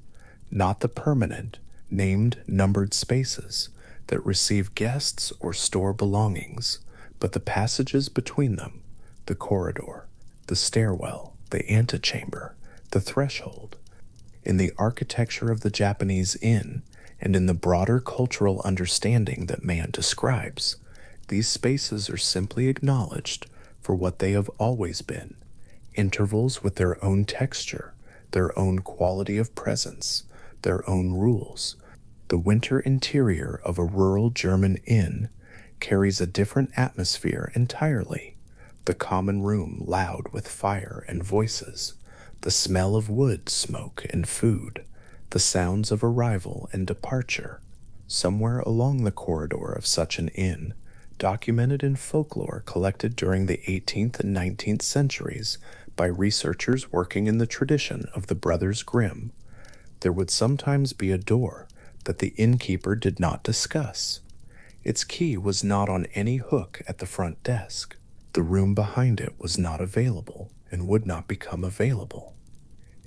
not the permanent, named, numbered spaces that receive guests or store belongings, but the passages between them, the corridor, the stairwell, the antechamber, the threshold. In the architecture of the Japanese inn, and in the broader cultural understanding that man describes, these spaces are simply acknowledged for what they have always been: intervals with their own texture, their own quality of presence, their own rules. The winter interior of a rural German inn carries a different atmosphere entirely. The common room loud with fire and voices, the smell of wood, smoke, and food, the sounds of arrival and departure. Somewhere along the corridor of such an inn, documented in folklore collected during the 18th and 19th centuries by researchers working in the tradition of the Brothers Grimm, there would sometimes be a door that the innkeeper did not discuss. Its key was not on any hook at the front desk. The room behind it was not available and would not become available.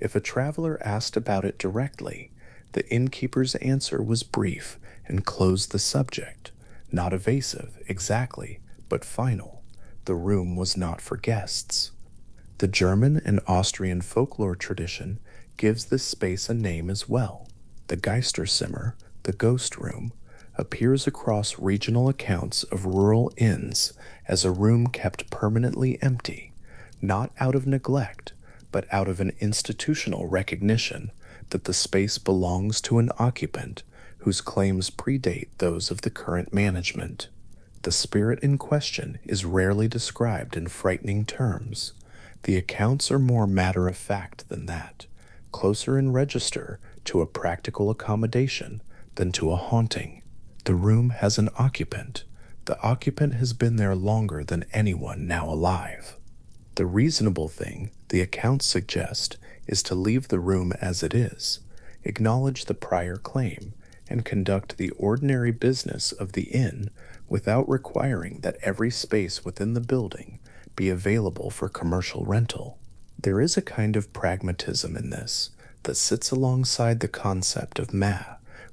If a traveler asked about it directly, the innkeeper's answer was brief and closed the subject, not evasive, exactly, but final. The room was not for guests. The German and Austrian folklore tradition gives this space a name as well. The Geisterzimmer, the ghost room, appears across regional accounts of rural inns as a room kept permanently empty, not out of neglect, but out of an institutional recognition that the space belongs to an occupant whose claims predate those of the current management. The spirit in question is rarely described in frightening terms. The accounts are more matter of fact than that, closer in register to a practical accommodation than to a haunting. The room has an occupant. The occupant has been there longer than anyone now alive. The reasonable thing, the accounts suggest, is to leave the room as it is, acknowledge the prior claim, and conduct the ordinary business of the inn without requiring that every space within the building be available for commercial rental. There is a kind of pragmatism in this that sits alongside the concept of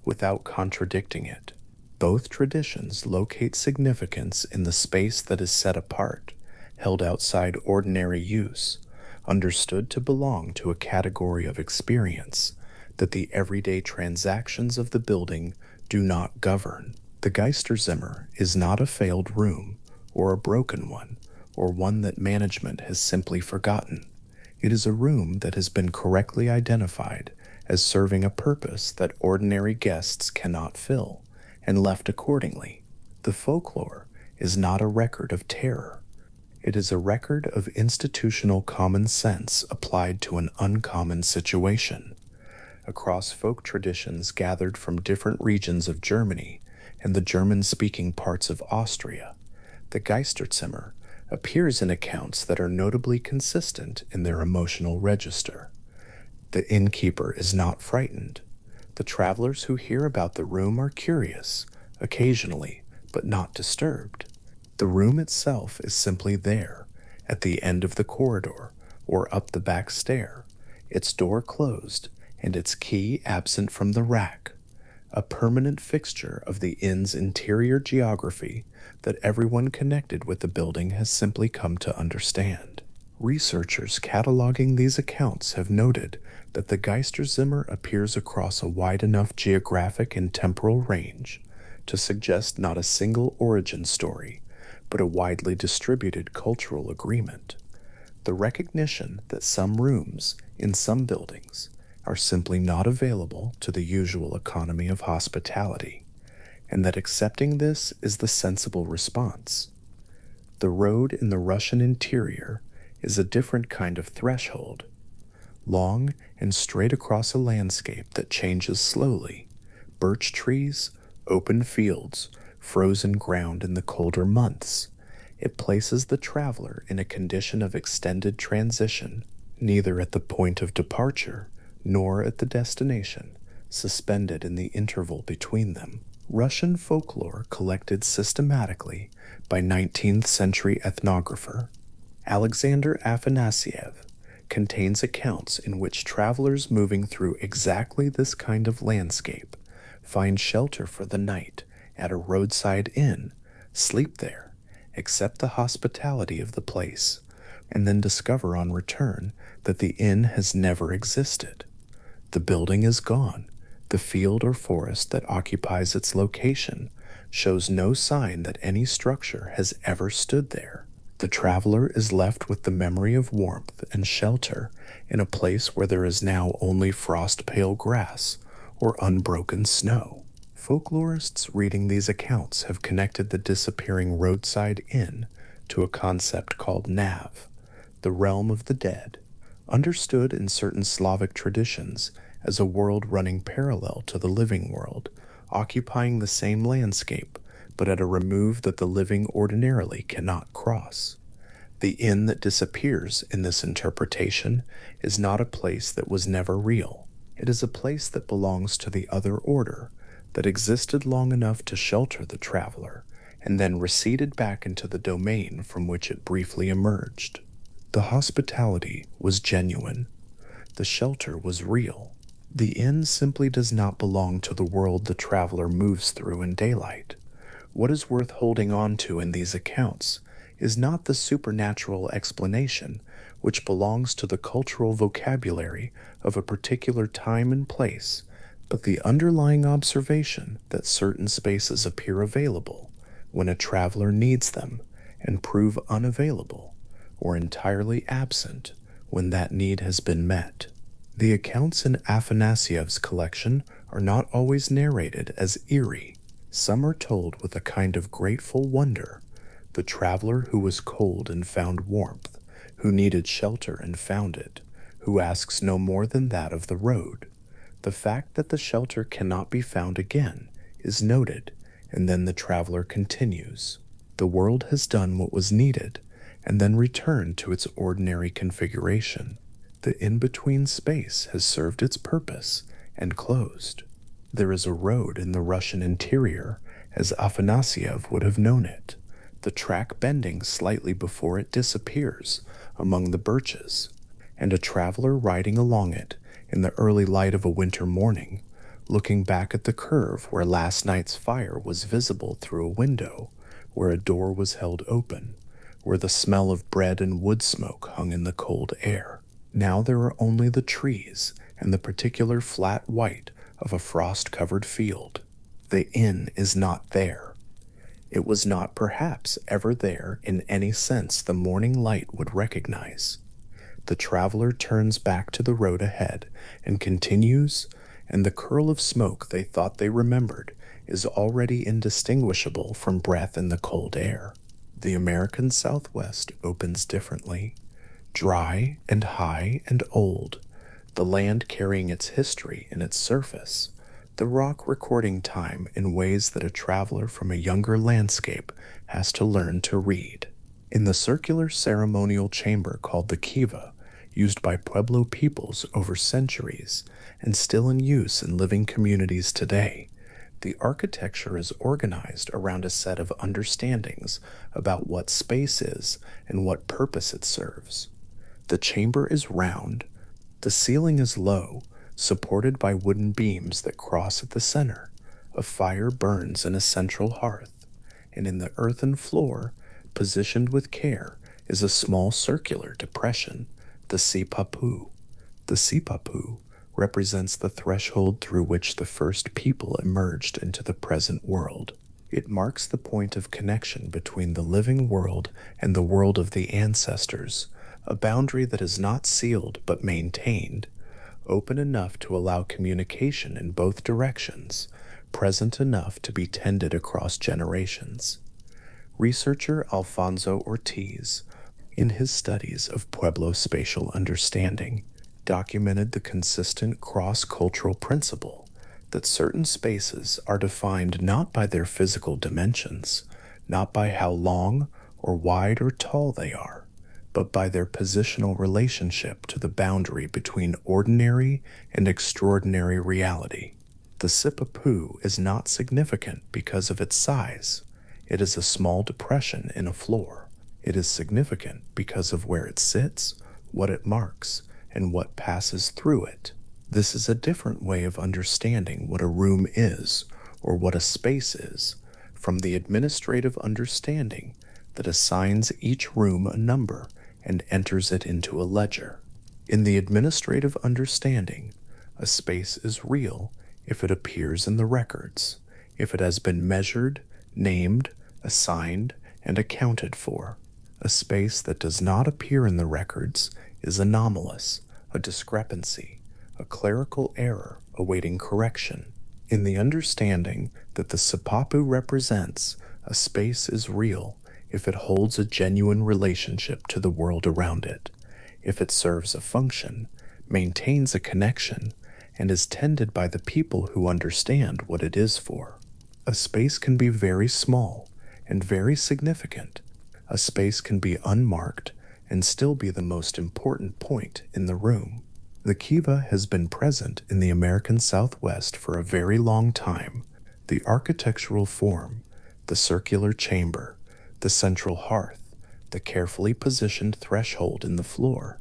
without contradicting it. Both traditions locate significance in the space that is set apart, held outside ordinary use, understood to belong to a category of experience that the everyday transactions of the building do not govern. The Geisterzimmer is not a failed room, or a broken one, or one that management has simply forgotten. It is a room that has been correctly identified as serving a purpose that ordinary guests cannot fill, and left accordingly. The folklore is not a record of terror. It is a record of institutional common sense applied to an uncommon situation. Across folk traditions gathered from different regions of Germany and the German-speaking parts of Austria, the Geisterzimmer appears in accounts that are notably consistent in their emotional register. The innkeeper is not frightened. The travelers who hear about the room are curious, occasionally, but not disturbed. The room itself is simply there, at the end of the corridor, or up the back stair, its door closed, and its key absent from the rack, a permanent fixture of the inn's interior geography that everyone connected with the building has simply come to understand. Researchers cataloging these accounts have noted that the Geisterzimmer appears across a wide enough geographic and temporal range to suggest not a single origin story, but a widely distributed cultural agreement. The recognition that some rooms in some buildings are simply not available to the usual economy of hospitality, and that accepting this is the sensible response. The road in the Russian interior is a different kind of threshold, long and straight across a landscape that changes slowly. Birch trees, open fields, frozen ground in the colder months. It places the traveler in a condition of extended transition, neither at the point of departure nor at the destination, suspended in the interval between them. Russian folklore collected systematically by 19th century ethnographer Alexander Afanasiev contains accounts in which travelers moving through exactly this kind of landscape find shelter for the night at a roadside inn, sleep there, accept the hospitality of the place, and then discover on return that the inn has never existed. The building is gone. The field or forest that occupies its location shows no sign that any structure has ever stood there. The traveler is left with the memory of warmth and shelter in a place where there is now only frost-pale grass or unbroken snow. Folklorists reading these accounts have connected the disappearing roadside inn to a concept called nav, the realm of the dead, understood in certain Slavic traditions as a world running parallel to the living world, occupying the same landscape, but at a remove that the living ordinarily cannot cross. The inn that disappears in this interpretation is not a place that was never real. It is a place that belongs to the other order, that existed long enough to shelter the traveler, and then receded back into the domain from which it briefly emerged. The hospitality was genuine. The shelter was real. The inn simply does not belong to the world the traveler moves through in daylight. What is worth holding on to in these accounts is not the supernatural explanation, which belongs to the cultural vocabulary of a particular time and place, but the underlying observation that certain spaces appear available when a traveler needs them and prove unavailable or entirely absent when that need has been met. The accounts in Afanasiev's collection are not always narrated as eerie. Some are told with a kind of grateful wonder. The traveler who was cold and found warmth, who needed shelter and found it, who asks no more than that of the road. The fact that the shelter cannot be found again is noted, and then the traveler continues. The world has done what was needed, and then returned to its ordinary configuration. The in-between space has served its purpose and closed. There is a road in the Russian interior, as Afanasiev would have known it, the track bending slightly before it disappears among the birches, and a traveler riding along it in the early light of a winter morning, looking back at the curve where last night's fire was visible through a window, where a door was held open, where the smell of bread and wood smoke hung in the cold air. Now there are only the trees and the particular flat white of a frost-covered field. The inn is not there. It was not perhaps ever there in any sense the morning light would recognize. The traveler turns back to the road ahead and continues, and the curl of smoke they thought they remembered is already indistinguishable from breath in the cold air. The American Southwest opens differently, dry and high and old, the land carrying its history in its surface, the rock recording time in ways that a traveler from a younger landscape has to learn to read. In the circular ceremonial chamber called the kiva, used by Pueblo peoples over centuries and still in use in living communities today, the architecture is organized around a set of understandings about what space is and what purpose it serves. The chamber is round, the ceiling is low, supported by wooden beams that cross at the center. A fire burns in a central hearth, and in the earthen floor, positioned with care, is a small circular depression, the sipapu. The sipapu represents the threshold through which the first people emerged into the present world. It marks the point of connection between the living world and the world of the ancestors, a boundary that is not sealed but maintained, open enough to allow communication in both directions, present enough to be tended across generations. Researcher Alfonso Ortiz, in his studies of Pueblo spatial understanding, documented the consistent cross cultural principle that certain spaces are defined not by their physical dimensions, not by how long or wide or tall they are, but by their positional relationship to the boundary between ordinary and extraordinary reality. The Sipapoo is not significant because of its size. It is a small depression in a floor. It is significant because of where it sits, what it marks, and what passes through it. This is a different way of understanding what a room is, or what a space is, from the administrative understanding that assigns each room a number and enters it into a ledger. In the administrative understanding, a space is real if it appears in the records, if it has been measured, named, assigned, and accounted for. A space that does not appear in the records is anomalous, a discrepancy, a clerical error awaiting correction. In the understanding that the Sipapu represents, a space is real if it holds a genuine relationship to the world around it, if it serves a function, maintains a connection, and is tended by the people who understand what it is for. A space can be very small and very significant. A space can be unmarked and still be the most important point in the room. The kiva has been present in the American Southwest for a very long time. The architectural form, the circular chamber, the central hearth, the carefully positioned threshold in the floor,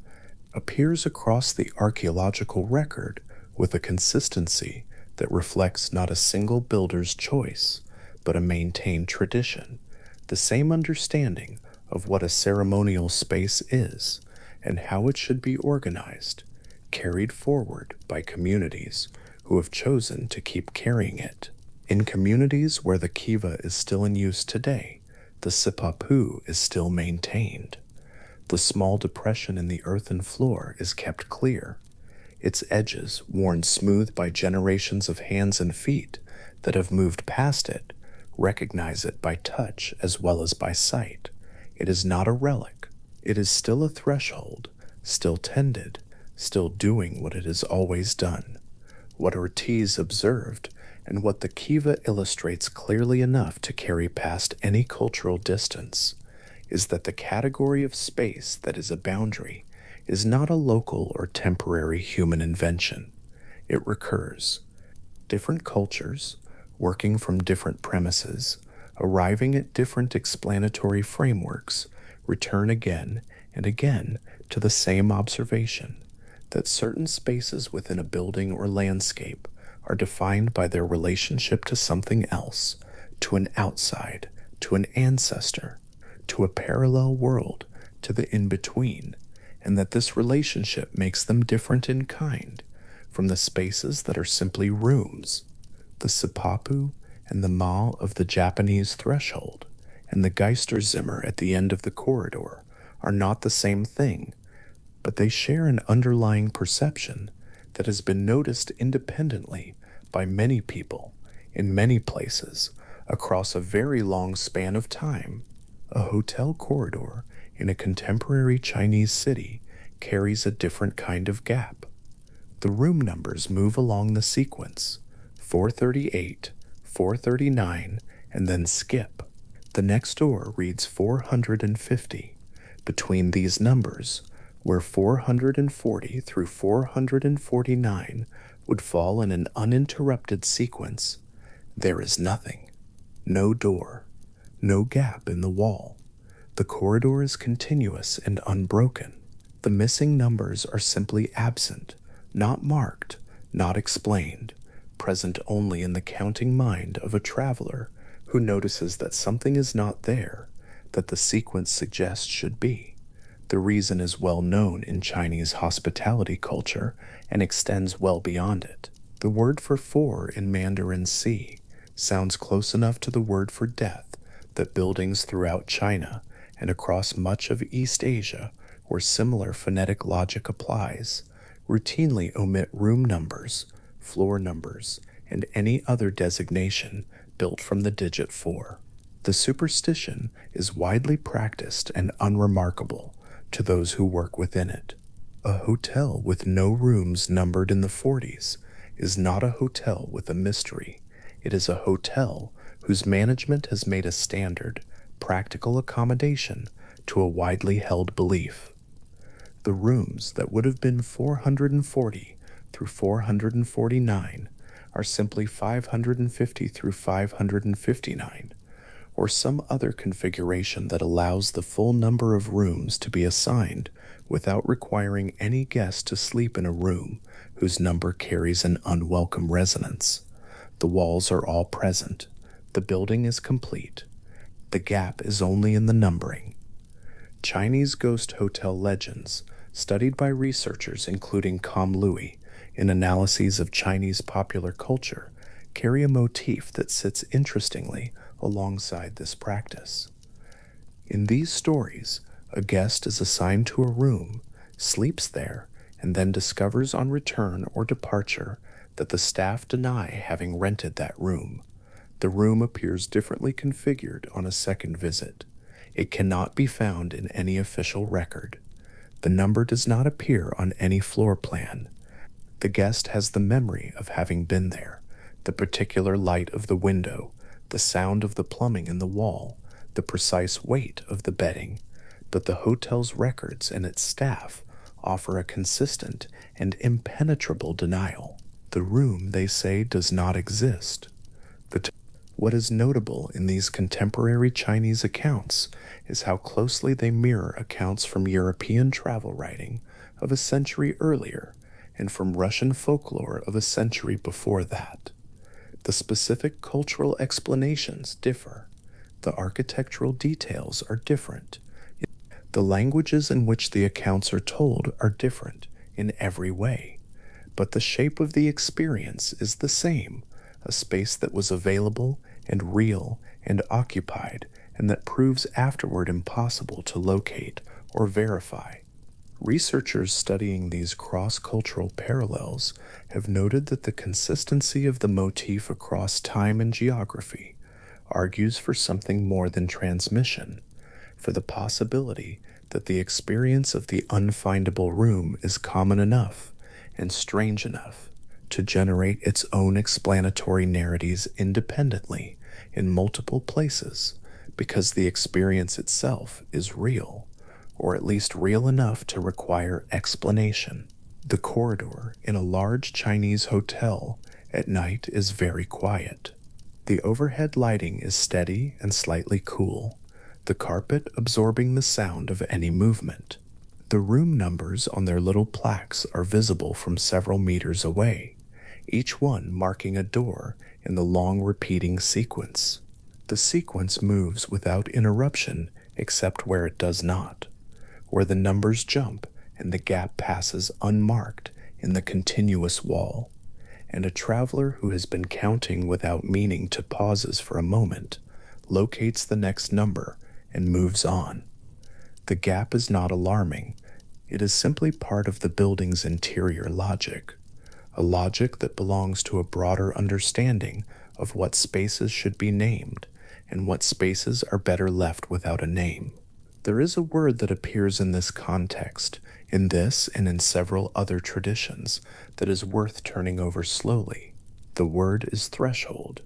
appears across the archaeological record with a consistency that reflects not a single builder's choice, but a maintained tradition, the same understanding of what a ceremonial space is and how it should be organized, carried forward by communities who have chosen to keep carrying it. In communities where the kiva is still in use today, the sipapu is still maintained. The small depression in the earthen floor is kept clear, its edges worn smooth by generations of hands and feet that have moved past it, recognize it by touch as well as by sight. It is not a relic. It is still a threshold, still tended, still doing what it has always done. What Ortiz observed, and what the kiva illustrates clearly enough to carry past any cultural distance, is that the category of space that is a boundary is not a local or temporary human invention. It recurs. Different cultures, working from different premises, arriving at different explanatory frameworks, return again and again to the same observation that certain spaces within a building or landscape are defined by their relationship to something else, to an outside, to an ancestor, to a parallel world, to the in-between, and that this relationship makes them different in kind from the spaces that are simply rooms. The sipapu and the ma of the Japanese threshold and the Geisterzimmer at the end of the corridor are not the same thing, but they share an underlying perception that has been noticed independently by many people in many places across a very long span of time. A hotel corridor in a contemporary Chinese city carries a different kind of gap. The room numbers move along the sequence 438, 439, and then skip. The next door reads 450. Between these numbers, where 440 through 449 would fall in an uninterrupted sequence, there is nothing. No door, no gap in the wall. The corridor is continuous and unbroken. The missing numbers are simply absent, not marked, not explained, present only in the counting mind of a traveler who notices that something is not there that the sequence suggests should be. The reason is well known in Chinese hospitality culture and extends well beyond it. The word for four in Mandarin C sounds close enough to the word for death that buildings throughout China and across much of East Asia, where similar phonetic logic applies, routinely omit room numbers, floor numbers, and any other designation built from the digit 4. The superstition is widely practiced and unremarkable to those who work within it. A hotel with no rooms numbered in the 40s is not a hotel with a mystery. It is a hotel whose management has made a standard, practical accommodation to a widely held belief. The rooms that would have been 440 through 449 are simply 550 through 559, or some other configuration that allows the full number of rooms to be assigned without requiring any guest to sleep in a room whose number carries an unwelcome resonance. The walls are all present. The building is complete. The gap is only in the numbering. Chinese ghost hotel legends, studied by researchers including Com Louis in analyses of Chinese popular culture, carry a motif that sits interestingly alongside this practice. In these stories, a guest is assigned to a room, sleeps there, and then discovers on return or departure that the staff deny having rented that room. The room appears differently configured on a second visit. It cannot be found in any official record. The number does not appear on any floor plan. The guest has the memory of having been there, the particular light of the window, the sound of the plumbing in the wall, the precise weight of the bedding, but the hotel's records and its staff offer a consistent and impenetrable denial. The room, they say, does not exist. What is notable in these contemporary Chinese accounts is how closely they mirror accounts from European travel writing of a century earlier and from Russian folklore of a century before that. The specific cultural explanations differ. The architectural details are different. The languages in which the accounts are told are different in every way. But the shape of the experience is the same, a space that was available and real and occupied, and that proves afterward impossible to locate or verify. Researchers studying these cross-cultural parallels have noted that the consistency of the motif across time and geography argues for something more than transmission, for the possibility that the experience of the unfindable room is common enough and strange enough to generate its own explanatory narratives independently in multiple places, because the experience itself is real, or at least real enough to require explanation. The corridor in a large Chinese hotel at night is very quiet. The overhead lighting is steady and slightly cool, the carpet absorbing the sound of any movement. The room numbers on their little plaques are visible from several meters away, each one marking a door in the long repeating sequence. The sequence moves without interruption except where it does not, where the numbers jump and the gap passes unmarked in the continuous wall, and a traveler who has been counting without meaning to pauses for a moment locates the next number and moves on. The gap is not alarming. It is simply part of the building's interior logic, a logic that belongs to a broader understanding of what spaces should be named and what spaces are better left without a name. There is a word that appears in this context, in this and in several other traditions, that is worth turning over slowly. The word is threshold.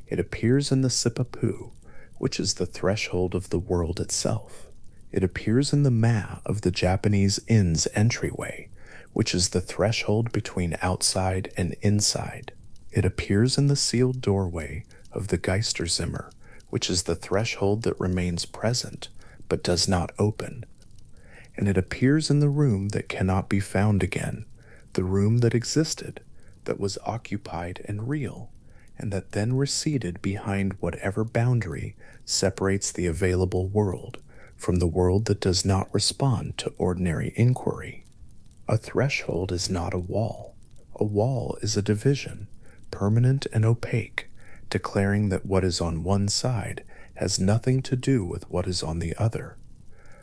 It appears in the Sipapu, which is the threshold of the world itself. It appears in the ma of the Japanese inn's entryway, which is the threshold between outside and inside. It appears in the sealed doorway of the Geisterzimmer, which is the threshold that remains present but does not open. And it appears in the room that cannot be found again, the room that existed, that was occupied and real, and that then receded behind whatever boundary separates the available world from the world that does not respond to ordinary inquiry. A threshold is not a wall. A wall is a division, permanent and opaque, declaring that what is on one side has nothing to do with what is on the other.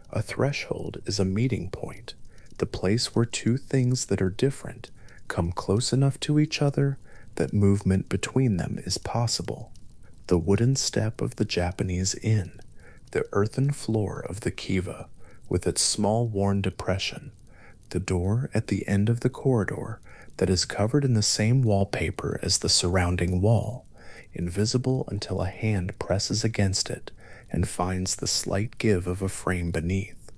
A threshold is a meeting point, the place where two things that are different come close enough to each other that movement between them is possible. The wooden step of the Japanese inn, the earthen floor of the kiva with its small worn depression, the door at the end of the corridor that is covered in the same wallpaper as the surrounding wall, invisible until a hand presses against it and finds the slight give of a frame beneath.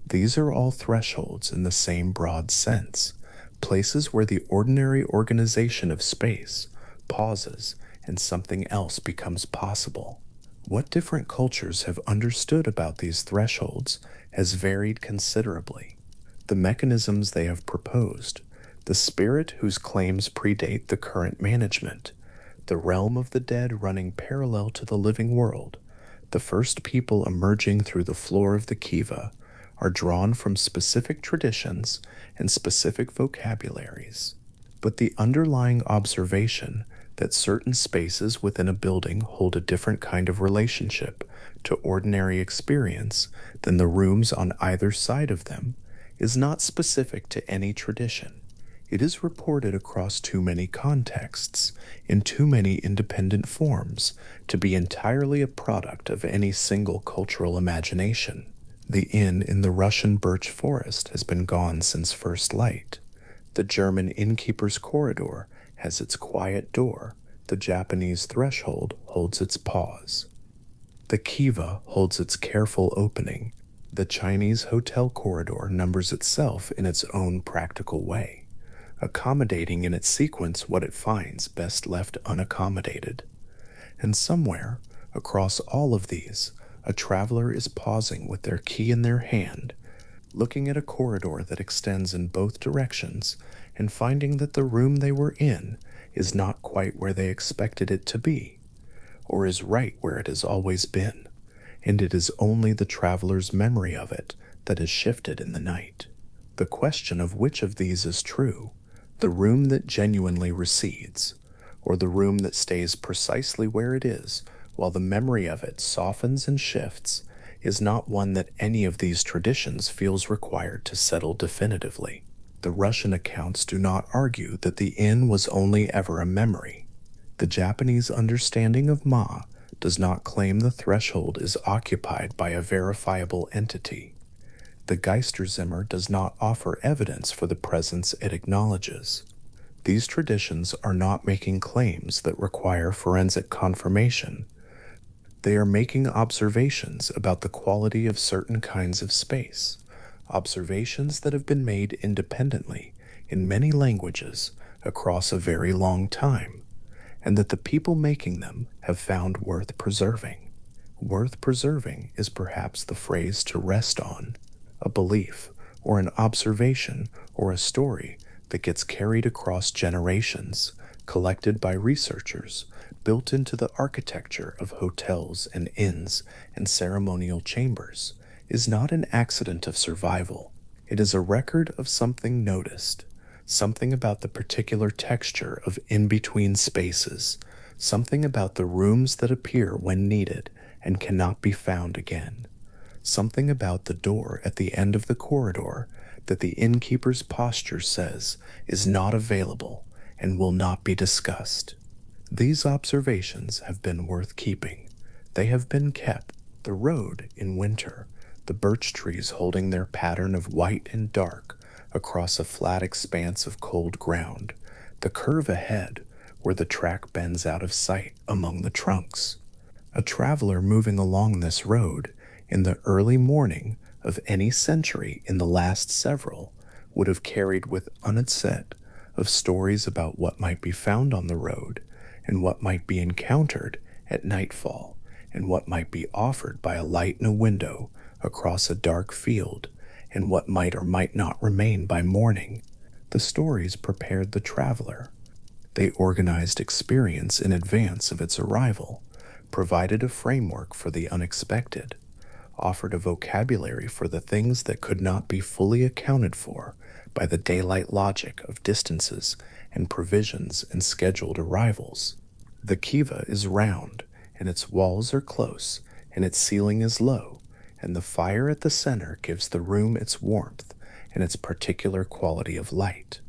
These are all thresholds in the same broad sense, places where the ordinary organization of space pauses and something else becomes possible. What different cultures have understood about these thresholds has varied considerably. The mechanisms they have proposed, the spirit whose claims predate the current management, the realm of the dead running parallel to the living world, the first people emerging through the floor of the kiva, are drawn from specific traditions and specific vocabularies. But the underlying observation that certain spaces within a building hold a different kind of relationship to ordinary experience than the rooms on either side of them is not specific to any tradition. It is reported across too many contexts, in too many independent forms, to be entirely a product of any single cultural imagination. The inn in the Russian birch forest has been gone since first light. The German innkeeper's corridor has its quiet door. The Japanese threshold holds its pause. The kiva holds its careful opening. The Chinese hotel corridor numbers itself in its own practical way, accommodating in its sequence what it finds best left unaccommodated. And somewhere, across all of these, a traveler is pausing with their key in their hand, looking at a corridor that extends in both directions and finding that the room they were in is not quite where they expected it to be, or is right where it has always been, and it is only the traveler's memory of it that has shifted in the night. The question of which of these is true, the room that genuinely recedes, or the room that stays precisely where it is while the memory of it softens and shifts, is not one that any of these traditions feels required to settle definitively. The Russian accounts do not argue that the inn was only ever a memory. The Japanese understanding of Ma does not claim the threshold is occupied by a verifiable entity. The Geisterzimmer does not offer evidence for the presence it acknowledges. These traditions are not making claims that require forensic confirmation. They are making observations about the quality of certain kinds of space, observations that have been made independently in many languages across a very long time, and that the people making them have found worth preserving. Worth preserving is perhaps the phrase to rest on, a belief or an observation or a story that gets carried across generations, collected by researchers, built into the architecture of hotels and inns and ceremonial chambers, is not an accident of survival. It is a record of something noticed, something about the particular texture of in-between spaces, something about the rooms that appear when needed and cannot be found again, something about the door at the end of the corridor that the innkeeper's posture says is not available and will not be discussed. These observations have been worth keeping. They have been kept. The road in winter, the birch trees holding their pattern of white and dark across a flat expanse of cold ground, the curve ahead where the track bends out of sight among the trunks. A traveler moving along this road in the early morning of any century in the last several would have carried with unset of stories about what might be found on the road and what might be encountered at nightfall and what might be offered by a light in a window across a dark field and what might or might not remain by morning. The stories prepared the traveler. They organized experience in advance of its arrival, provided a framework for the unexpected, offered a vocabulary for the things that could not be fully accounted for by the daylight logic of distances and provisions and scheduled arrivals. The kiva is round, and its walls are close, and its ceiling is low, and the fire at the center gives the room its warmth and its particular quality of light.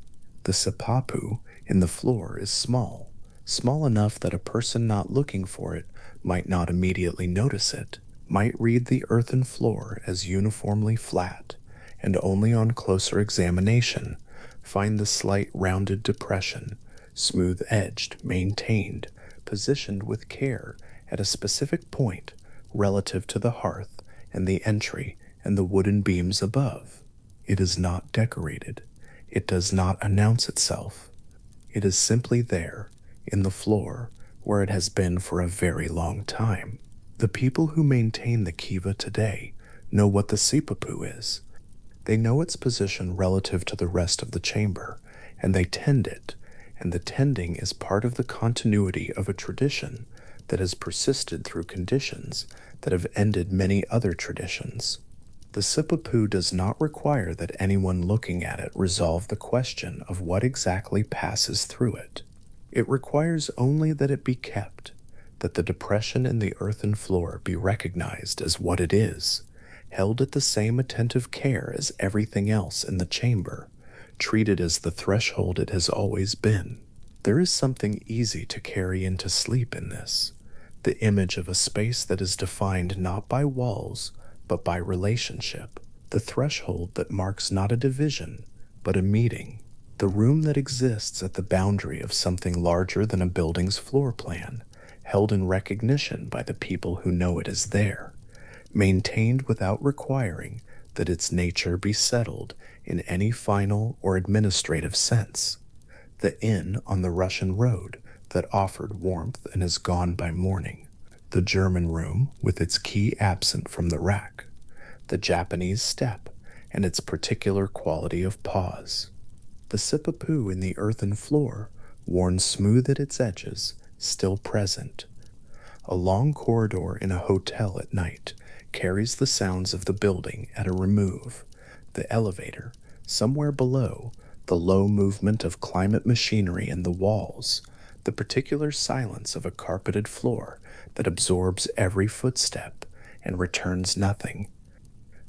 The sipapu in the floor is small, small enough that a person not looking for it might not immediately notice it, might read the earthen floor as uniformly flat, and only on closer examination find the slight rounded depression, smooth edged, maintained, positioned with care at a specific point relative to the hearth and the entry and the wooden beams above. It is not decorated. It does not announce itself. It is simply there, in the floor, where it has been for a very long time. The people who maintain the kiva today know what the sipapu is. They know its position relative to the rest of the chamber, and they tend it, and the tending is part of the continuity of a tradition that has persisted through conditions that have ended many other traditions. The sipapu does not require that anyone looking at it resolve the question of what exactly passes through it. It requires only that it be kept, that the depression in the earthen floor be recognized as what it is, held at the same attentive care as everything else in the chamber, treated as the threshold it has always been. There is something easy to carry into sleep in this, the image of a space that is defined not by walls, but by relationship, the threshold that marks not a division, but a meeting, the room that exists at the boundary of something larger than a building's floor plan, held in recognition by the people who know it is there, maintained without requiring that its nature be settled in any final or administrative sense. The inn on the Russian road that offered warmth and is gone by morning, the German room with its key absent from the rack, the Japanese step and its particular quality of pause, the sipapu in the earthen floor, worn smooth at its edges, still present. A long corridor in a hotel at night carries the sounds of the building at a remove. The elevator, somewhere below, the low movement of climate machinery in the walls, the particular silence of a carpeted floor that absorbs every footstep and returns nothing.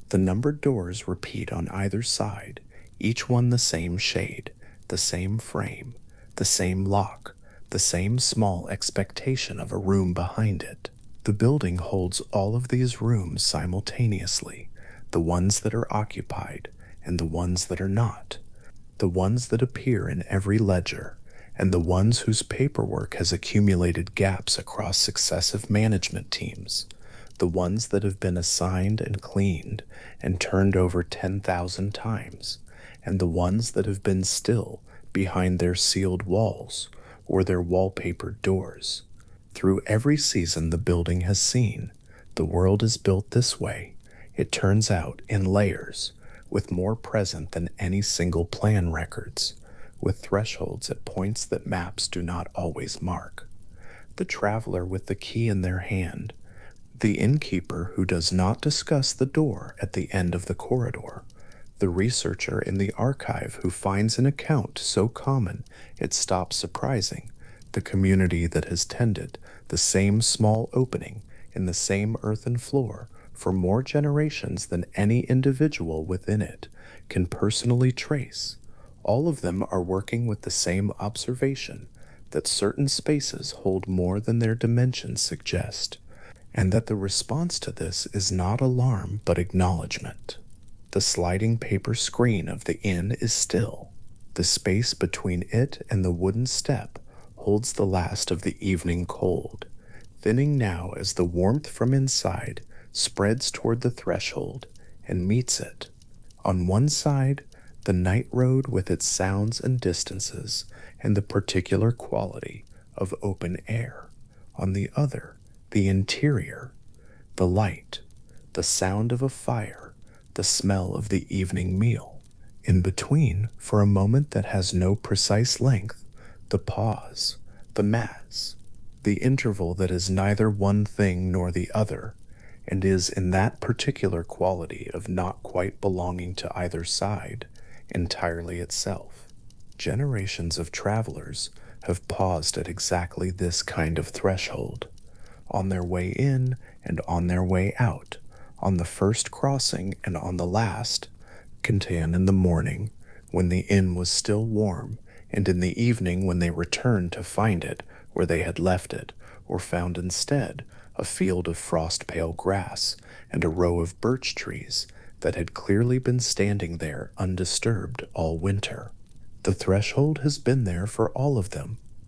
The numbered doors repeat on either side, each one the same shade, the same frame, the same lock, the same small expectation of a room behind it. The building holds all of these rooms simultaneously, the ones that are occupied and the ones that are not, the ones that appear in every ledger, and the ones whose paperwork has accumulated gaps across successive management teams, the ones that have been assigned and cleaned and turned over 10,000 times, and the ones that have been still behind their sealed walls or their wallpapered doors. Through every season the building has seen, the world is built this way. It turns out in layers, with more present than any single plan records, with thresholds at points that maps do not always mark. The traveler with the key in their hand, the innkeeper who does not discuss the door at the end of the corridor, the researcher in the archive who finds an account so common it stops surprising, the community that has tended the same small opening in the same earthen floor for more generations than any individual within it can personally trace. All of them are working with the same observation that certain spaces hold more than their dimensions suggest, and that the response to this is not alarm but acknowledgement. The sliding paper screen of the inn is still. The space between it and the wooden step holds the last of the evening cold, thinning now as the warmth from inside spreads toward the threshold and meets it. On one side, the night road with its sounds and distances and the particular quality of open air. On the other, the interior, the light, the sound of a fire, the smell of the evening meal. In between, for a moment that has no precise length, the pause, the mass, the interval that is neither one thing nor the other, and is in that particular quality of not quite belonging to either side, entirely itself. Generations of travelers have paused at exactly this kind of threshold, on their way in and on their way out, on the first crossing and on the last, Kintan in the morning, when the inn was still warm and in the evening when they returned to find it where they had left it, or found instead a field of frost pale grass and a row of birch trees that had clearly been standing there undisturbed all winter. The threshold has been there for all of them,